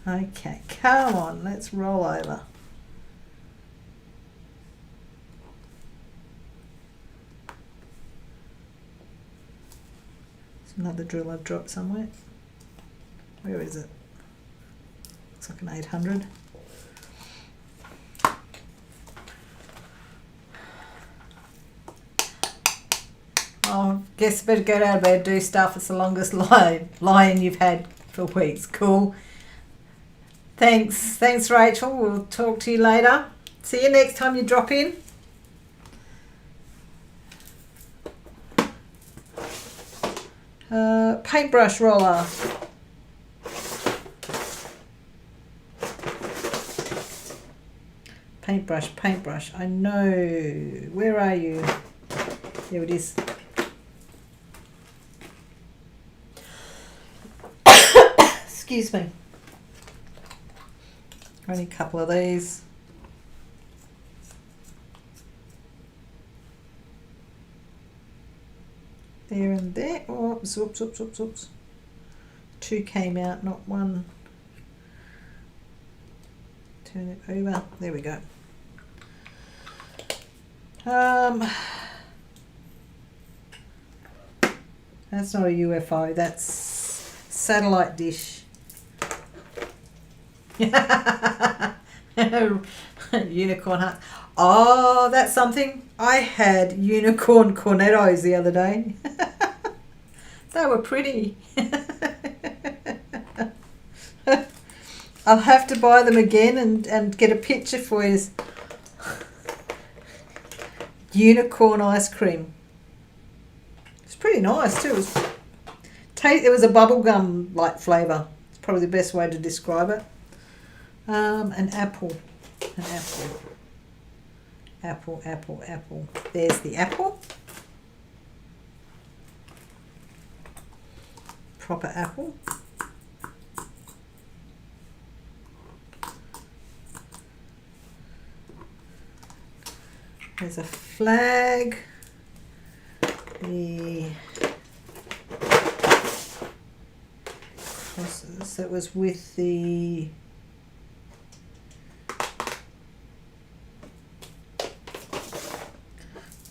Okay, come on, let's roll over. There's another drill I've dropped somewhere. Where is it? Looks like an 800. Oh, guess I better get out of bed, do stuff. It's the longest lie-in you've had for weeks. Cool. Thanks, Rachel. We'll talk to you later. See you next time you drop in. Paintbrush roller. Paintbrush. I know. Where are you? There it is. Excuse me. Only a couple of these. There and there. Oops. 2 came out, not 1. Turn it over. There we go. That's not a UFO. That's satellite dish. Unicorn heart. Oh, that's something. I had unicorn cornettos the other day. They were pretty. I'll have to buy them again and get a picture for you. Unicorn ice cream. It's pretty nice too. It was a bubblegum like flavour. It's probably the best way to describe it. An apple. Apple. There's the apple. Proper apple. There's a flag. The crosses. That was with the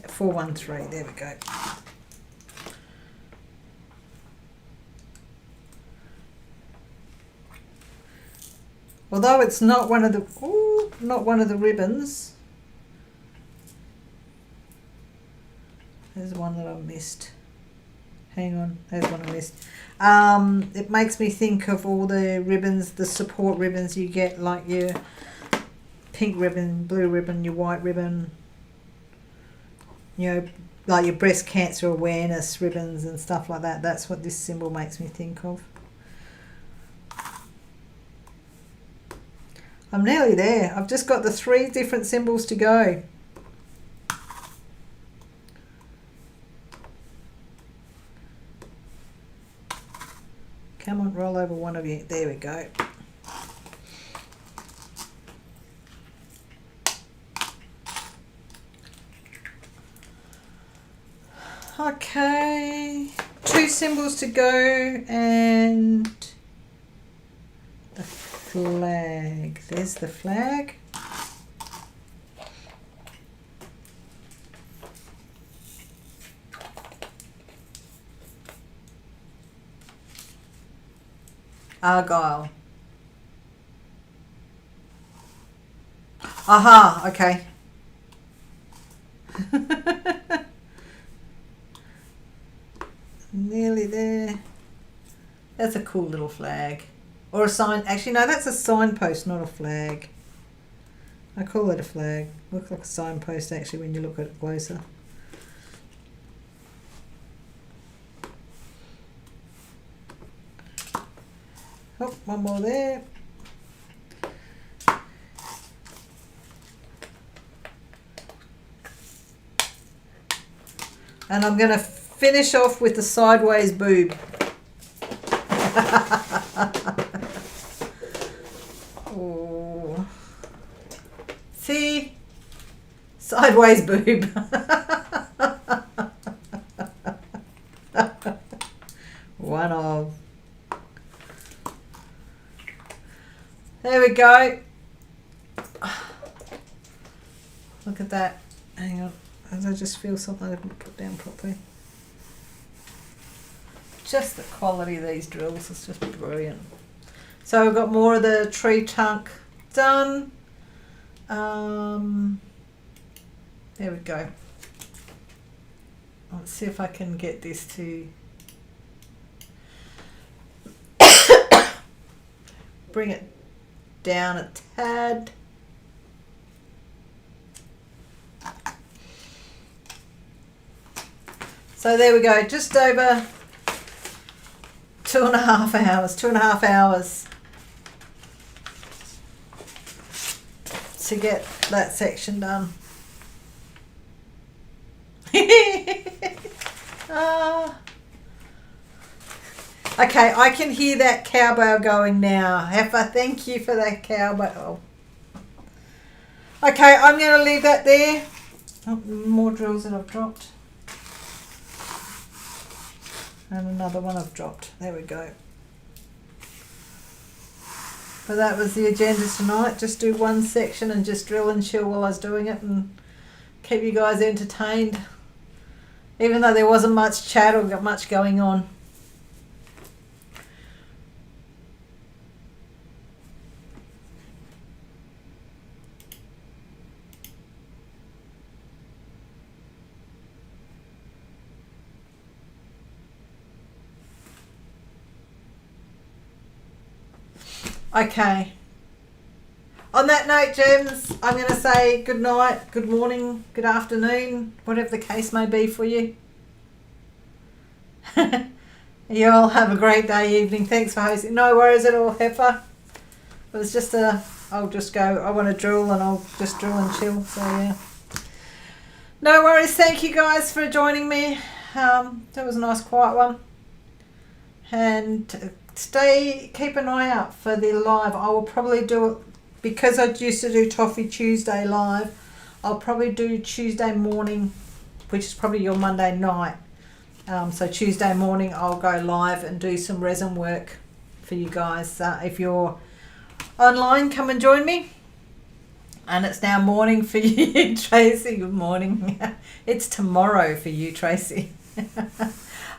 413. There we go. Although it's not one of the ribbons. There's one that I missed. Hang on, there's one I missed. It makes me think of all the ribbons, the support ribbons you get, like your pink ribbon, blue ribbon, your white ribbon. You know, like your breast cancer awareness ribbons and stuff like that. That's what this symbol makes me think of. I'm nearly there. I've just got the 3 different symbols to go. Come on, roll over one of you. There we go. Okay, 2 symbols to go and the flag. There's the flag. Argyle. Aha, okay. Nearly there. That's a cool little flag. Or a sign. Actually, no, that's a signpost, not a flag. I call it a flag. Looks like a signpost, actually, when you look at it closer. Oh, one more there. And I'm going to finish off with the sideways boob. Oh. See? Sideways boob. One of. There we go. Look at that. Hang on. I just feel something I didn't put down properly. Just the quality of these drills is just brilliant. So we've got more of the tree trunk done. There we go. Let's see if I can get this to bring it down a tad. So there we go, just over 2.5 hours, 2.5 hours to get that section done. Okay, I can hear that cowbell going now. Heifer, thank you for that cowbell. Okay, I'm going to leave that there. Oh, more drills that I've dropped. And another one I've dropped. There we go. But that was the agenda tonight. Just do one section and just drill and chill while I was doing it and keep you guys entertained. Even though there wasn't much chat or much going on. Okay. On that note, gems, I'm going to say good night, good morning, good afternoon, whatever the case may be for you. You all have a great day, evening. Thanks for hosting. No worries at all, Heifer. It was just I'll just go, I want to drill and I'll just drill and chill. So, yeah. No worries. Thank you guys for joining me. That was a nice quiet one. And keep an eye out for the live. I will probably do it because I used to do Toffee Tuesday live. I'll probably do Tuesday morning, which is probably your Monday night. So Tuesday morning I'll go live and do some resin work for you guys. If you're online, come and join me. And it's now morning for you, Tracy. Good morning. It's tomorrow for you, Tracy.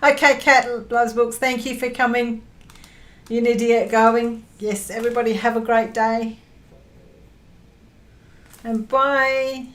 Okay, Cat Loves Books, thank you for coming. You need to get going. Yes, everybody have a great day. And bye.